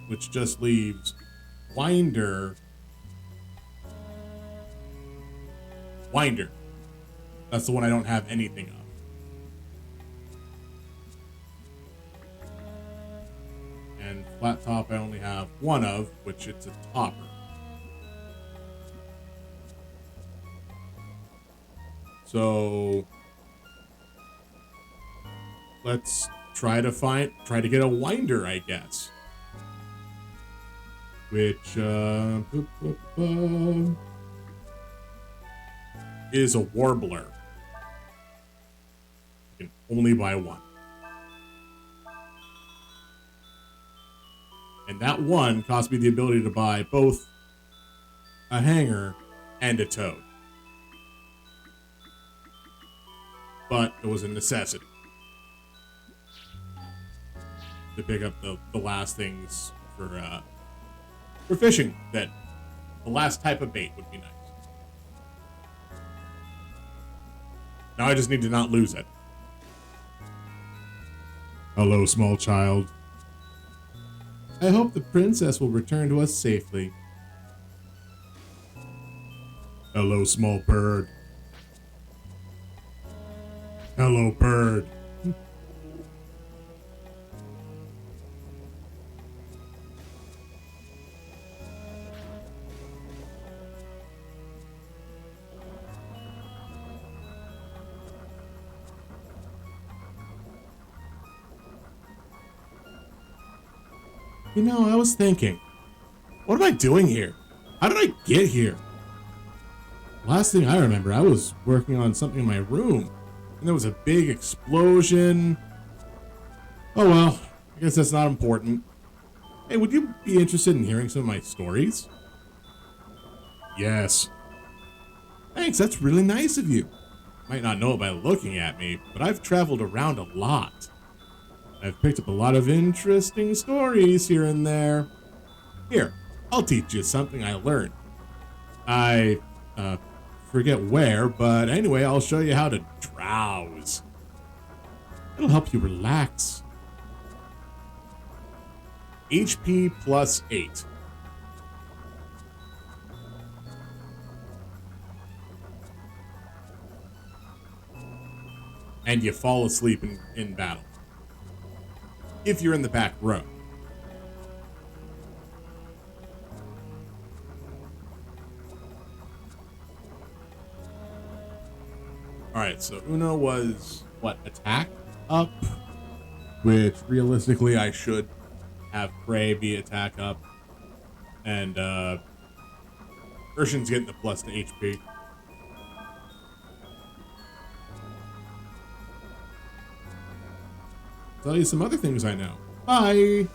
[SPEAKER 1] which just leaves winder. Winder. That's the one I don't have anything of. And flat top I only have one of, which it's a topper. So let's try to get a winder, I guess. Which is a warbler. You can only buy one. And that one cost me the ability to buy both a hanger and a toad. But it was a necessity to pick up the last things for fishing. That the last type of bait would be nice. Now I just need to not lose it. Hello, small child. I hope the princess will return to us safely. Hello, small bird. Hello, bird. You know, I was thinking, what am I doing here? How did I get here? Last thing I remember, I was working on something in my room, and there was a big explosion. Oh well, I guess that's not important. Hey, would you be interested in hearing some of my stories? Yes. Thanks, that's really nice of you. Might not know it by looking at me, but I've traveled around a lot. I've picked up a lot of interesting stories here and there. Here, I'll teach you something I learned. I, forget where, but anyway, I'll show you how to drowse. It'll help you relax. HP plus 8. And you fall asleep in battle. If you're in the back row. Alright, so Uno was, what, attack up? Which, realistically, I should have Prey be attack up. And, Urshan's getting the plus to HP. Tell you some other things I know. Bye!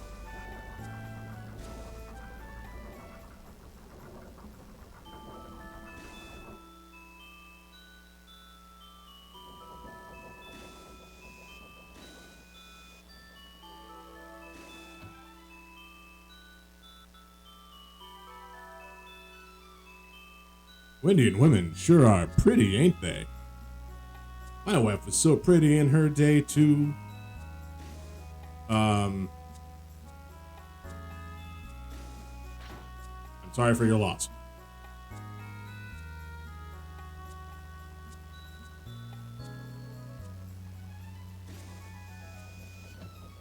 [SPEAKER 1] Indian women sure are pretty, ain't they? My wife was so pretty in her day, too. I'm sorry for your loss.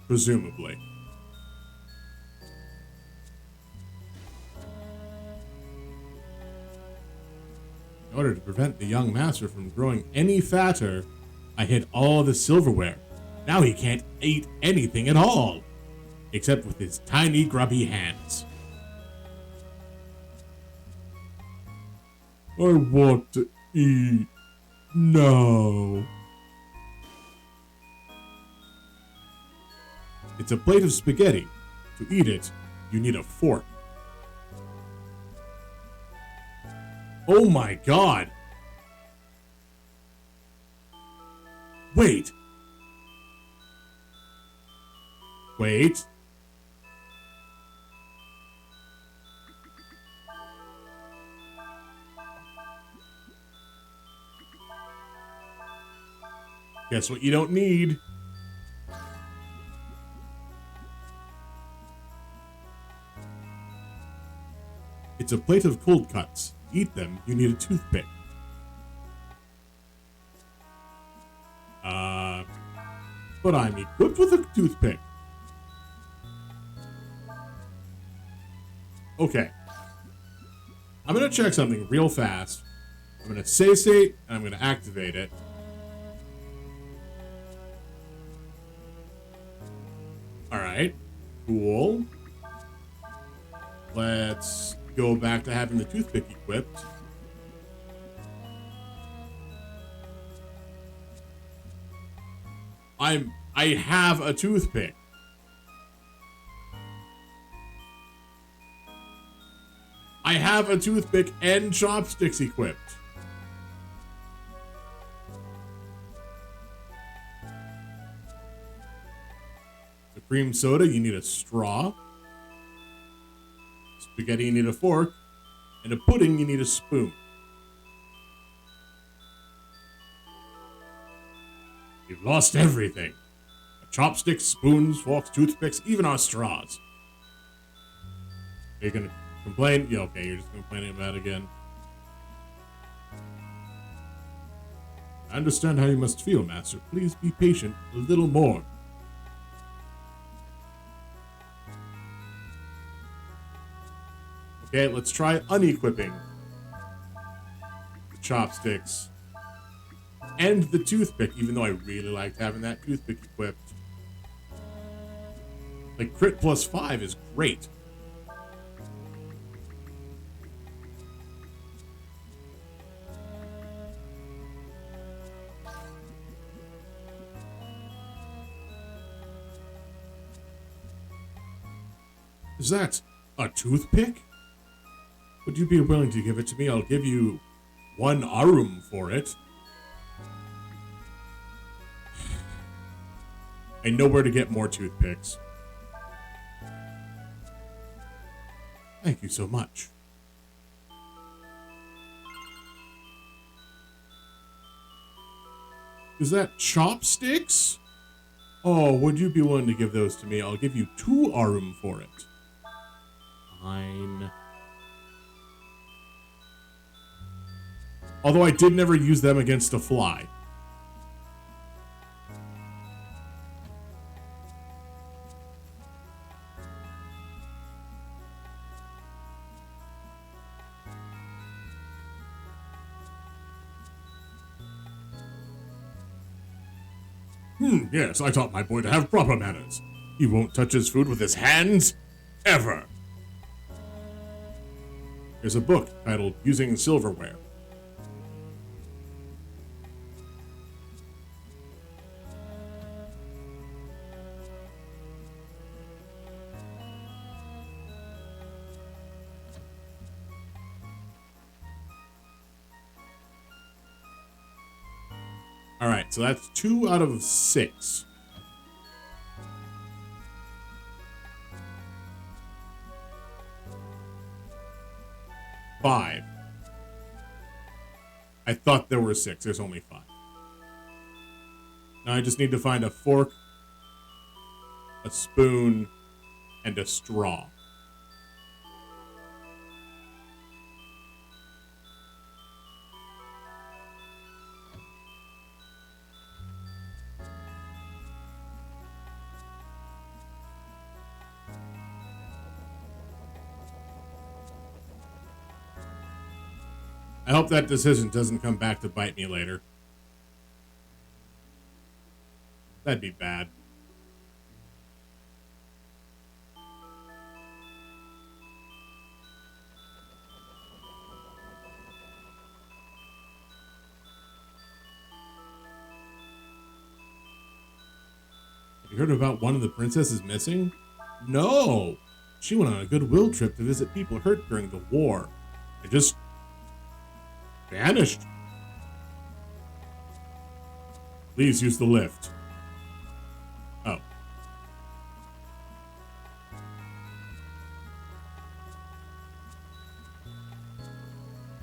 [SPEAKER 1] Presumably. In order to prevent the young master from growing any fatter, I hid all the silverware. Now he can't eat anything at all, except with his tiny grubby hands. I want to eat now. It's a plate of spaghetti. To eat it, you need a fork. Oh my god! Wait! Wait. Guess what you don't need? It's a plate of cold cuts. To eat them, you need a toothpick. But I'm equipped with a toothpick. Okay. I'm gonna check something real fast. I'm gonna say state, and I'm gonna activate it. Alright. Cool. Let's go back to having the toothpick equipped. I have a toothpick. I have a toothpick and chopsticks equipped. The cream soda, you need a straw. Spaghetti, you need a fork. And a pudding, you need a spoon. You've lost everything. Chopsticks, spoons, forks, toothpicks, even our straws. Are you gonna complain? Yeah, okay, you're just complaining about it again. I understand how you must feel, Master. Please be patient a little more. Okay, let's try unequipping the chopsticks and the toothpick, even though I really liked having that toothpick equipped. Like, crit plus 5 is great. Is that a toothpick? Would you be willing to give it to me? I'll give you 1 arum for it. I know where to get more toothpicks. Thank you so much. Is that chopsticks? Oh, would you be willing to give those to me? I'll give you 2 arum for it. Fine. Although I did never use them against a fly. Yes, I taught my boy to have proper manners. He won't touch his food with his hands, ever. There's a book titled Using Silverware. Alright, so that's 2 out of 6. Five. I thought there were 6. There's only 5. Now I just need to find a fork, a spoon, and a straw. I hope that decision doesn't come back to bite me later. That'd be bad. Have you heard about one of the princesses missing? No! She went on a goodwill trip to visit people hurt during the war. It just vanished. Please use the lift. Oh.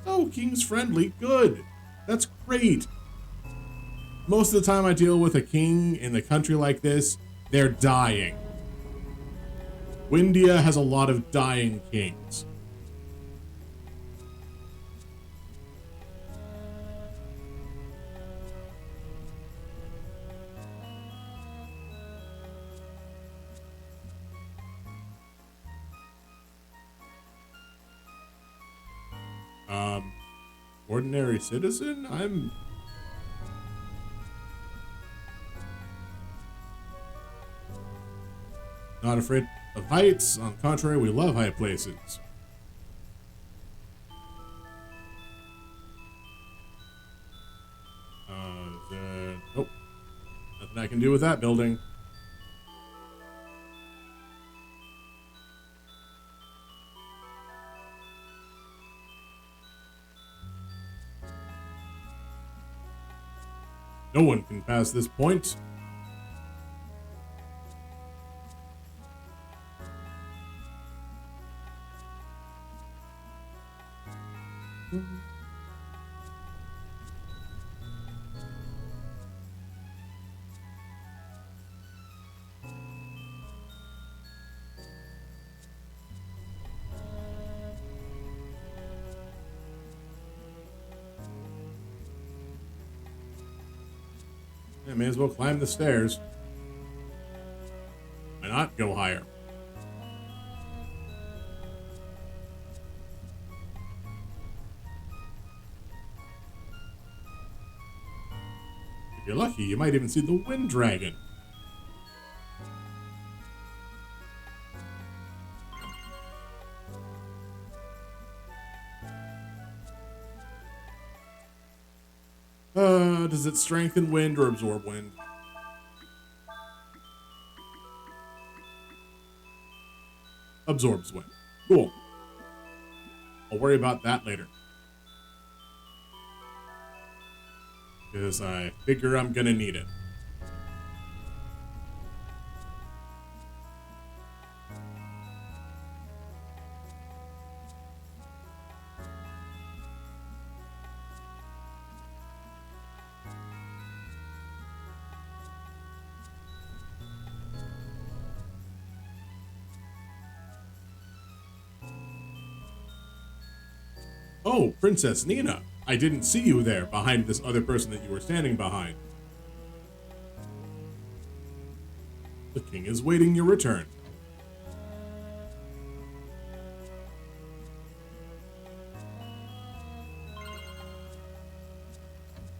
[SPEAKER 1] Oh, King's friendly. Good. That's great. Most of the time I deal with a king in a country like this, they're dying. Windia has a lot of dying kings. Ordinary citizen? I'm not afraid of heights. On the contrary, we love high places. Nope. Nothing I can do with that building. No one can pass this point. I may as well climb the stairs. Why not go higher? If you're lucky, you might even see the wind dragon. Does it strengthen wind or absorb wind? absorbs wind. Cool. I'll worry about that later. Because I figure I'm gonna need it. Oh, Princess Nina. I didn't see you there behind this other person that you were standing behind. The king is waiting your return.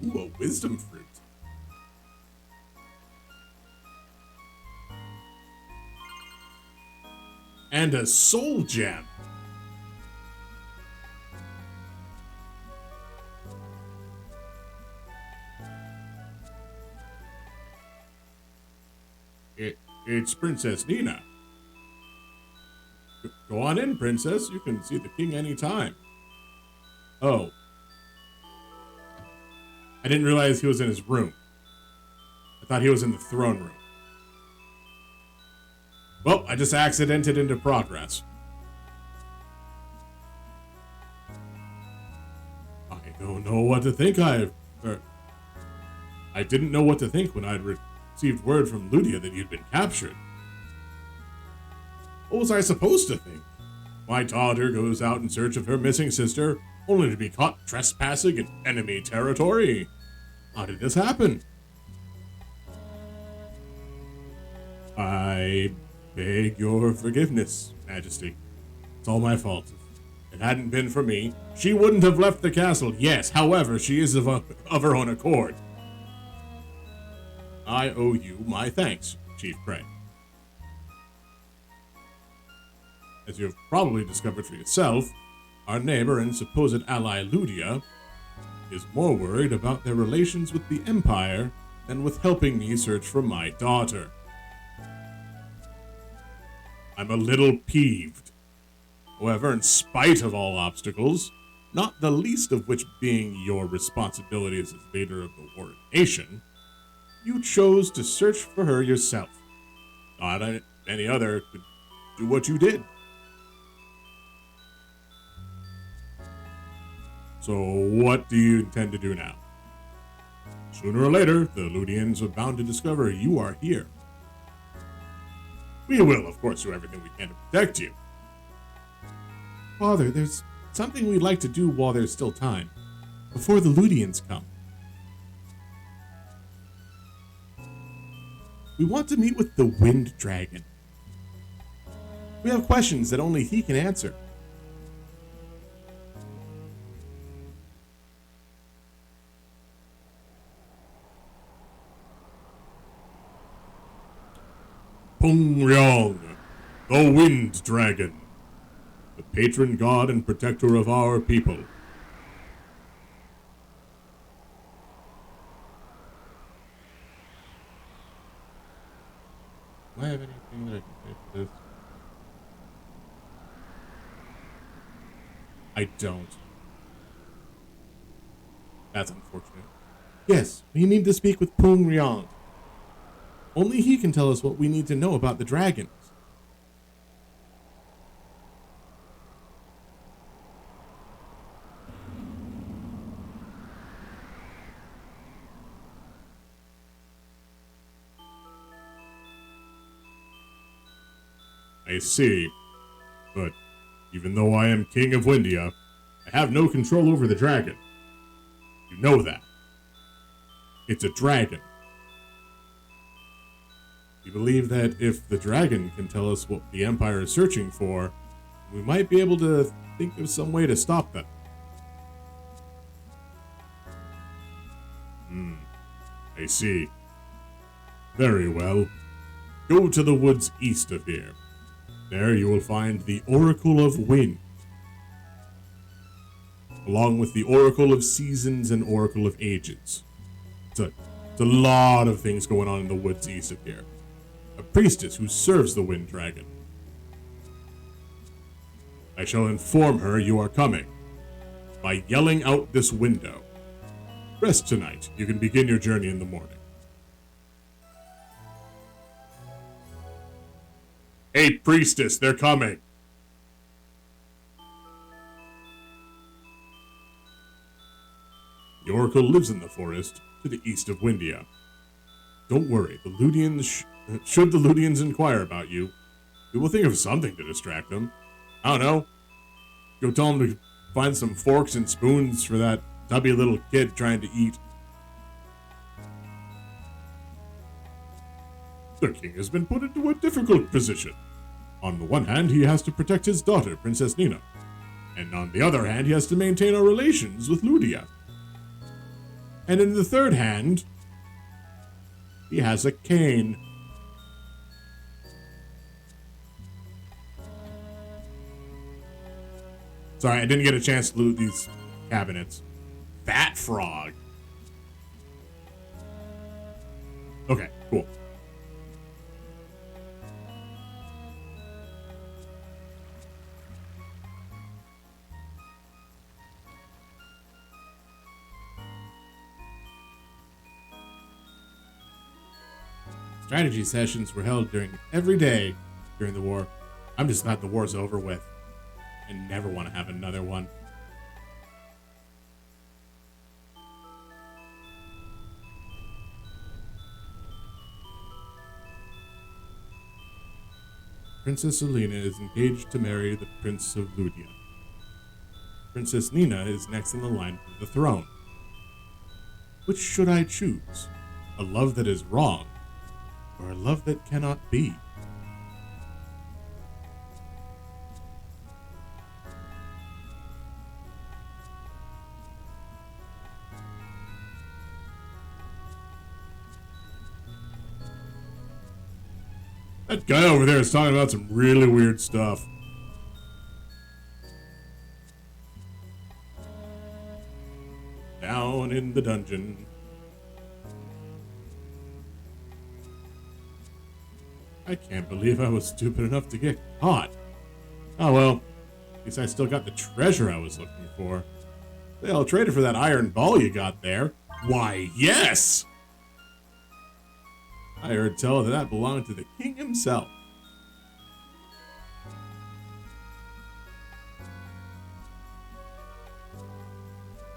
[SPEAKER 1] Ooh, a wisdom fruit. And a soul gem. It's Princess Nina. Go on in, Princess. You can see the king anytime. Oh. I didn't realize he was in his room. I thought he was in the throne room. Well, I just accidented into progress. I don't know what to think. I didn't know what to think when I'd received word from Ludia that you'd been captured. What was I supposed to think? My daughter goes out in search of her missing sister, only to be caught trespassing in enemy territory. How did this happen? I beg your forgiveness, Majesty. It's all my fault. If it hadn't been for me, she wouldn't have left the castle. Yes, however, she is of her own accord. I owe you my thanks, Chief Craig. As you have probably discovered for yourself, our neighbor and supposed ally Ludia is more worried about their relations with the Empire than with helping me search for my daughter. I'm a little peeved. However, in spite of all obstacles, not the least of which being your responsibilities as leader of the warring nation, you chose to search for her yourself. Not any other could do what you did. So what do you intend to do now? Sooner or later, the Ludians are bound to discover you are here. We will, of course, do everything we can to protect you. Father, there's something we'd like to do while there's still time, before the Ludians come. We want to meet with the Wind Dragon. We have questions that only he can answer. Peng Ryong, the Wind Dragon, the patron god and protector of our people. Do I have anything that I can say for this? I don't. That's unfortunate. Yes, we need to speak with Peng Ryong. Only he can tell us what we need to know about the dragons. I see. But even though I am King of Windia, I have no control over the dragon. You know that. It's a dragon. We believe that if the dragon can tell us what the Empire is searching for, we might be able to think of some way to stop them. I see. Very well. Go to the woods east of here. There you will find the Oracle of Wind, along with the Oracle of Seasons and Oracle of Ages. It's a lot of things going on in the woods east of here. A priestess who serves the Wind Dragon. I shall inform her you are coming by yelling out this window. Rest tonight. You can begin your journey in the morning. Hey, priestess, they're coming. The oracle lives in the forest to the east of Windia. Don't worry, the Ludians, should the Ludians inquire about you, we will think of something to distract them. I don't know. Go tell them to find some forks and spoons for that tubby little kid trying to eat. The king has been put into a difficult position. On the one hand, he has to protect his daughter, Princess Nina. And on the other hand, he has to maintain our relations with Ludia. And in the third hand, he has a cane. Sorry, I didn't get a chance to loot these cabinets. Fat frog. Okay, cool. Strategy sessions were held every day during the war. I'm just glad the war's over with. I never want to have another one. Princess Alina is engaged to marry the Prince of Ludia. Princess Nina is next in the line for the throne. Which should I choose? A love that is wrong, or a love that cannot be? That guy over there is talking about some really weird stuff. Down in the dungeon. I can't believe I was stupid enough to get caught. Oh well, at least I still got the treasure I was looking for. Hey, I'll trade it for that iron ball you got there. Why, yes! I heard tell that belonged to the king himself.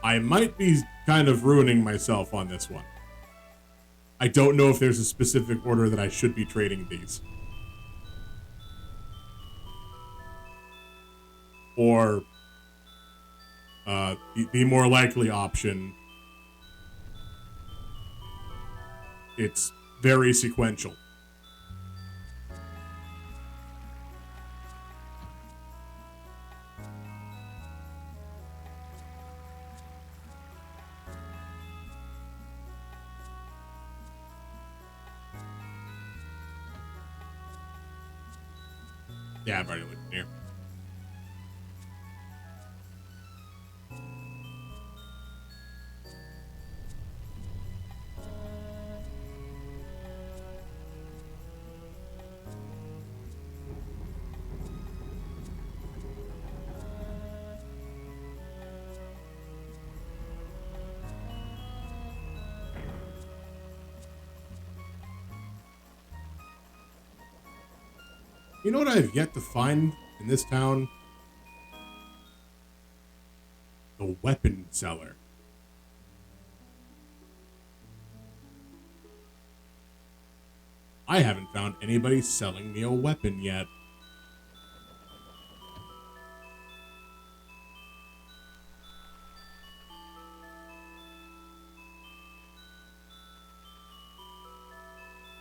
[SPEAKER 1] I might be kind of ruining myself on this one. I don't know if there's a specific order that I should be trading these. Or the more likely option, it's very sequential. Yeah, I've already looked in here. You know what I've yet to find in this town? The weapon seller. I haven't found anybody selling me a weapon yet.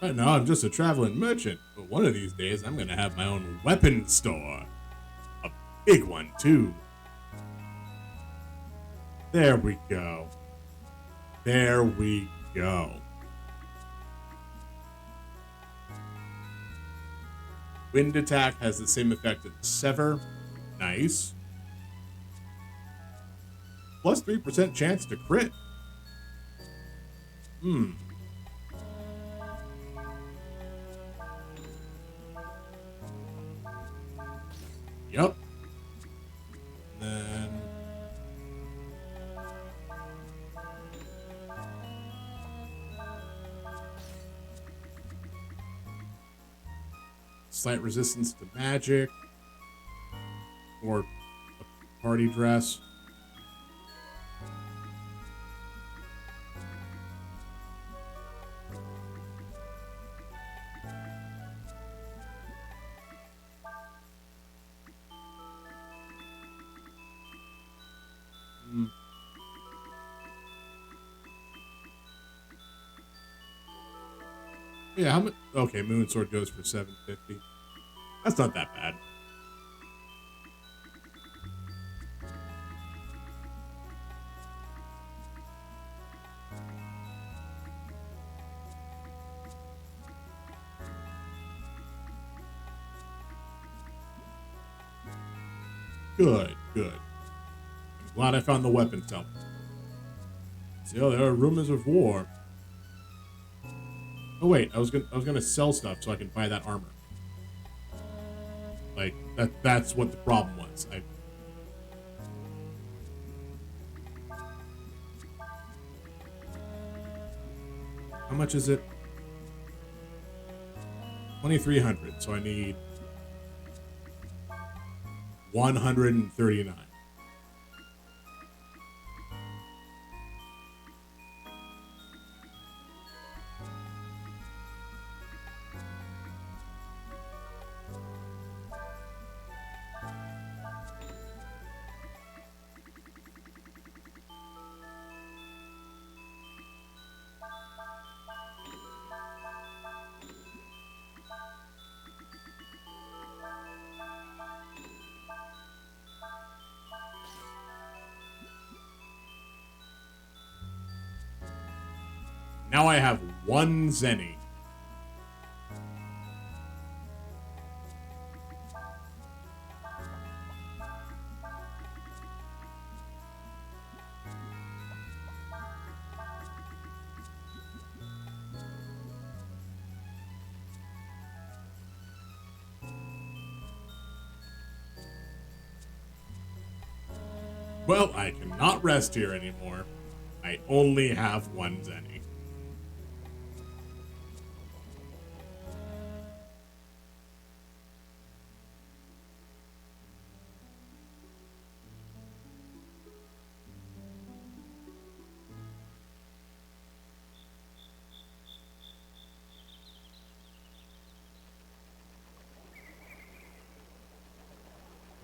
[SPEAKER 1] Right now, I'm just a traveling merchant, but one of these days, I'm gonna have my own weapon store. A big one, too. There we go. There we go. Wind attack has the same effect as sever. Nice. Plus 3% chance to crit. Yep. Slight resistance to magic. Or a party dress. Yeah, how much? Okay, Moon Sword goes for 750. That's not that bad. Good, good. I'm glad I found the weapon temple. Still, there are rumors of war. Oh wait, I was gonna sell stuff so I can buy that armor. Like that's what the problem was. How much is it? 2,300. So I need 139. Now I have one Zenny. Well, I cannot rest here anymore. I only have one Zenny.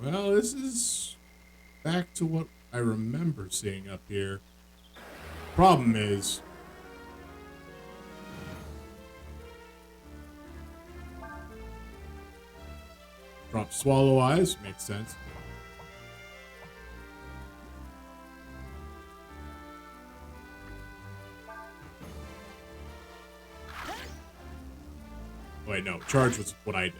[SPEAKER 1] Well, this is back to what I remember seeing up here. Problem is, drop Swallow Eyes, makes sense. Wait, no, charge was what I did.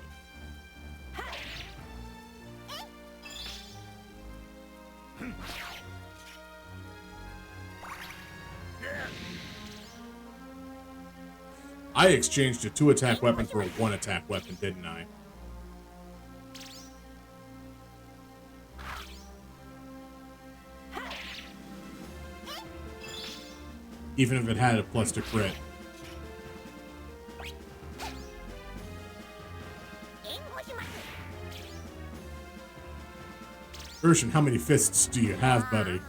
[SPEAKER 1] I exchanged a 2-attack weapon for a 1-attack weapon, didn't I? Even if it had a plus to crit. Urshan, how many fists do you have, buddy?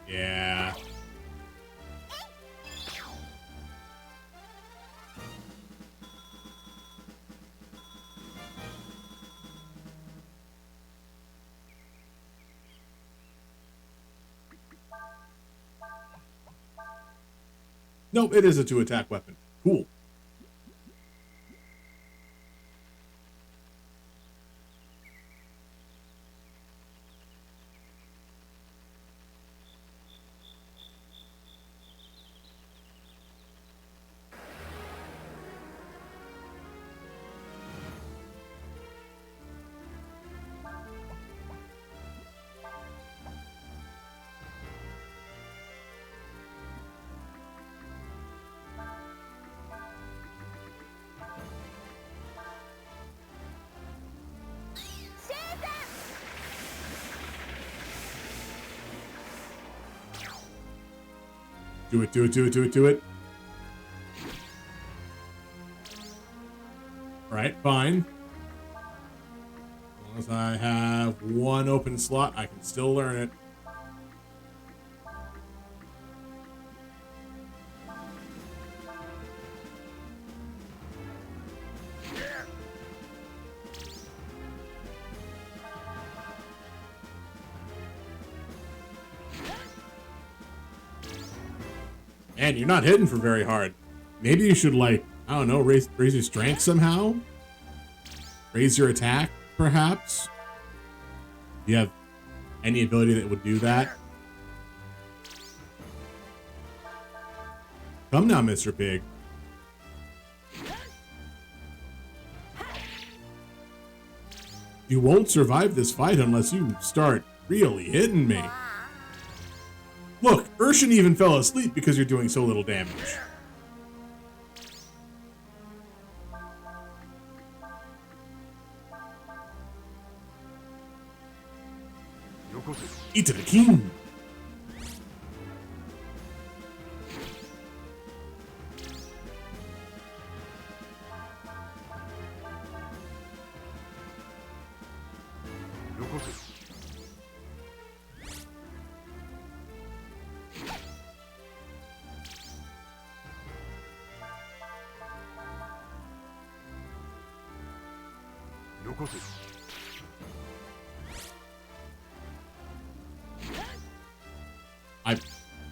[SPEAKER 1] Yeah. Nope, it is a 2-attack weapon. Cool. Do it, do it, do it, do it, do it. Alright, fine. As long as I have one open slot, I can still learn it. Man, you're not hitting for very hard. Maybe you should, like, I don't know, raise your strength somehow? Raise your attack, perhaps? Do you have any ability that would do that? Come now, Mr. Pig. You won't survive this fight unless you start really hitting me. Look, Urshan even fell asleep because you're doing so little damage. Eat to the king.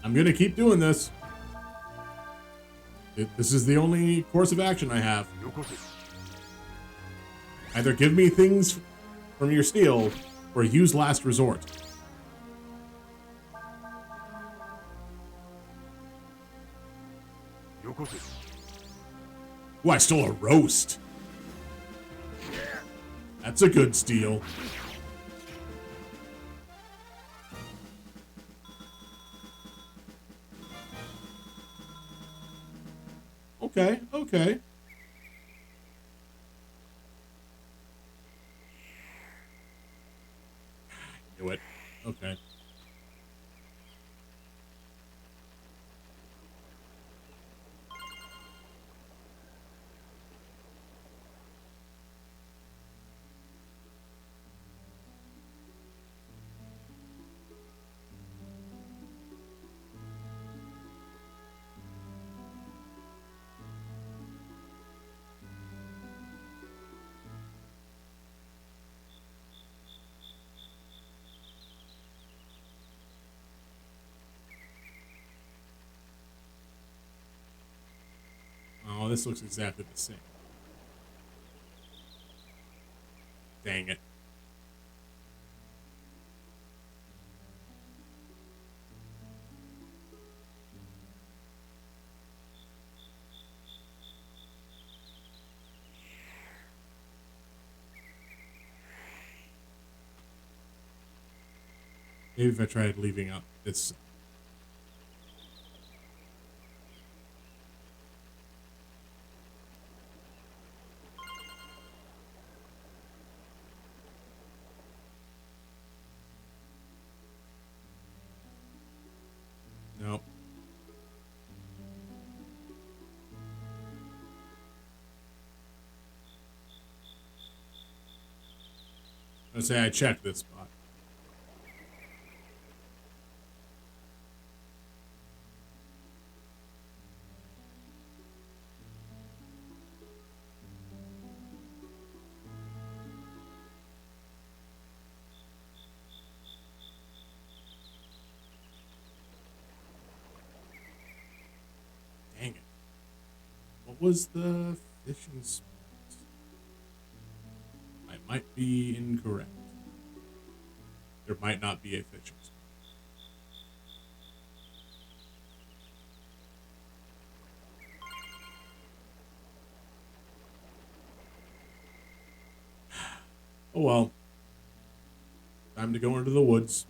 [SPEAKER 1] I'm gonna keep doing this. This is the only course of action I have. Either give me things from your steel, or use last resort. Ooh, I stole a roast. That's a good steal. Okay, okay. Knew it. Okay. Oh, this looks exactly the same. Dang it. Maybe if I tried leaving out this. Nope. Let's say I checked this spot. Dang it. What was the fishing spot? I might be incorrect. There might not be a fishing spot. Oh well. Time to go into the woods.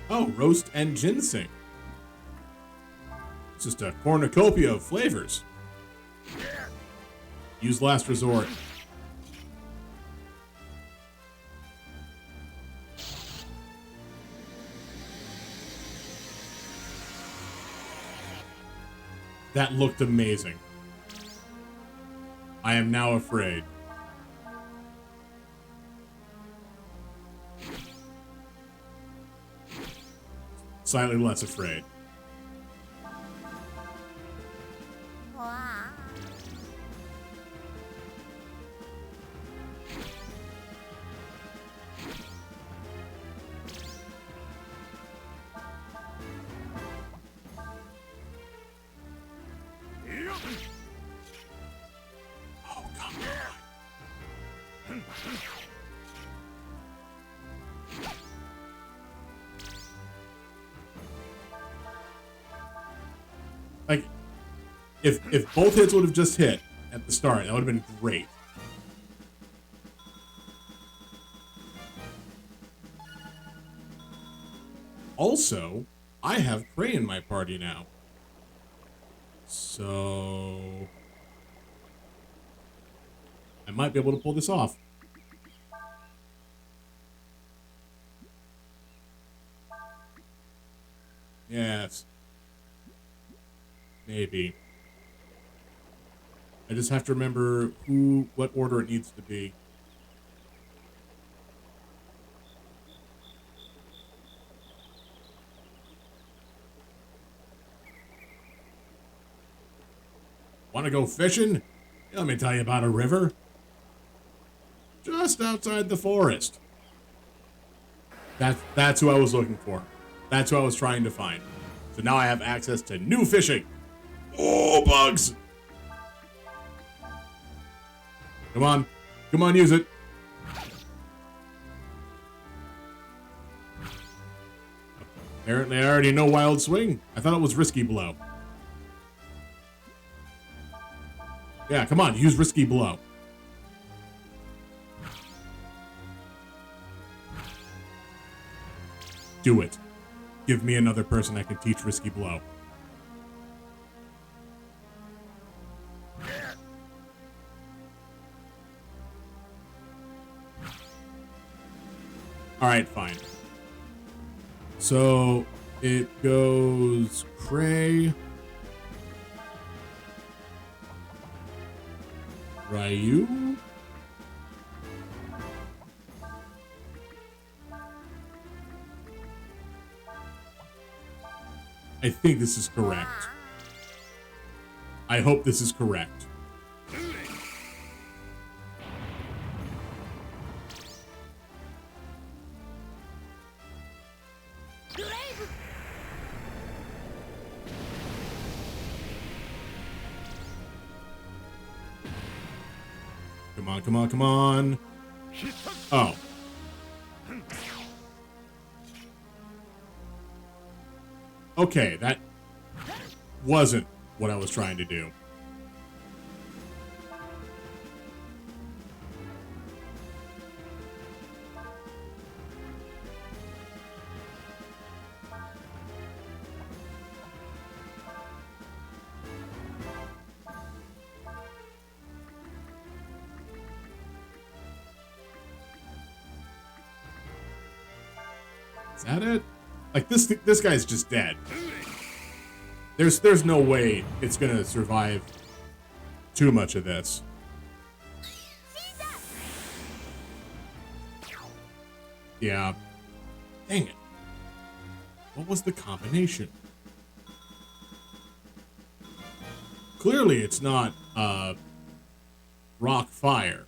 [SPEAKER 1] Oh, roast and ginseng. It's just a cornucopia of flavors. Use last resort. That looked amazing. I am now afraid. Slightly less afraid. Oh, come on. Like, if both hits would have just hit at the start, that would have been great. Also, I have Prey in my party now. So I might be able to pull this off. Yes. Maybe. I just have to remember what order it needs to be. Want to go fishing? Let me tell you about a river. Just outside the forest. That's who I was looking for. That's who I was trying to find. So now I have access to new fishing. Oh, bugs! Come on. Come on, use it. Apparently I already know Wild Swing. I thought it was Risky Blow. Yeah, come on, use Risky Blow. Do it. Give me another person I can teach Risky Blow. Alright, fine. So, it goes Prey, Ryu, I think this is correct. I hope this is correct. Come on, come on, come on. Oh. Okay, that wasn't what I was trying to do. Is that it? Like, this guy's just dead. There's no way it's gonna survive too much of this. Yeah. Dang it. What was the combination? Clearly it's not rock fire.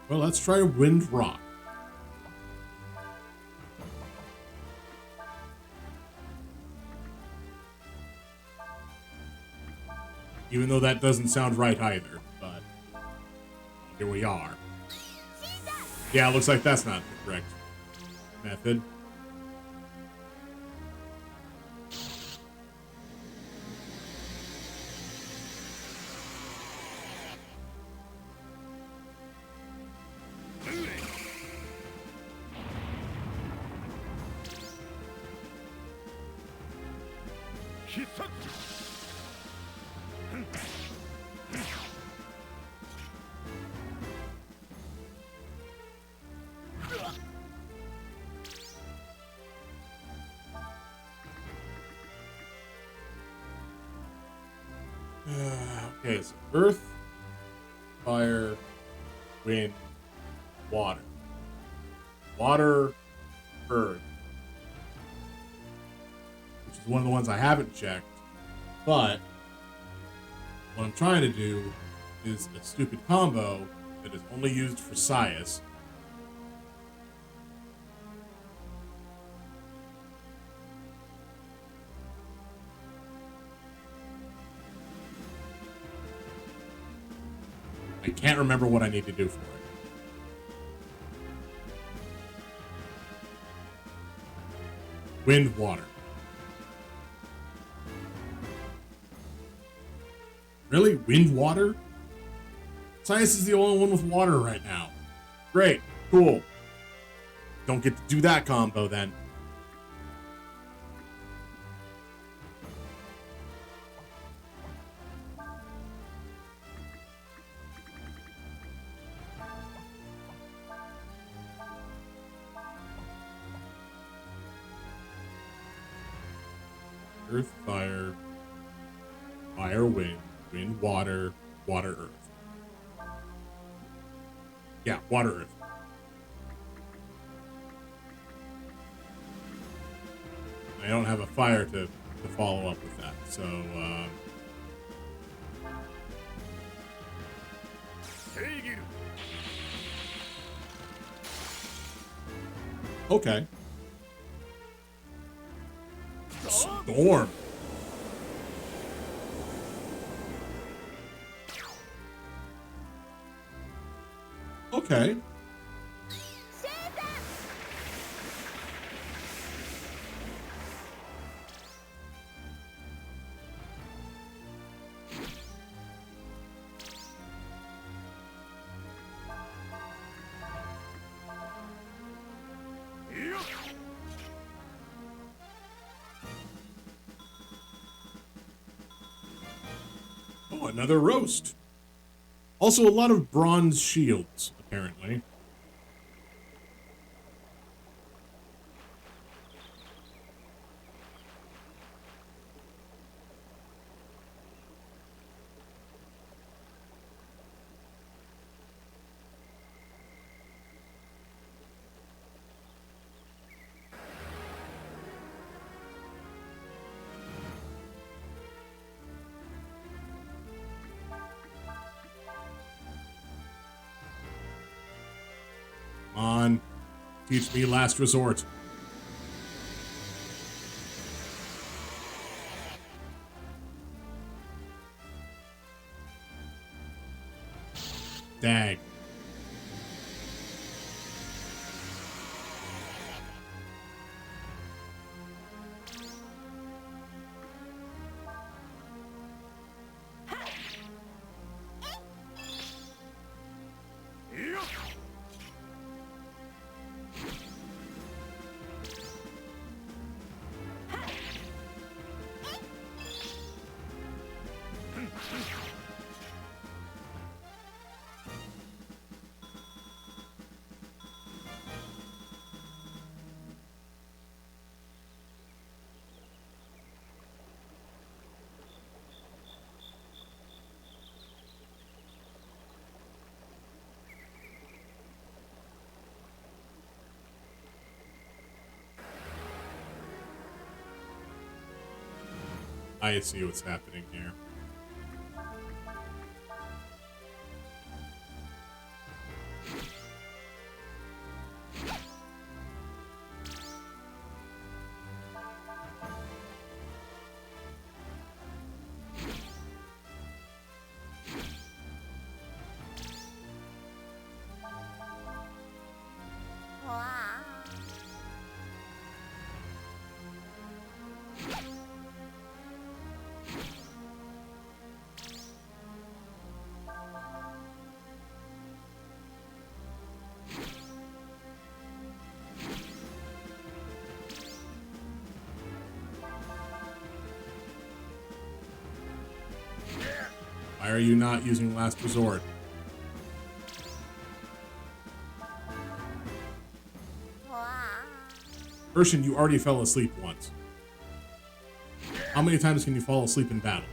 [SPEAKER 1] Well, let's try Wind Rock. Even though that doesn't sound right either, but here we are. Yeah, it looks like that's not the correct method. Okay, so earth, fire, wind, water. Water, earth. Which is one of the ones I haven't checked. But what I'm trying to do is a stupid combo that is only used for Sias. I can't remember what I need to do for it. Wind, water. Really? Wind, water? Sias is the only one with water right now. Great. Cool. Don't get to do that combo then. Earth, fire, fire, wind, wind, water, water, earth. Yeah, water, earth. I don't have a fire to follow up with that, so, okay. Storm. Okay. Oh, another roast. Also, a lot of bronze shields, apparently. Come on. Teach me last resort. Dag. I see what's happening here. Why are you not using last resort? Urshan, you already fell asleep once. How many times can you fall asleep in battle?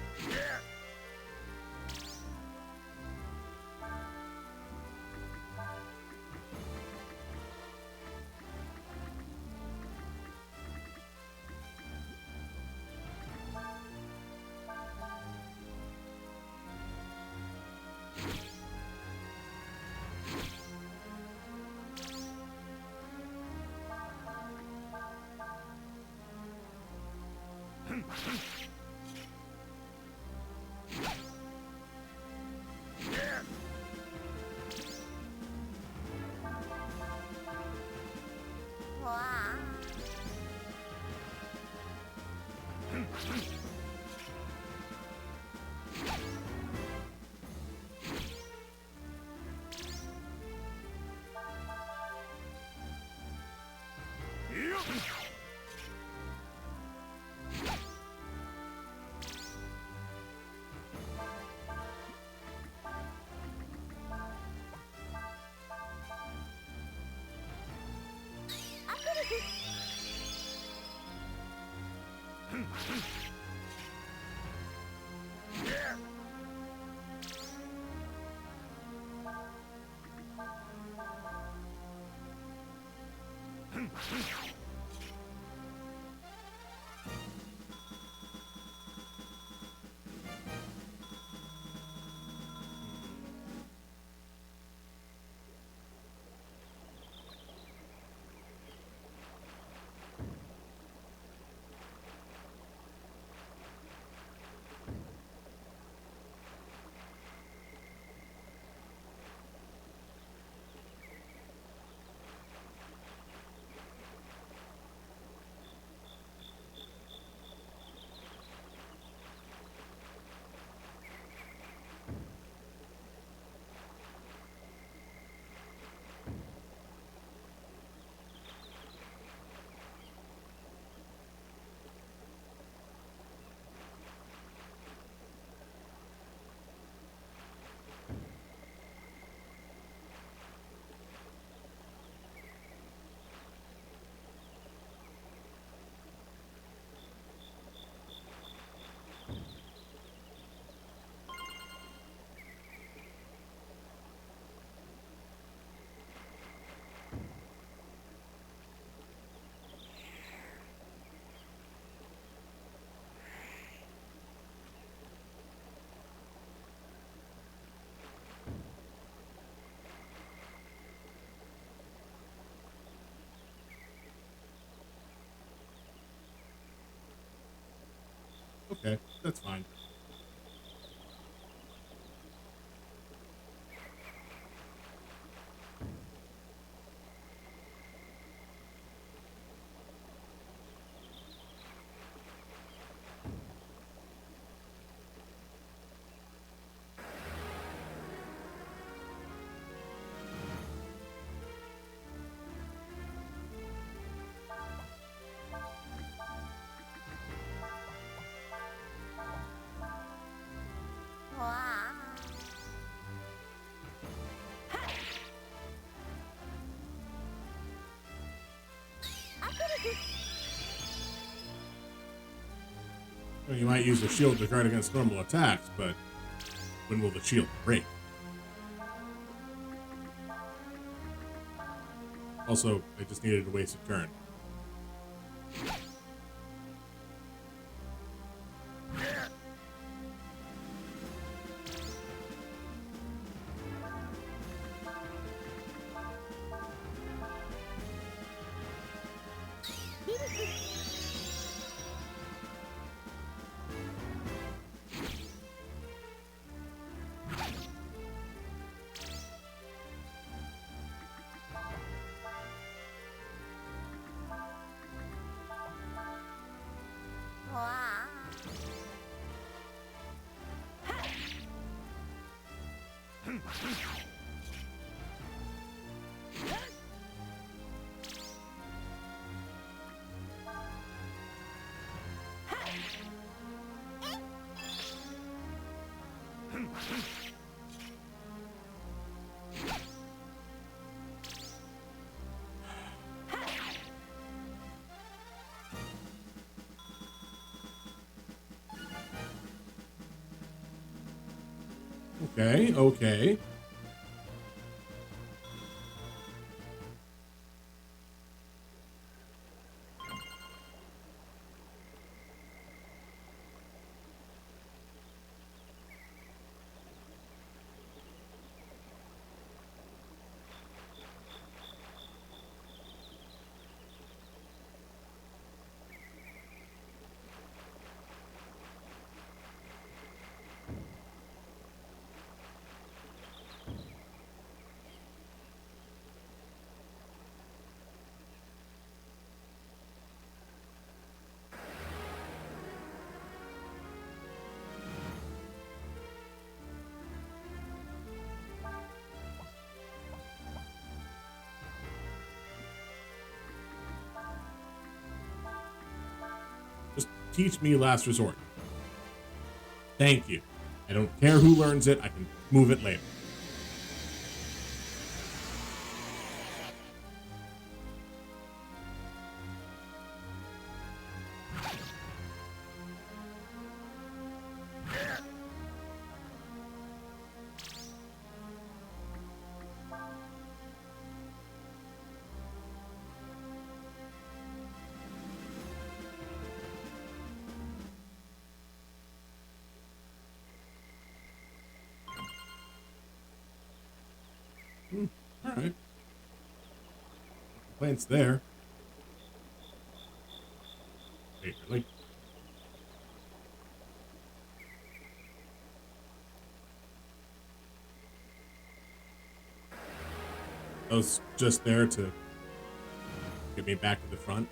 [SPEAKER 1] Okay, that's fine. Well, you might use the shield to guard against normal attacks, but when will the shield break? Also, I just needed to waste a turn. Okay, okay. Just teach me last resort. Thank you. I don't care who learns it. I can move it later. All right. Complaints there. Wait, really? I was just there to get me back to the front.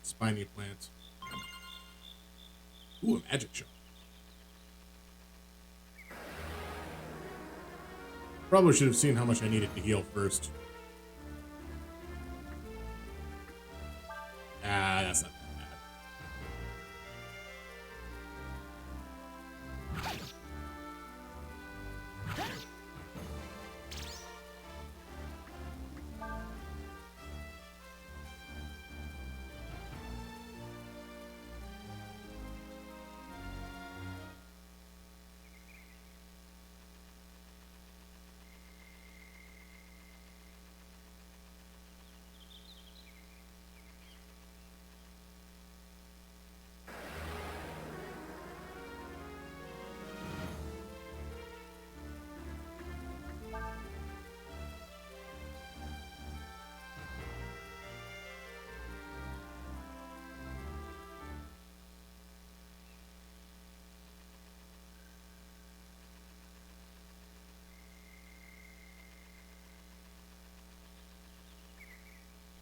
[SPEAKER 1] Spiny plants. Ooh, a magic shot. Probably should have seen how much I needed to heal first. Ah, that's not that bad.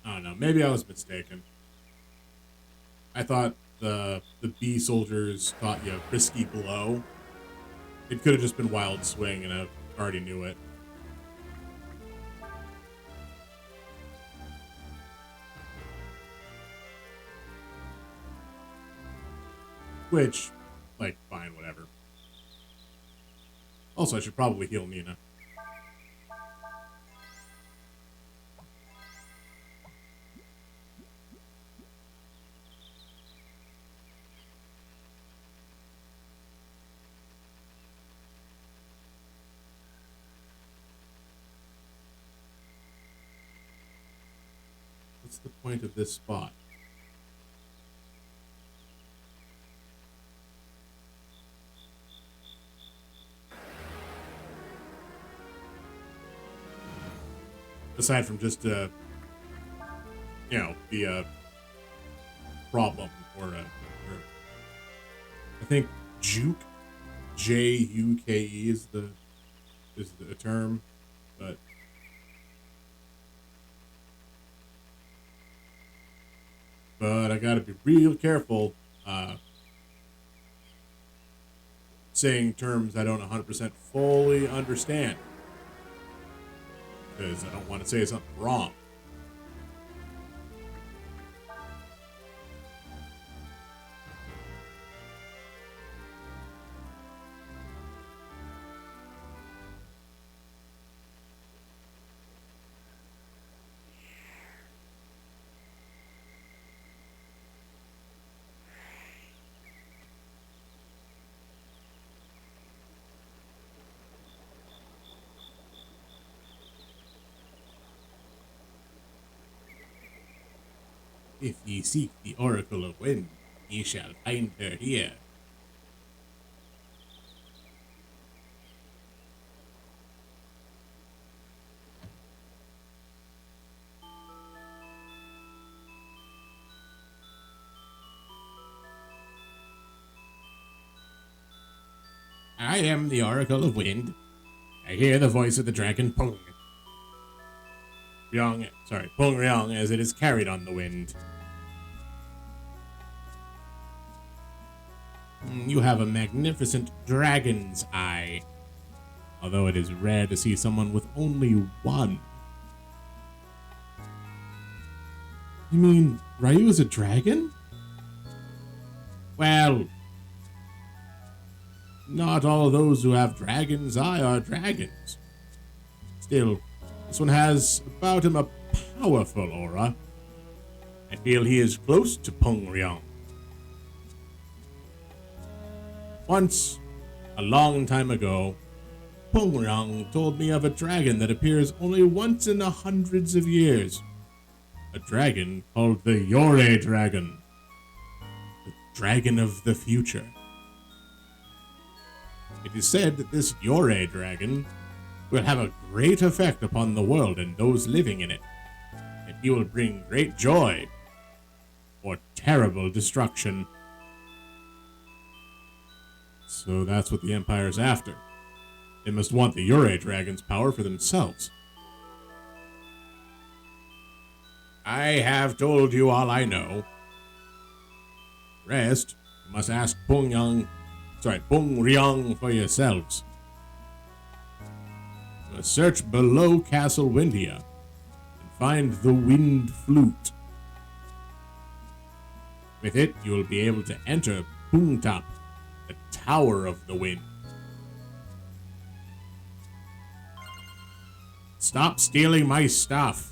[SPEAKER 1] I don't know. Maybe I was mistaken. I thought the bee soldiers taught you risky blow. It could have just been wild swing, and I already knew it. Which, like, fine, whatever. Also, I should probably heal Nina. What's the point of this spot? Aside from just be a problem or I think juke, Juke is the term, but I gotta be real careful saying terms I don't 100% fully understand, because I don't want to say something wrong. If ye seek the Oracle of Wind, ye shall find her here. I am the Oracle of Wind. I hear the voice of the dragon Pung Ryong as it is carried on the wind. You have a magnificent dragon's eye, although it is rare to see someone with only one. You mean Ryu is a dragon? Well, not all of those who have dragon's eye are dragons. Still, this one has about him a powerful aura. I feel he is close to Peng Ryong. Once, a long time ago, Peng Ryong told me of a dragon that appears only once in the hundreds of years. A dragon called the Yore Dragon. The dragon of the future. It is said that this Yore Dragon will have a great effect upon the world and those living in it, and he will bring great joy or terrible destruction. So that's what the Empire's after. They must want the Yore Dragon's power for themselves. I have told you all I know. Rest, you must ask Peng Ryong for yourselves. Search below Castle Windia and find the Wind Flute. With it, you will be able to enter Pungtap, the Tower of the Wind. Stop stealing my stuff.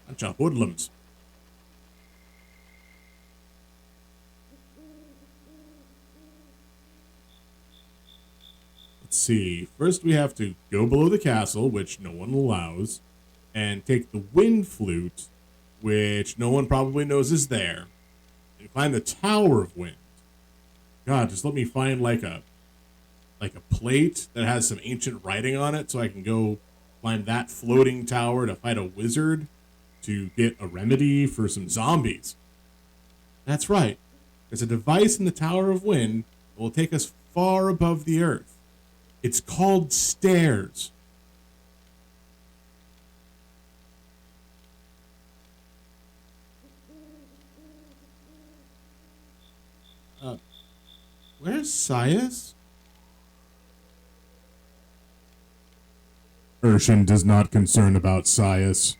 [SPEAKER 1] Bunch of hoodlums. Let's see. First we have to go below the castle, which no one allows, and take the Wind Flute, which no one probably knows is there, and climb the Tower of Wind. God, just let me find like a plate that has some ancient writing on it so I can go climb that floating tower to fight a wizard to get a remedy for some zombies. That's right. There's a device in the Tower of Wind that will take us far above the earth. It's called stairs. Where's Sias? Urshan does not concern about Sias.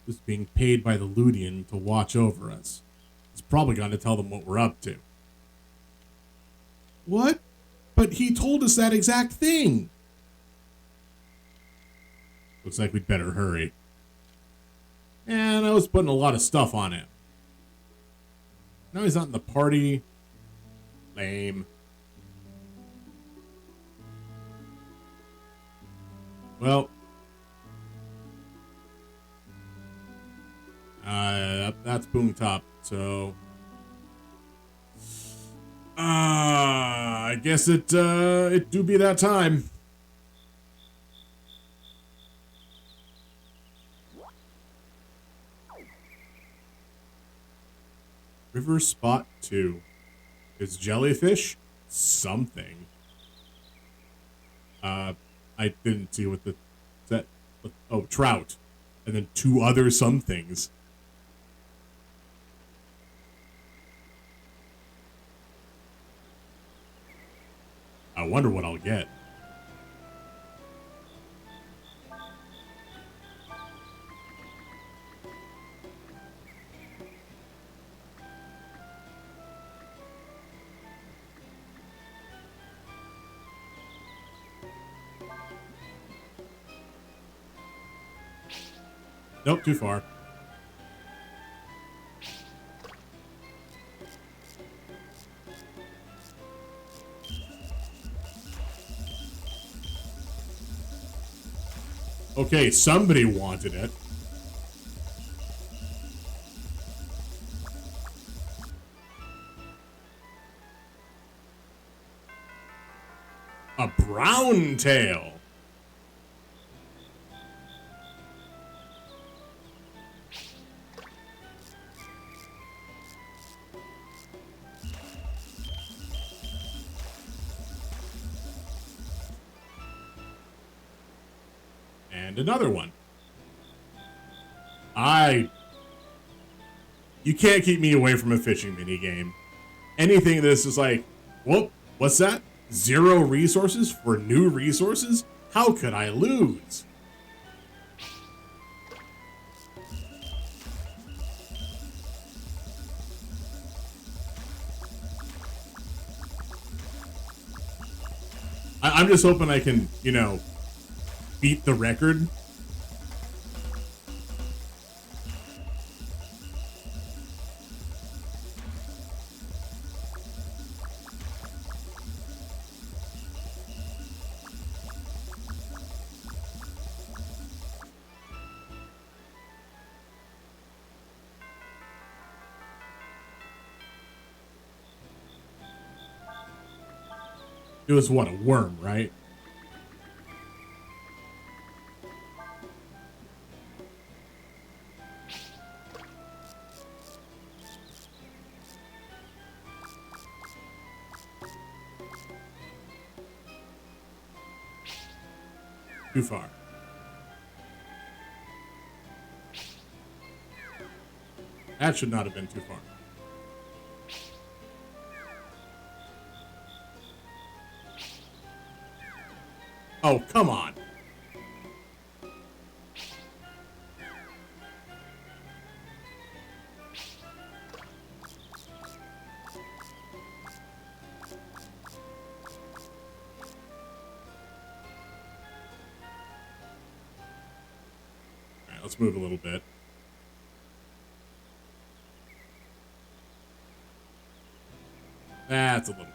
[SPEAKER 1] Who's being paid by the Ludian to watch over us. He's probably going to tell them what we're up to. What? But he told us that exact thing. Looks like we'd better hurry. And I was putting a lot of stuff on him. Now he's not in the party. Lame. Well. That's Boomtop, so I guess it do be that time. River Spot 2. Is jellyfish something? I didn't see what the that. Oh, trout, and then two other somethings. I wonder what I'll get. Nope, too far. Okay, somebody wanted it. A brown tail. And another one. You can't keep me away from a fishing minigame. Anything that is just like, whoop, what's that? 0 resources for new resources? How could I lose? I'm just hoping I can, beat the record. It was what, a worm, right? Too far. That should not have been too far. Oh, come on. All right, let's move a little bit. That's a little better.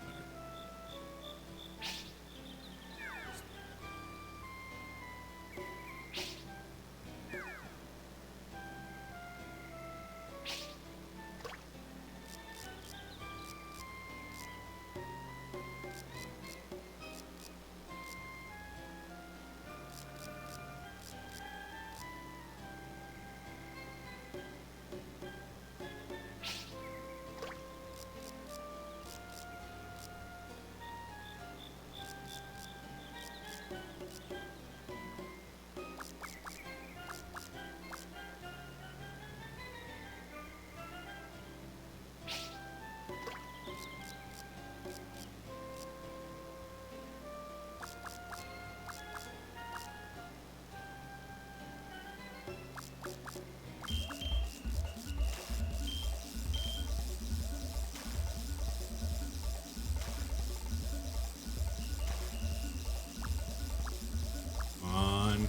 [SPEAKER 1] On.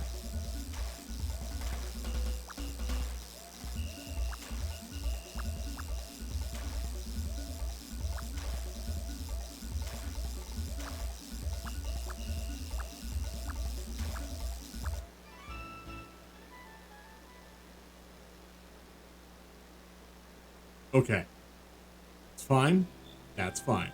[SPEAKER 1] Okay. It's fine. That's fine.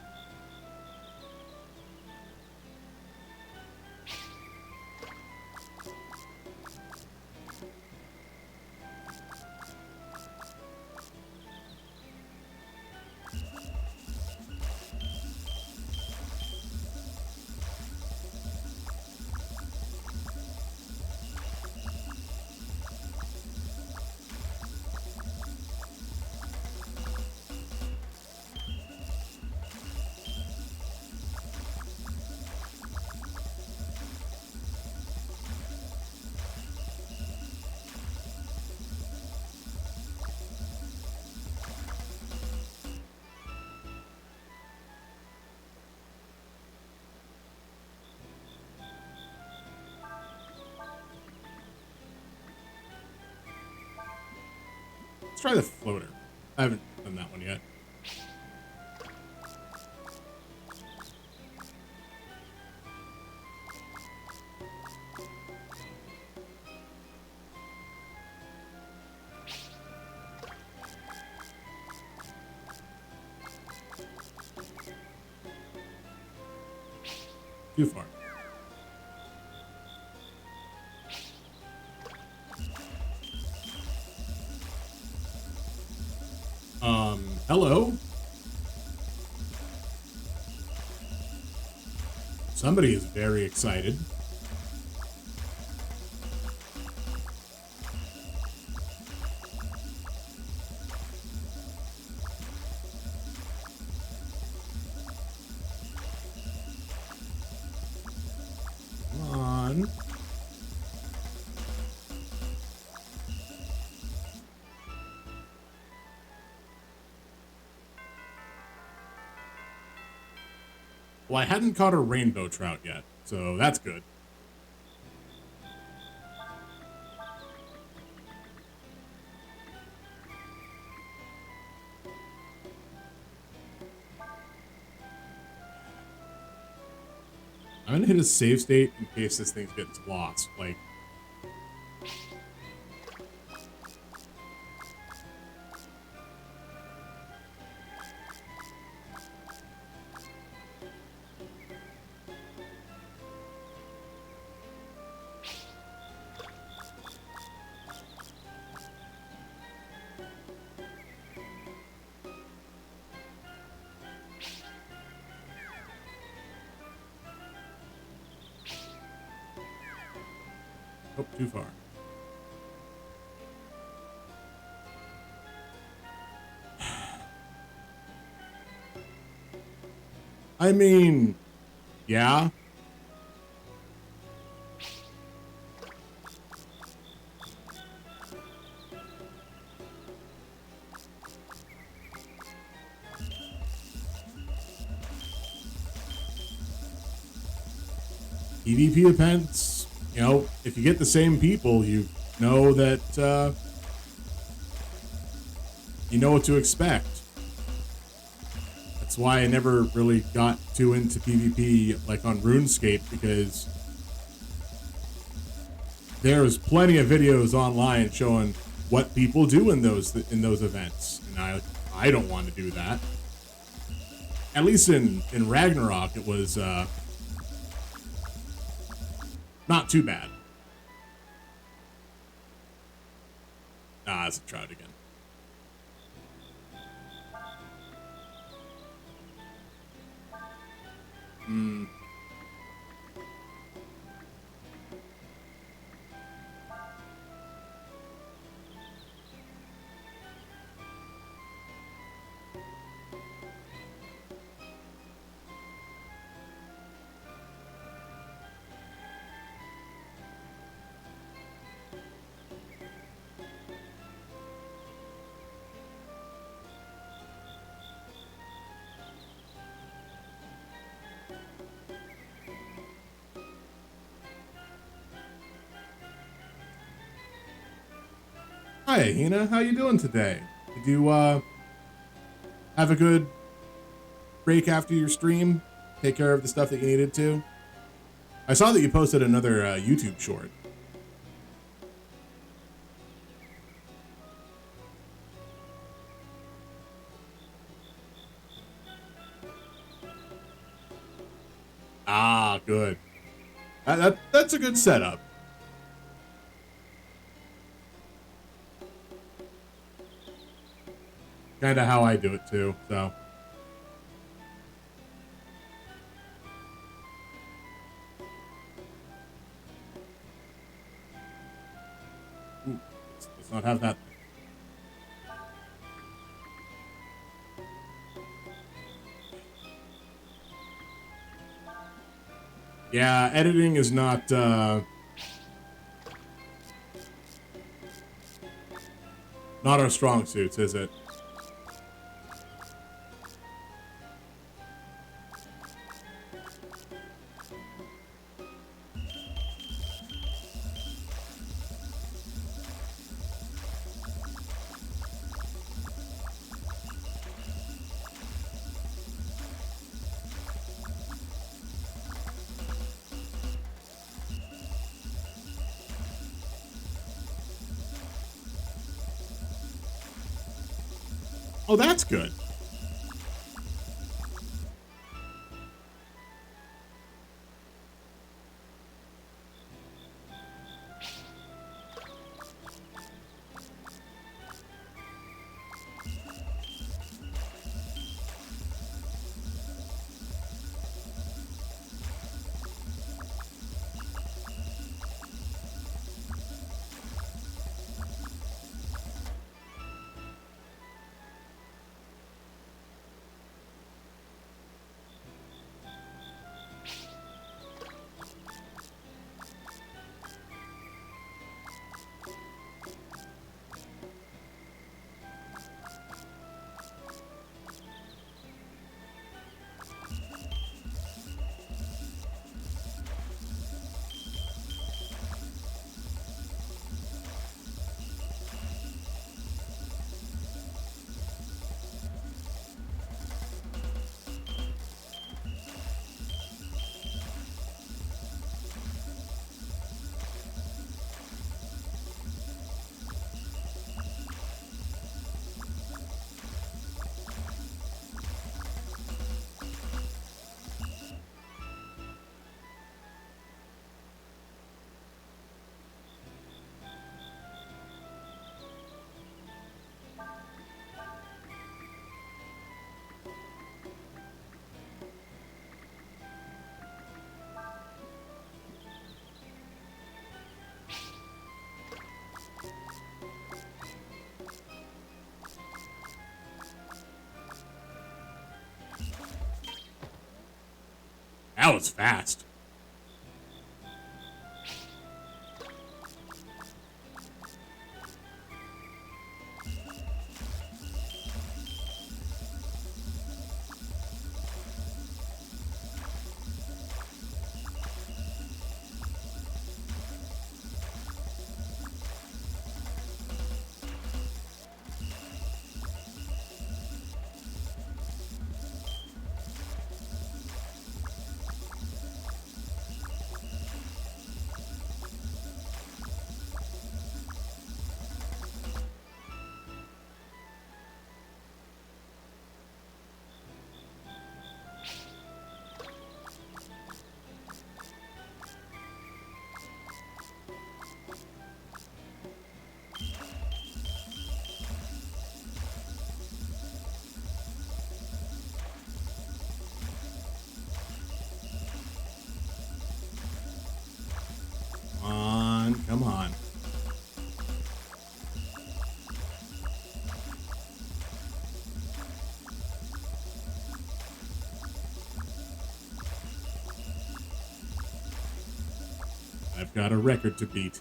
[SPEAKER 1] Let's try the floater. I haven't done that one yet. Too far. Hello? Somebody is very excited. Come on. Well, I hadn't caught a rainbow trout yet, so that's good. I'm gonna hit a save state in case this thing gets lost. Like, oh, too far. I mean, yeah. PvP events, you know, if you get the same people, you know that, you know what to expect. That's why I never really got too into PvP, like on RuneScape, because there's plenty of videos online showing what people do in those events, and I don't want to do that. At least in Ragnarok, it was not too bad. Ah, it's a trout again. Hi, Hina. How you doing today? Did you have a good break after your stream? Take care of the stuff that you needed to? I saw that you posted another YouTube short. Ah, good. That's a good setup. Kind of how I do it too, so. Ooh, let's not have that. Yeah, editing is not our strong suits, is it? Oh, that's good. That was fast. Come on. I've got a record to beat.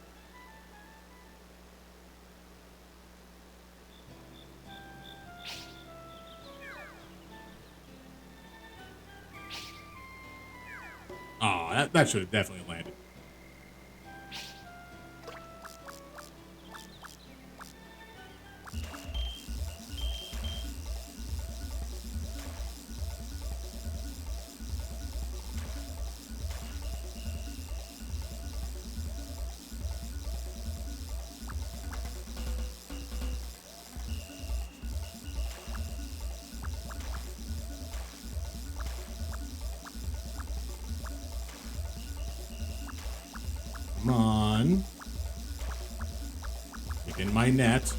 [SPEAKER 1] Oh, that should have definitely landed. Come on. Get in my net.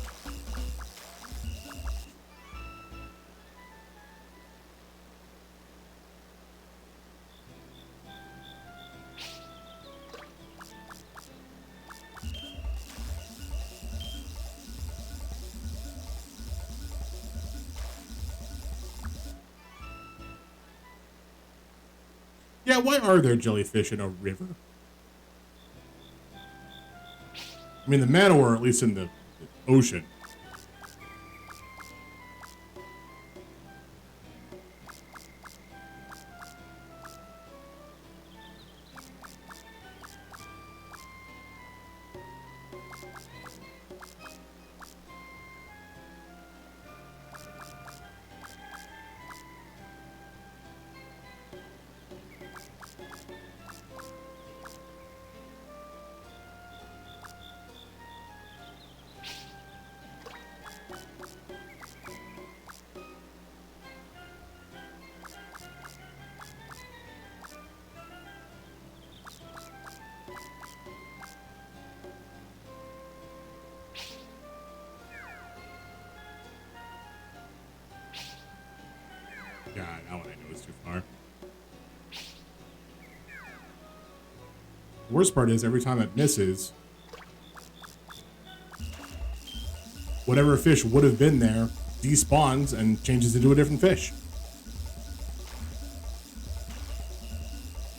[SPEAKER 1] Yeah, why are there jellyfish in a river? I mean, the Manowar, at least in the ocean. The worst part is every time it misses, whatever fish would have been there despawns and changes into a different fish.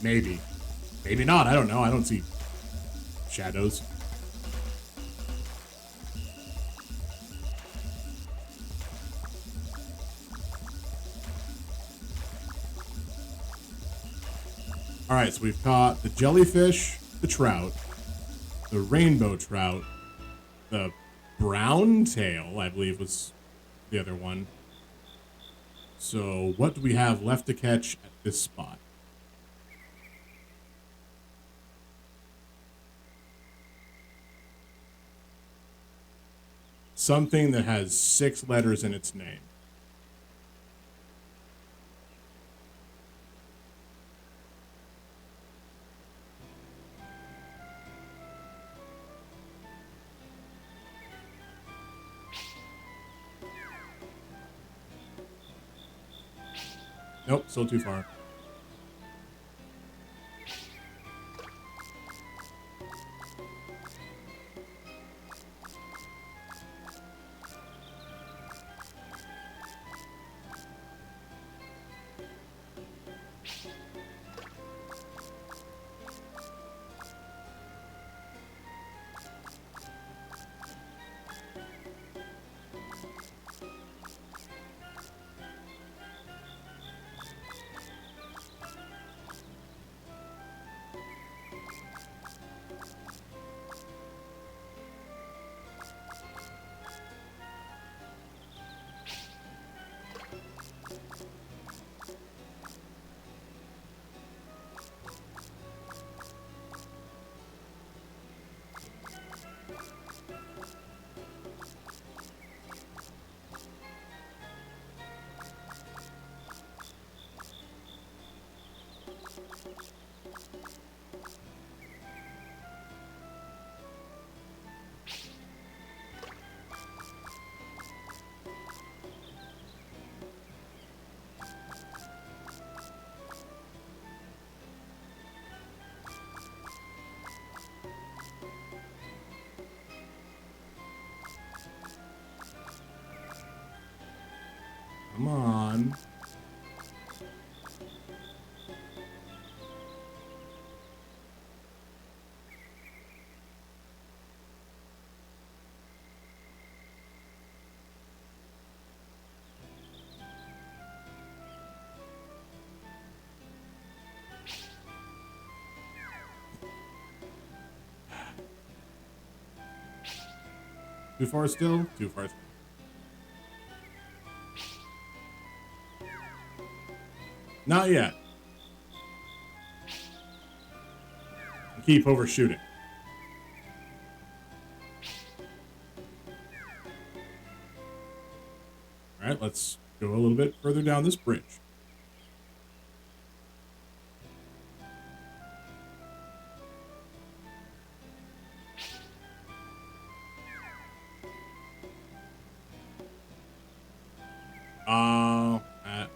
[SPEAKER 1] Maybe. Maybe not. I don't know. I don't see shadows. All right, so we've caught the jellyfish, the trout, the rainbow trout, the brown tail, I believe was the other one. So what do we have left to catch at this spot? Something that has 6 letters in its name. Nope, still too far. Come on. Too far still? Too far still. Not yet. Keep overshooting. All right, let's go a little bit further down this bridge.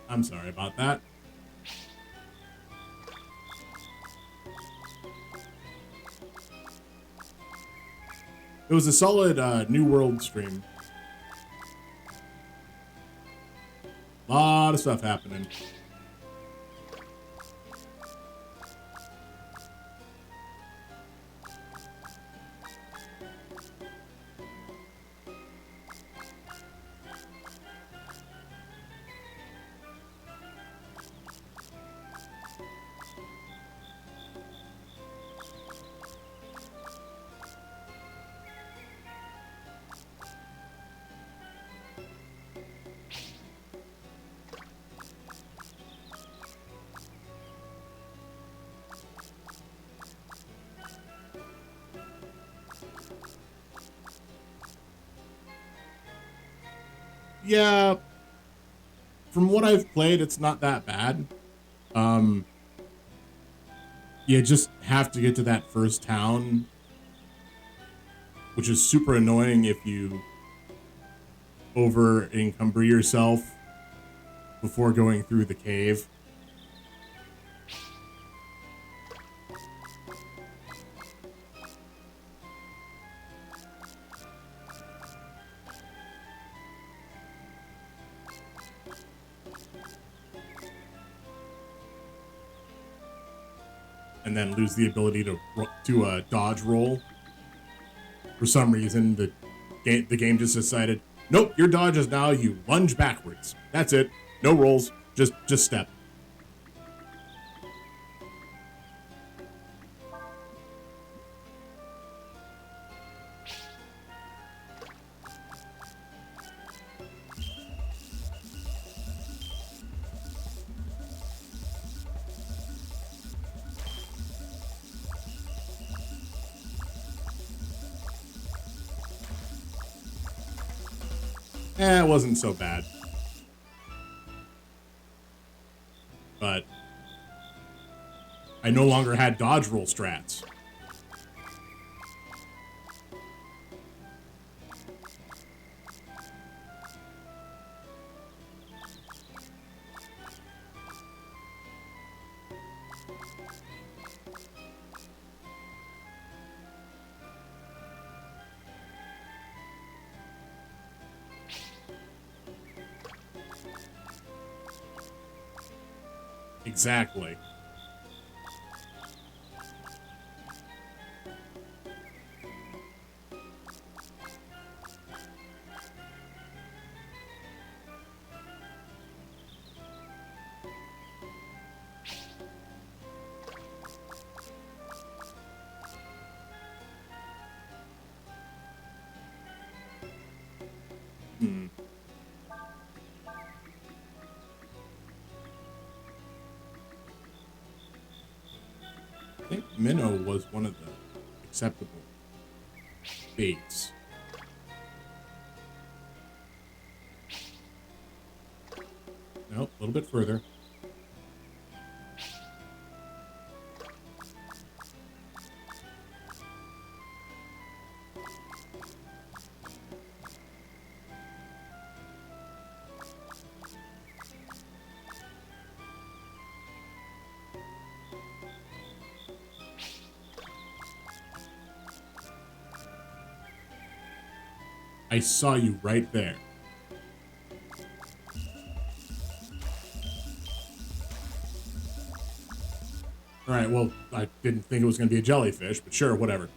[SPEAKER 1] I'm sorry about that. It was a solid New World stream. Lot of stuff happening. Yeah, from what I've played, it's not that bad. You just have to get to that first town, which is super annoying if you over encumber yourself before going through the cave. and then lose the ability to do a dodge roll. For some reason, the game just decided, nope, your dodge is now you lunge backwards. That's it. No rolls, just step. It wasn't so bad. But I no longer had dodge roll strats. Exactly. I think Minnow was one of the acceptable baits. Nope, a little bit further. I saw you right there. Alright, well, I didn't think it was going to be a jellyfish, but sure, whatever.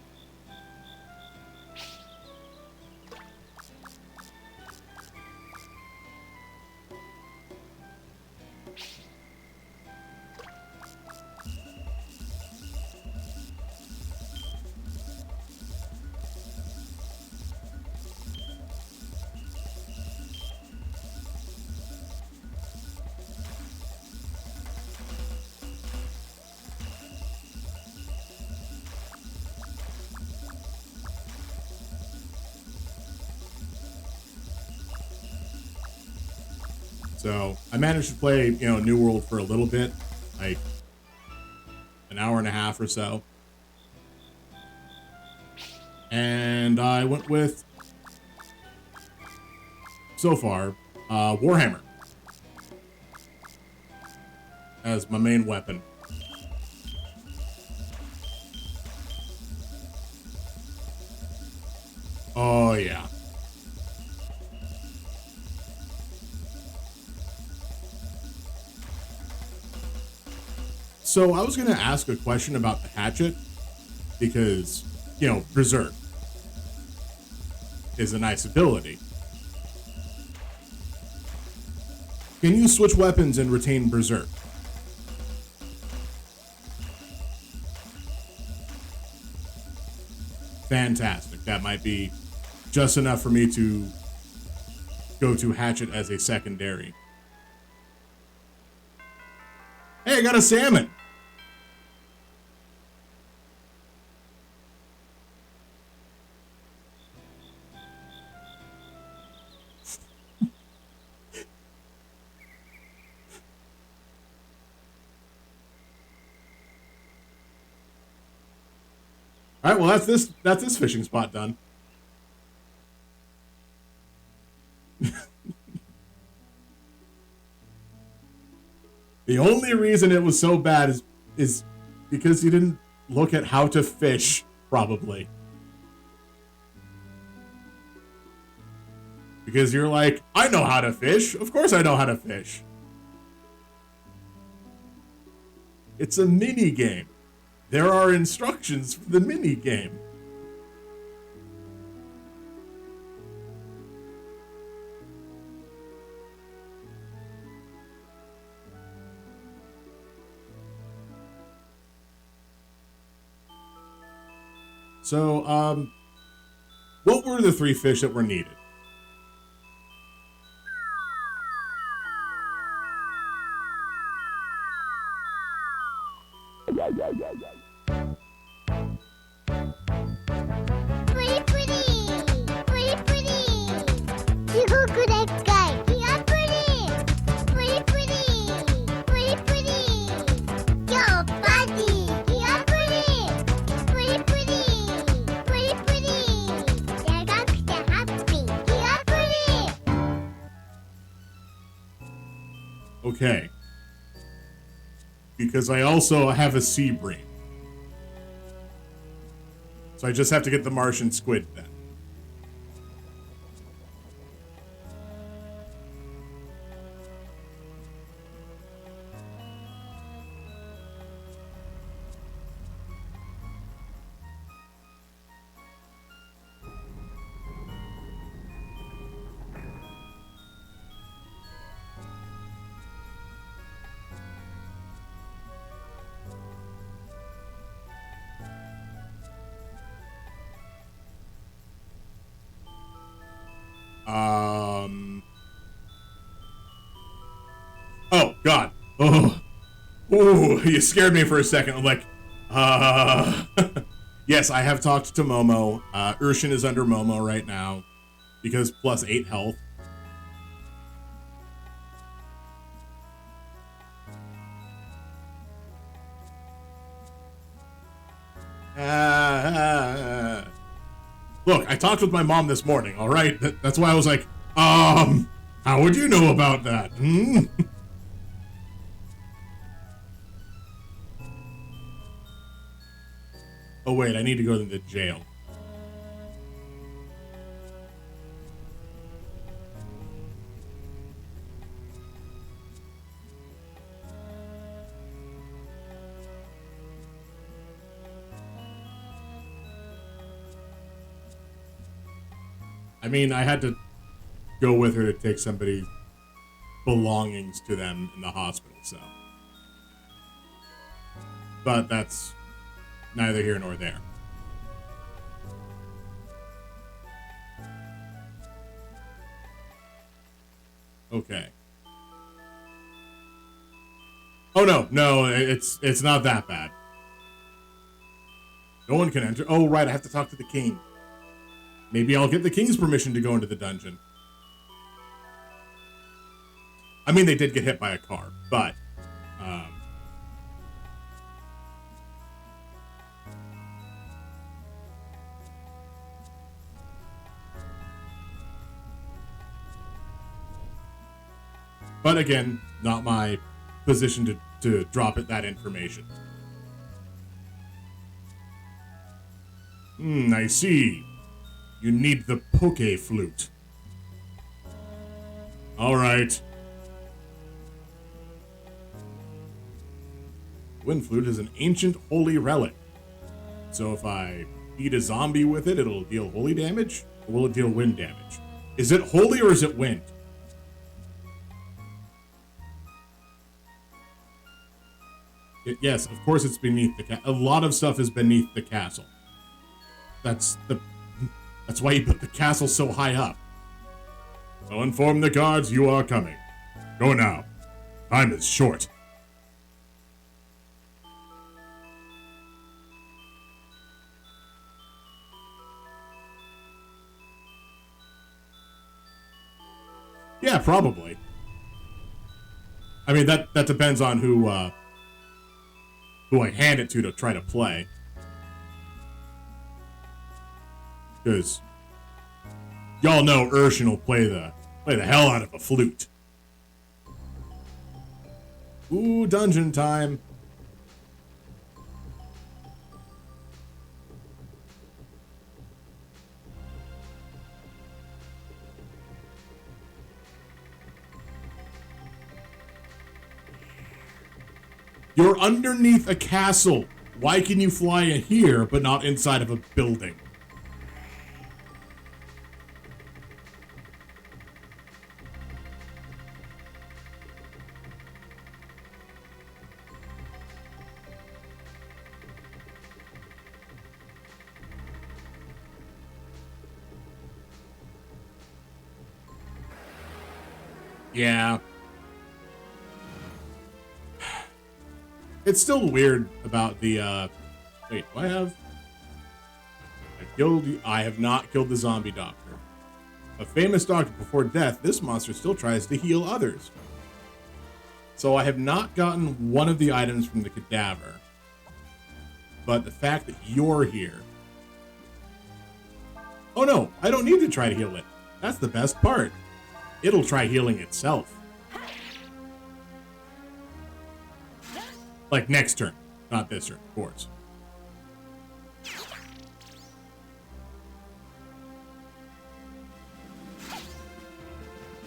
[SPEAKER 1] So I managed to play, New World for a little bit, like an hour and a half or so. And I went with, so far, Warhammer as my main weapon. Oh, yeah. So I was going to ask a question about the hatchet because, Berserk is a nice ability. Can you switch weapons and retain Berserk? Fantastic. That might be just enough for me to go to hatchet as a secondary. Hey, I got a salmon. All right, well, that's this fishing spot done. The only reason it was so bad is because you didn't look at how to fish, probably. Because you're like, I know how to fish. Of course I know how to fish. It's a mini game. There are instructions for the mini game. So, what were the 3 fish that were needed? Okay. Because I also have a sea bream. So I just have to get the Martian squid then. Oh, God. Oh. Ooh, you scared me for a second. I'm like, Yes, I have talked to Momo. Urshin is under Momo right now because plus 8 health. Look, I talked with my mom this morning, all right? That's why I was like, how would you know about that? Hmm? Oh, wait, I need to go to the jail. I mean, I had to go with her to take somebody's belongings to them in the hospital, so. But that's neither here nor there. Okay. Oh no, it's not that bad. No one can enter. Oh right, I have to talk to the king. Maybe I'll get the king's permission to go into the dungeon. I mean, they did get hit by a car, but but again, not my position to drop it that information. I see. You need the Poke Flute. Alright. Wind Flute is an ancient holy relic. So if I beat a zombie with it, it'll deal holy damage? Or will it deal wind damage? Is it holy or is it wind? Yes, of course it's beneath the castle. A lot of stuff is beneath the castle. That's why you put the castle so high up. So inform the guards you are coming. Go now. Time is short. Yeah, probably. I mean, that depends on who I hand it to try to play. Because y'all know Urshin will play the hell out of a flute. Ooh, dungeon time. You're underneath a castle. Why can you fly in here, but not inside of a building? Yeah. It's still weird about the, wait, do I have? I have not killed the zombie doctor. A famous doctor before death, this monster still tries to heal others. So I have not gotten one of the items from the cadaver. But the fact that you're here. Oh no, I don't need to try to heal it. That's the best part. It'll try healing itself. Like next turn, not this turn, of course.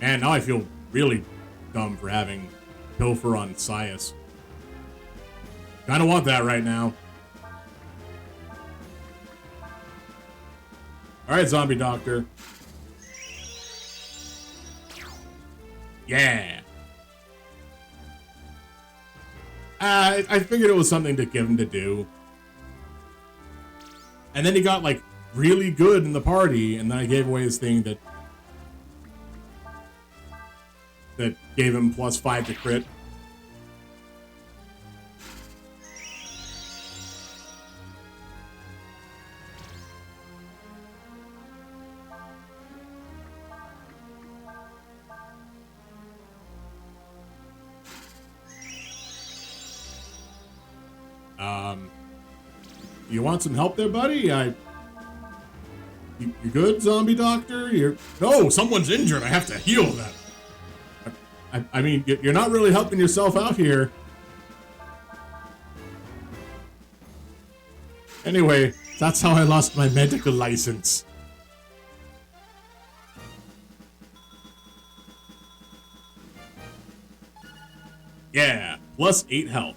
[SPEAKER 1] Man, now I feel really dumb for having Pilfer on Sias. Kinda want that right now. Alright, zombie doctor. Yeah. I figured it was something to give him to do. And then he got, like, really good in the party, and then I gave away his thing that gave him +5 to crit. You want some help there, buddy? You good, zombie doctor? No, someone's injured. I have to heal them. I mean, you're not really helping yourself out here. Anyway, that's how I lost my medical license. Yeah, +8 health.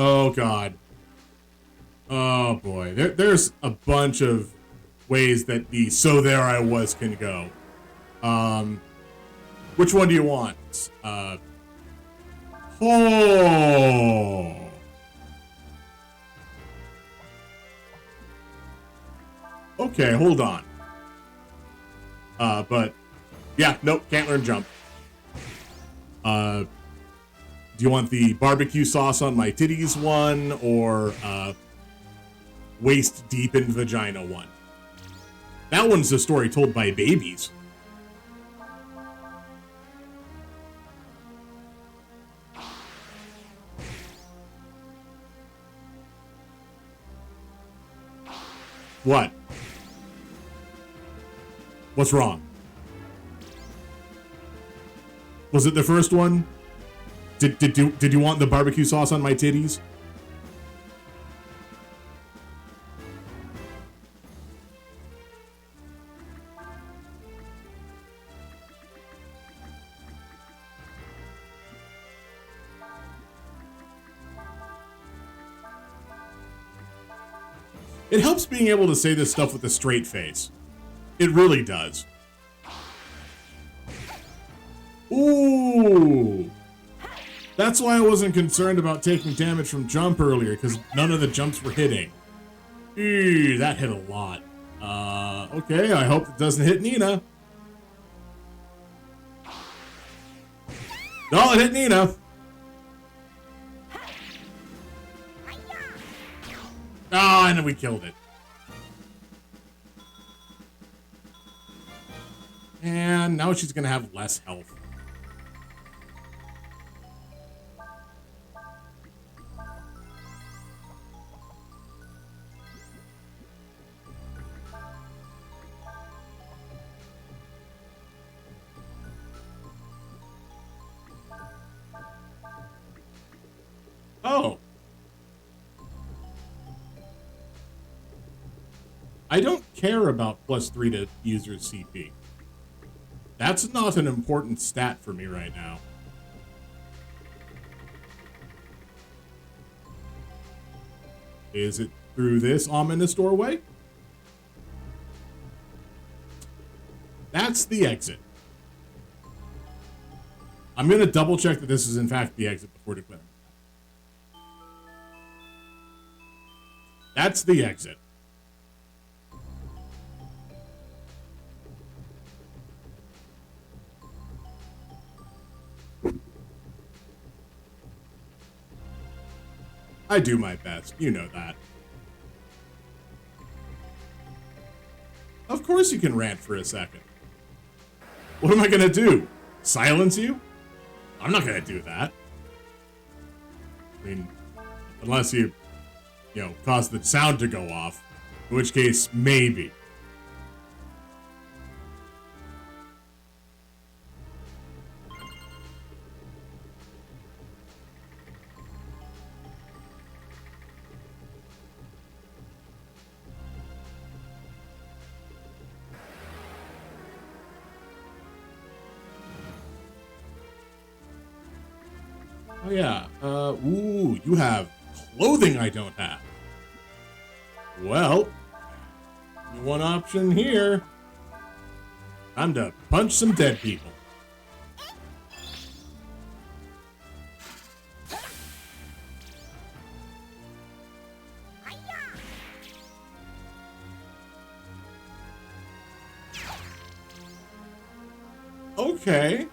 [SPEAKER 1] Oh god. Oh boy. There's a bunch of ways that the "so there I was" can go. Which one do you want? Oh. Okay, hold on. But yeah, nope, can't learn jump. Do you want the barbecue sauce on my titties one, or waist deep in vagina one? That one's a story told by babies. What? What's wrong? Was it the first one? Did you want the barbecue sauce on my titties? It helps being able to say this stuff with a straight face. It really does. Ooh. That's why I wasn't concerned about taking damage from jump earlier, because none of the jumps were hitting. Eee, that hit a lot. Okay, I hope it doesn't hit Nina. No, it hit Nina. Ah, and then we killed it. And now she's gonna have less health. Oh. I don't care about +3 to user's CP. That's not an important stat for me right now. Is it through this ominous doorway? That's the exit. I'm going to double check that this is in fact the exit before declaring. That's the exit. I do my best. You know that. Of course you can rant for a second. What am I going to do? Silence you? I'm not going to do that. I mean, unless you know, cause the sound to go off. In which case, maybe. Oh yeah, ooh, you have clothing I don't have. Well, one option here. Time to punch some dead people. Okay.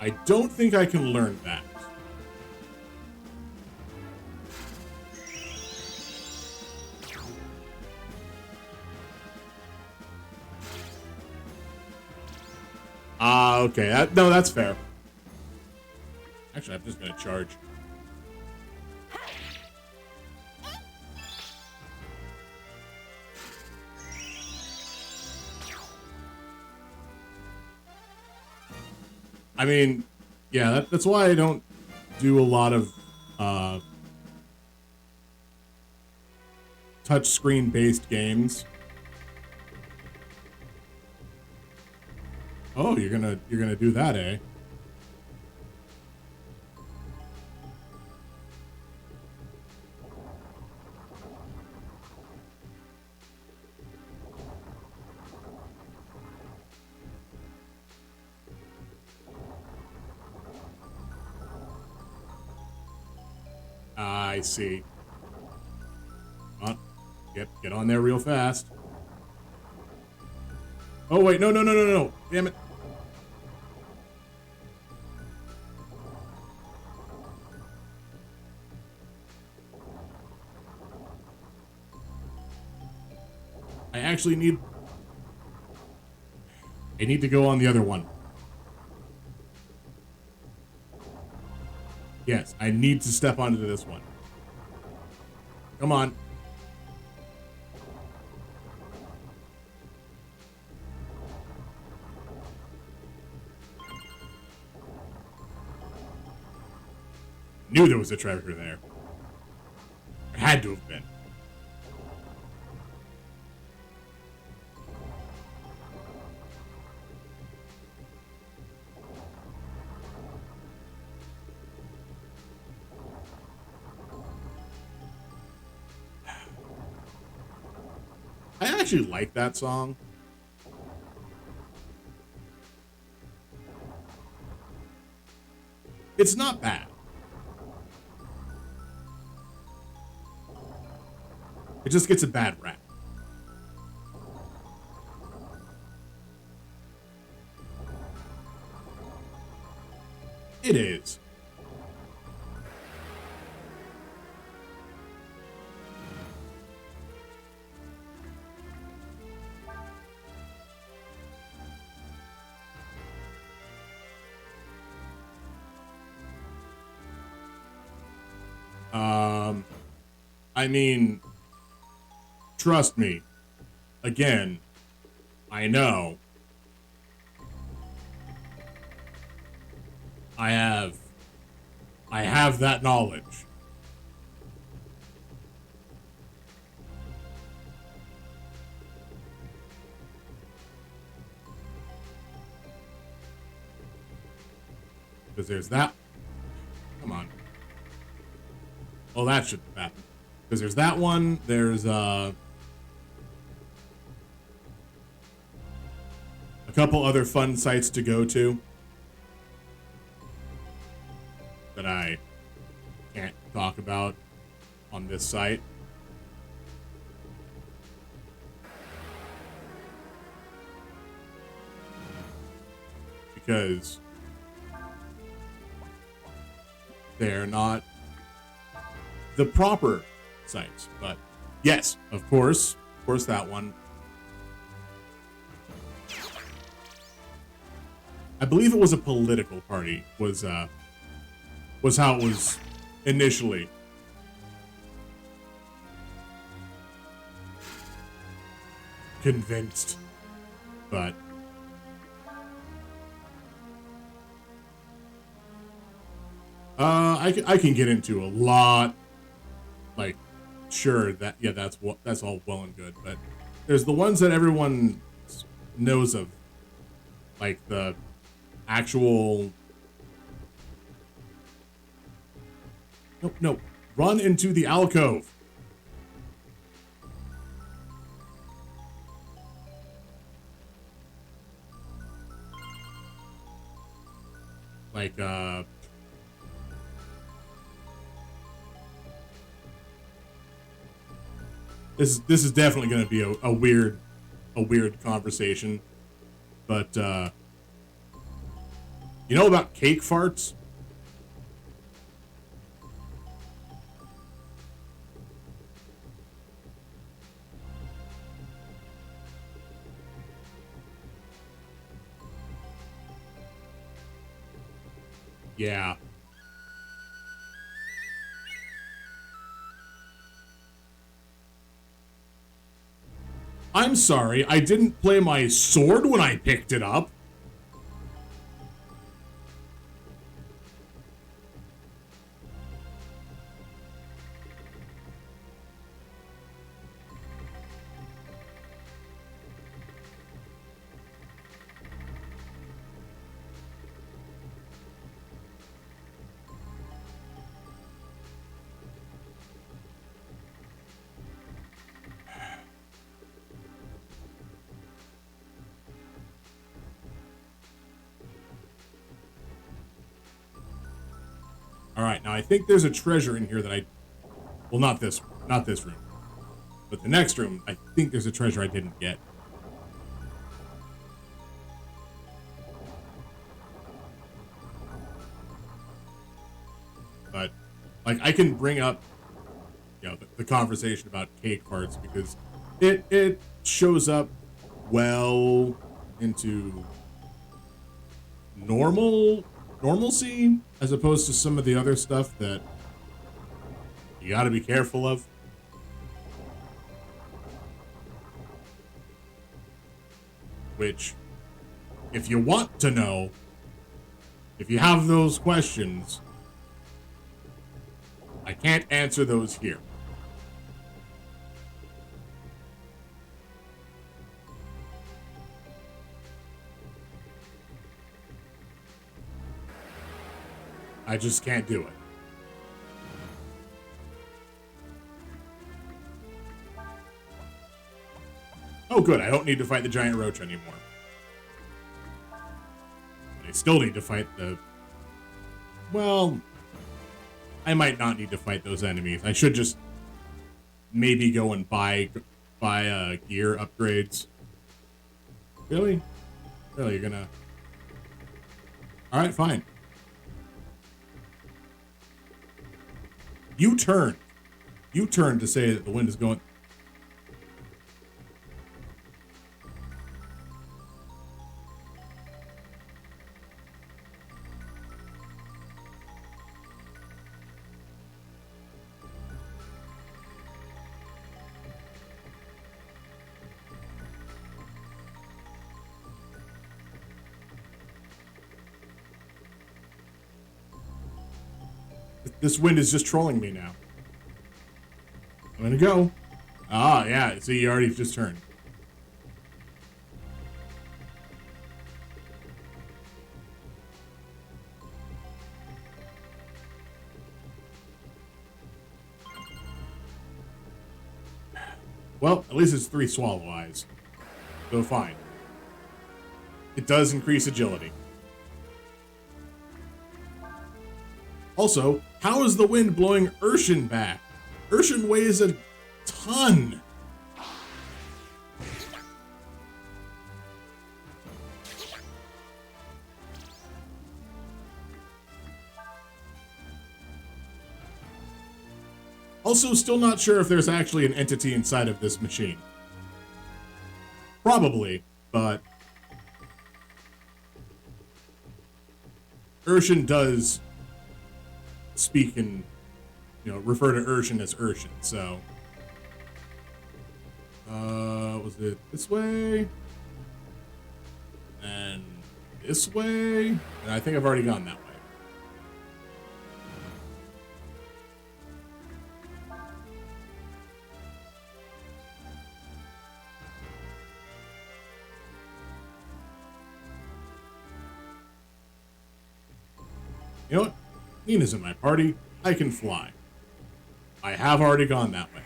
[SPEAKER 1] I don't think I can learn that. Okay. No, that's fair. Actually, I'm just gonna charge. I mean, yeah, that's why I don't do a lot of touchscreen based games. Oh, you're gonna do that, eh? I see. Yep, get on there real fast. Oh wait, no. Damn it. I need to go on the other one. Yes, I need to step onto this one. Come on. Knew there was a treasure there. It had to have been. I actually like that song. It's not bad. It just gets a bad rap. It is. I mean, trust me. Again, I know. I have that knowledge. Because there's that. Come on. Well, that shouldn't happen. Because there's that one. There's a couple other fun sites to go to that I can't talk about on this site. Because they're not the proper sites. But yes, of course that one. I believe it was a political party was how it was initially. Convinced, but I can get into a lot, like, sure, that, yeah, that's all well and good, but there's the ones that everyone knows of, like the actual, no, run into the alcove. Like, this is definitely going to be a weird conversation, but you know about cake farts? Yeah. I'm sorry, I didn't play my sword when I picked it up. Alright, now I think there's a treasure in here that well, not this room. But the next room, I think there's a treasure I didn't get. But, like, I can bring up, you know, the conversation about cake farts because it shows up well into normalcy as opposed to some of the other stuff that you got to be careful of. Which, if you want to know, if you have those questions, I can't answer those here. I just can't do it. Oh, good. I don't need to fight the giant roach anymore. But I still need to fight the... Well, I might not need to fight those enemies. I should just maybe go and buy gear upgrades. Really? Really, you're gonna... Alright, fine. You turned to say that the wind is going... This wind is just trolling me now. I'm gonna go. Ah, yeah, see, you already just turned. Well, at least it's 3 swallow eyes. So fine. It does increase agility. Also, how is the wind blowing Urshin back? Urshin weighs a ton. Also, still not sure if there's actually an entity inside of this machine. Probably, but Urshin does speak and, refer to Urshin as Urshin, so. Was it this way? And this way? And I think I've already gone that way. You know what? Nina's in my party. I can fly. I have already gone that way.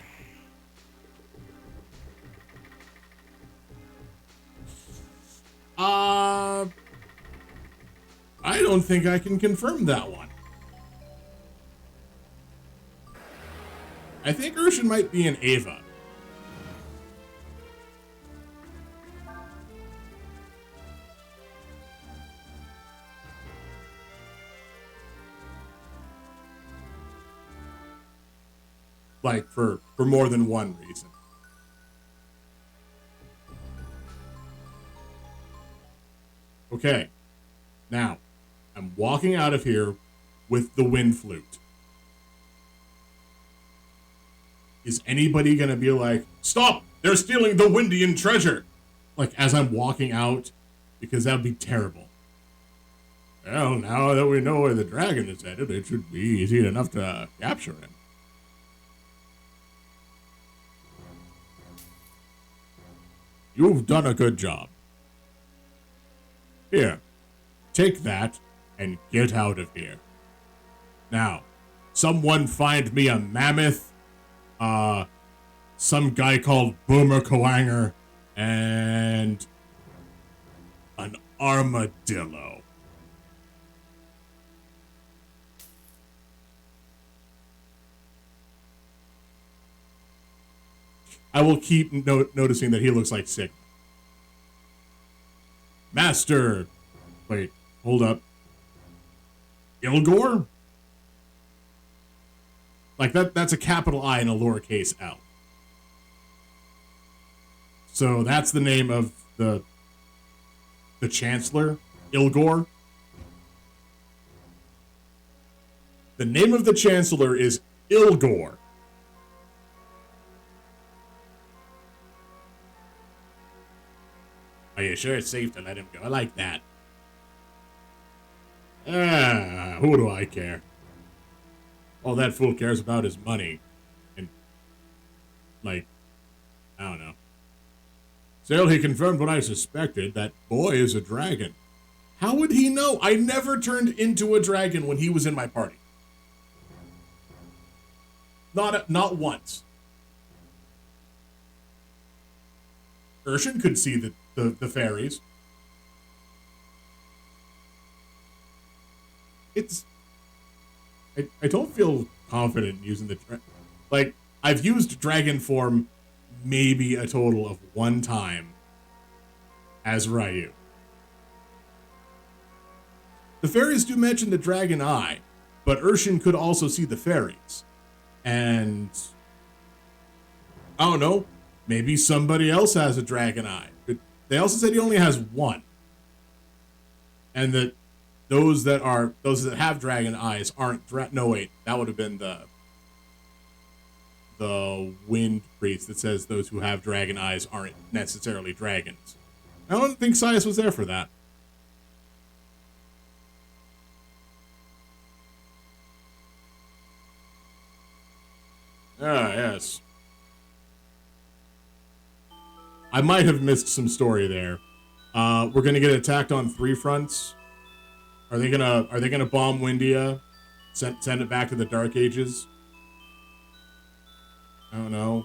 [SPEAKER 1] I don't think I can confirm that one. I think Urshin might be in Ava. Like, for more than one reason. Okay. Now, I'm walking out of here with the wind flute. Is anybody gonna be like, stop! They're stealing the Windian treasure! Like, as I'm walking out? Because that would be terrible. Well, now that we know where the dragon is headed, it should be easy enough to capture him. You've done a good job. Here, take that and get out of here. Now, someone find me a mammoth, some guy called Boomer Koanger, and an armadillo. I will keep noticing that he looks like Sigma. Master! Wait, hold up. Ilgor? Like, that's a capital I and a lowercase L. So that's the name of the Chancellor, Ilgor. The name of the Chancellor is Ilgor. Are you sure it's safe to let him go? I like that. Who do I care? All that fool cares about is money. And, like, I don't know. Still, he confirmed what I suspected. That boy is a dragon. How would he know? I never turned into a dragon when he was in my party. Not once. Urshin could see the fairies. I don't feel confident using the like, I've used dragon form maybe a total of 1 time as Ryu. The fairies do mention the dragon eye, but Urshin could also see the fairies. And I don't know, maybe somebody else has a dragon eye. But they also said he only has 1. And that those that have dragon eyes aren't no wait, that would have been the wind priest that says those who have dragon eyes aren't necessarily dragons. I don't think Sias was there for that. Ah, yes. I might have missed some story there. We're gonna get attacked on 3 fronts. Are they gonna bomb Windia? Send it back to the Dark Ages? I don't know.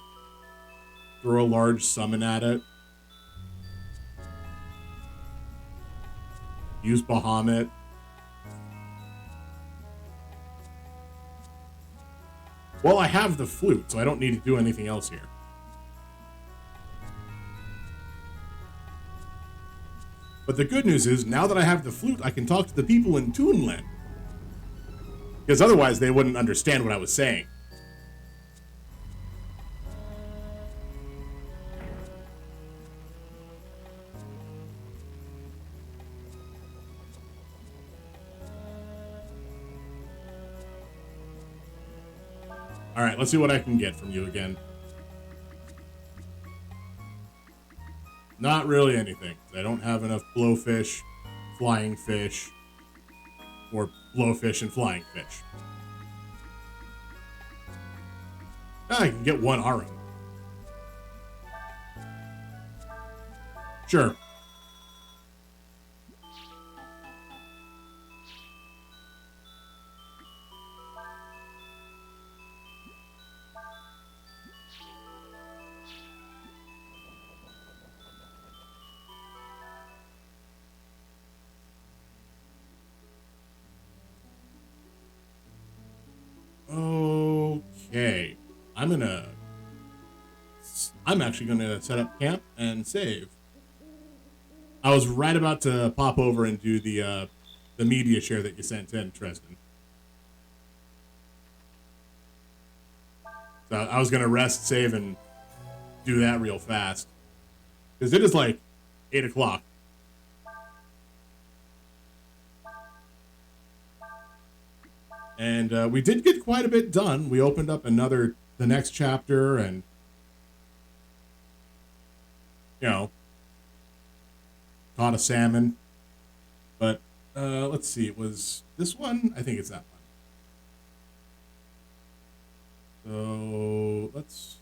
[SPEAKER 1] throw a large summon at it. Use Bahamut. Well, I have the flute, so I don't need to do anything else here. But the good news is, now that I have the flute, I can talk to the people in Toonland. Because otherwise, they wouldn't understand what I was saying. Alright, let's see what I can get from you again. Not really anything. I don't have enough blowfish, flying fish, or blowfish and flying fish. I can get one Arum. Sure. Okay. I'm actually gonna set up camp and save. I was right about to pop over and do the media share that you sent in, Tristan. So I was gonna rest, save, and do that real fast. Because it is like 8 o'clock. And we did get quite a bit done. We opened up the next chapter, and, you know, caught a salmon. But let's see, it was this one? I think it's that one. So let's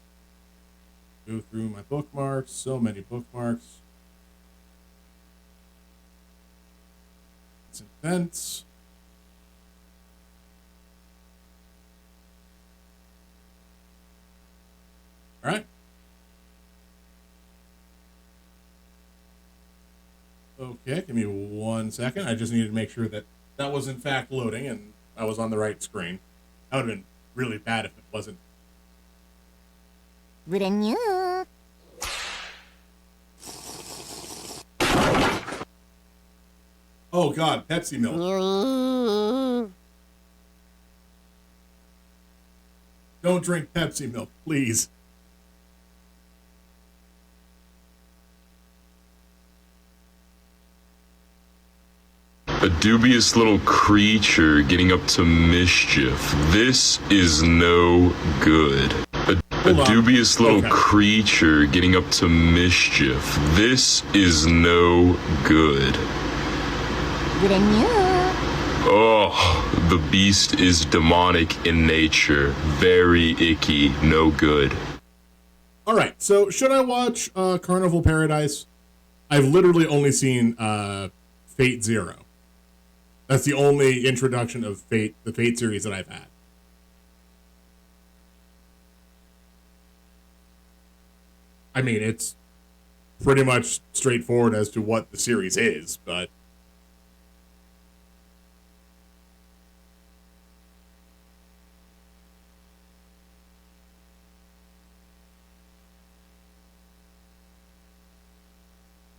[SPEAKER 1] go through my bookmarks. So many bookmarks. It's intense. All right. Okay, give me 1 second. I just needed to make sure that that was in fact loading and I was on the right screen. That would have been really bad if it wasn't.
[SPEAKER 4] Brand new.
[SPEAKER 1] Oh God, Pepsi milk. Don't drink Pepsi milk, please.
[SPEAKER 5] A dubious little creature getting up to mischief. This is no good. A dubious little creature getting up to mischief. This is no good. Oh, the beast is demonic in nature. Very icky. No good.
[SPEAKER 1] All right, so should I watch Carnival Paradise? I've literally only seen Fate Zero. That's the only introduction of the Fate series that I've had. I mean, it's pretty much straightforward as to what the series is, but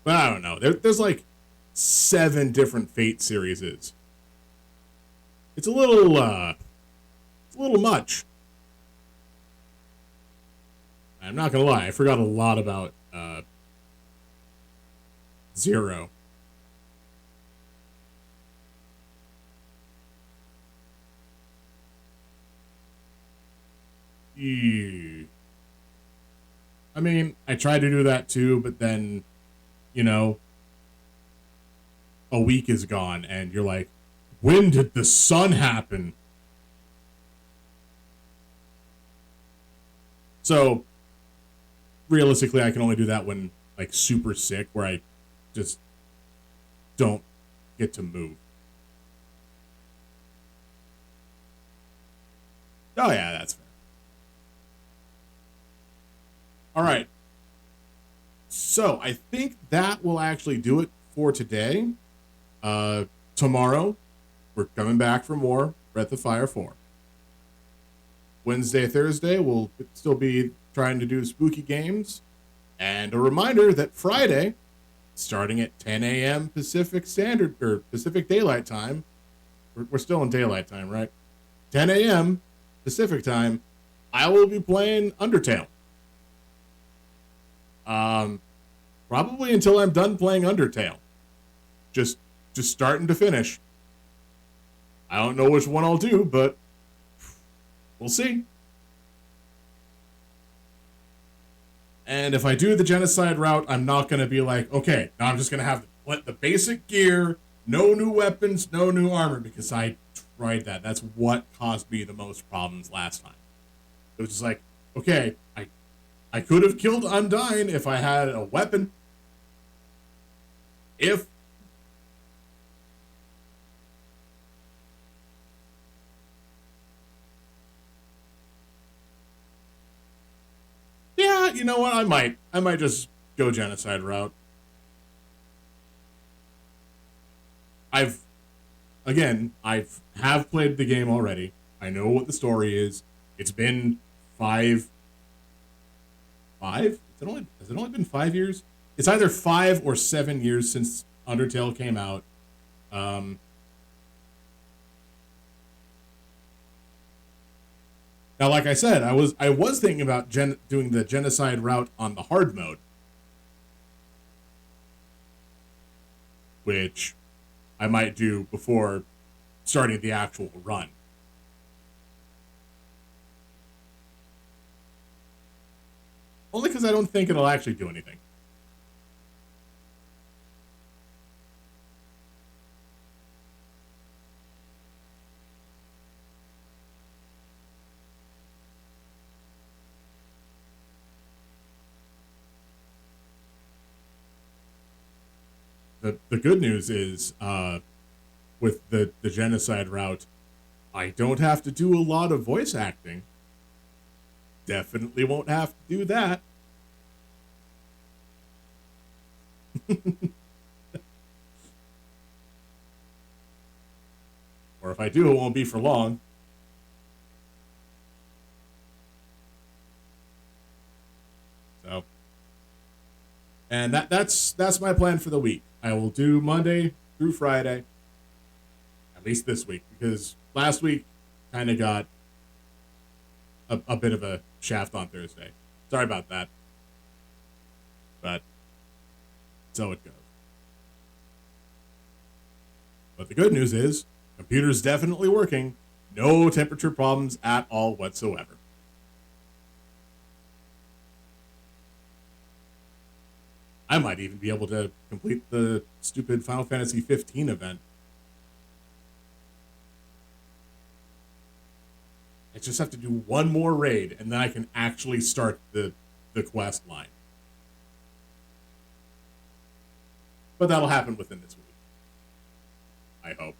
[SPEAKER 1] I don't know. There's like 7 different Fate series. It's a little much. I'm not gonna lie, I forgot a lot about Zero. Ew. I mean, I tried to do that too, but then, you know, a week is gone and you're like, when did the sun happen? So realistically, I can only do that when like super sick, where I just don't get to move. Oh yeah, that's fair. All right, So I think that will actually do it for today. Tomorrow, we're coming back for more Breath of Fire 4. Wednesday, Thursday, we'll still be trying to do spooky games. And a reminder that Friday, starting at 10 a.m. Pacific Standard, or Pacific Daylight Time, we're still in daylight time, right? 10 a.m. Pacific Time, I will be playing Undertale. Probably until I'm done playing Undertale. Just starting to finish. I don't know which one I'll do, but we'll see. And if I do the genocide route, I'm not going to be like, okay, now I'm just going to have the basic gear, no new weapons, no new armor, because I tried that. That's what caused me the most problems last time. It was just like, okay, I could have killed Undyne if I had a weapon. Yeah, you know what? I might just go genocide route. I have played the game already. I know what the story is. It's been five? Has it only been 5 years? It's either 5 or 7 years since Undertale came out. Now, like I said, I was thinking about doing the genocide route on the hard mode, which I might do before starting the actual run. Only because I don't think it'll actually do anything. The good news is, with the genocide route, I don't have to do a lot of voice acting. Definitely won't have to do that. Or if I do, it won't be for long. So, and that's my plan for the week. I will do Monday through Friday, at least this week, because last week kind of got a bit of a shaft on Thursday. Sorry about that. But so it goes. But the good news is, computer's definitely working. No temperature problems at all whatsoever. I might even be able to complete the stupid Final Fantasy 15 event. I just have to do one more raid, and then I can actually start the quest line. But that'll happen within this week. I hope.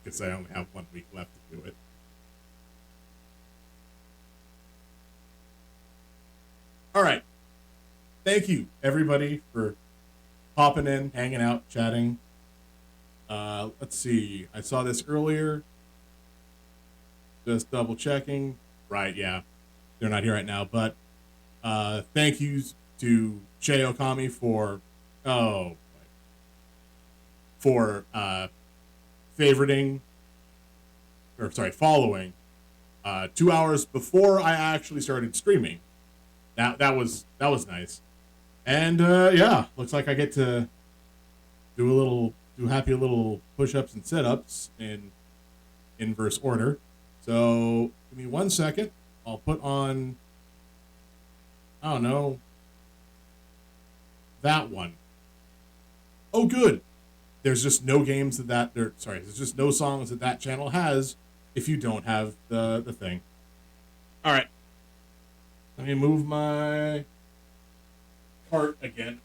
[SPEAKER 1] Because I only have 1 week left to do it. All right. Thank you, everybody, for popping in, hanging out, chatting. Let's see. I saw this earlier. Just double checking. Right, yeah. They're not here right now. But thank yous to Shay Okami for following 2 hours before I actually started streaming. That was nice. And yeah, looks like I get to do happy little push-ups and sit-ups in inverse order. So give me 1 second. I'll put on, I don't know, that one. Oh, good. There's just no games there's just no songs that channel has if you don't have the thing. All right. Let me move my cart again.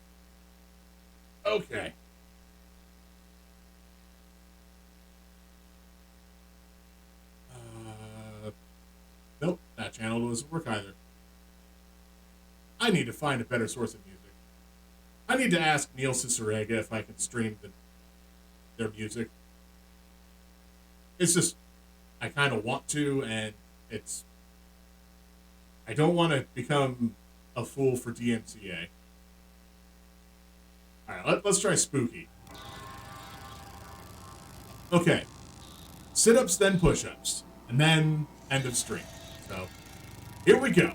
[SPEAKER 1] Okay. Nope, that channel doesn't work either. I need to find a better source of music. I need to ask Neil Cicerega if I can stream their music. It's just, I kind of want to, and I don't want to become a fool for DMCA. Alright, let's try Spooky. Okay. Sit-ups, then push-ups. And then end of stream. So, here we go.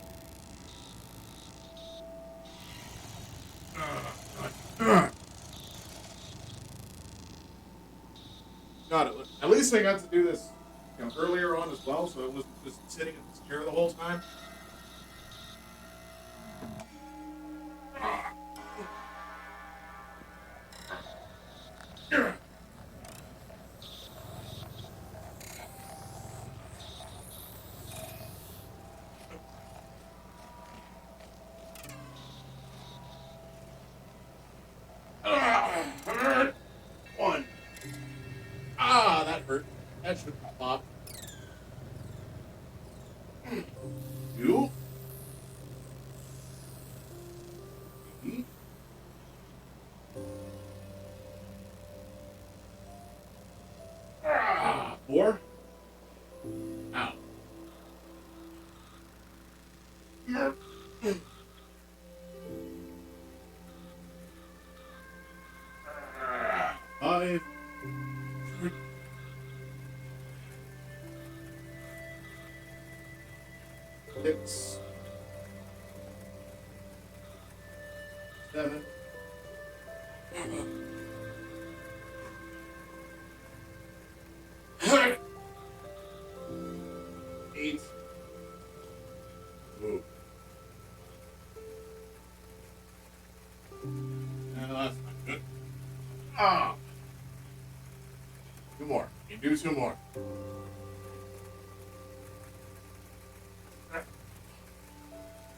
[SPEAKER 1] Got it. At least I got to do this earlier on as well, so it wasn't just sitting in this chair the whole time. One. Ah, that hurt. That should pop. Two. Three. Ah, four. Ow. Five. Six. Seven. Eight. Ooh. No, that's not good. Ah. Two more. You do two more.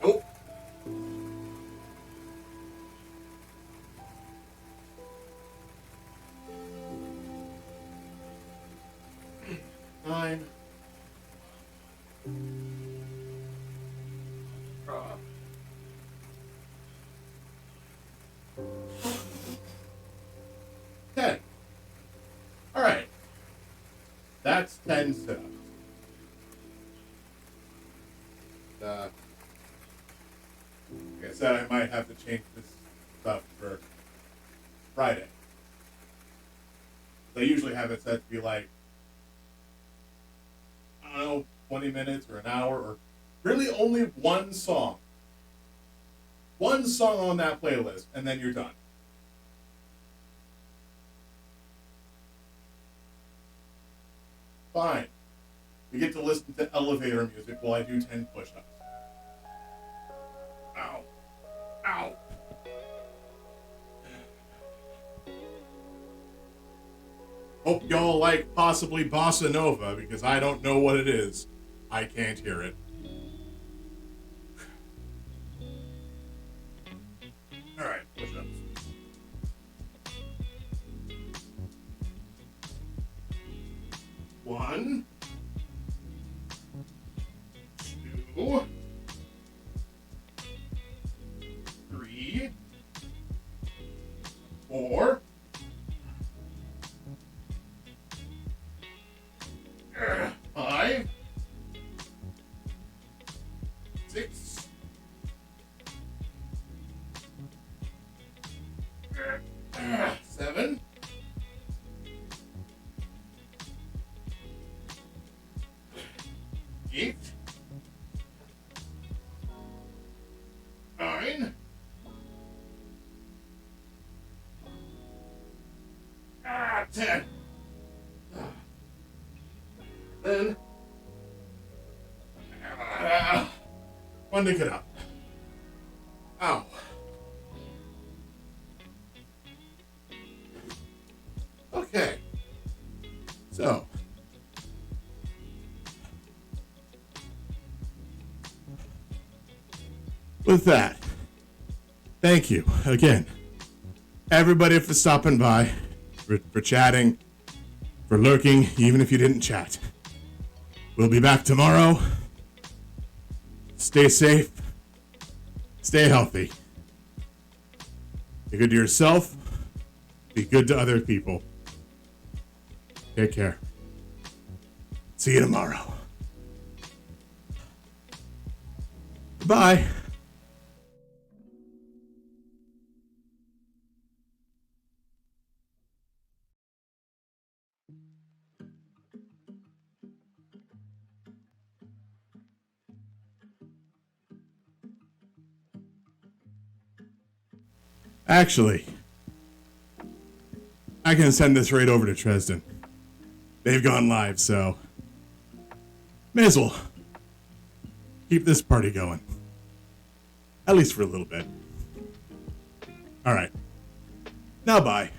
[SPEAKER 1] Nope. Nine. Ten. All right. That's 10 sit-ups. Like I said, I might have to change this stuff for Friday. I usually have it set to be like, I don't know, 20 minutes or an hour, or really only one song. One song on that playlist, and then you're done. Fine. You get to listen to elevator music while I do 10 push-ups. Ow. Ow. Hope y'all like possibly Bossa Nova, because I don't know what it is. I can't hear it. Alright, push-ups. One. Two. Three. Four. Five. Six. Seven. Eight. Nine. 10. Then. One to get up. Ow. Okay. So. With that, thank you again, everybody, for stopping by, for chatting, for lurking, even if you didn't chat. We'll be back tomorrow. Stay safe, Stay healthy. Be good to yourself. Be good to other people. Take care. See you tomorrow. Bye. Actually, I can send this right over to Tresden. They've gone live, so may as well keep this party going. At least for a little bit. Alright. Now bye.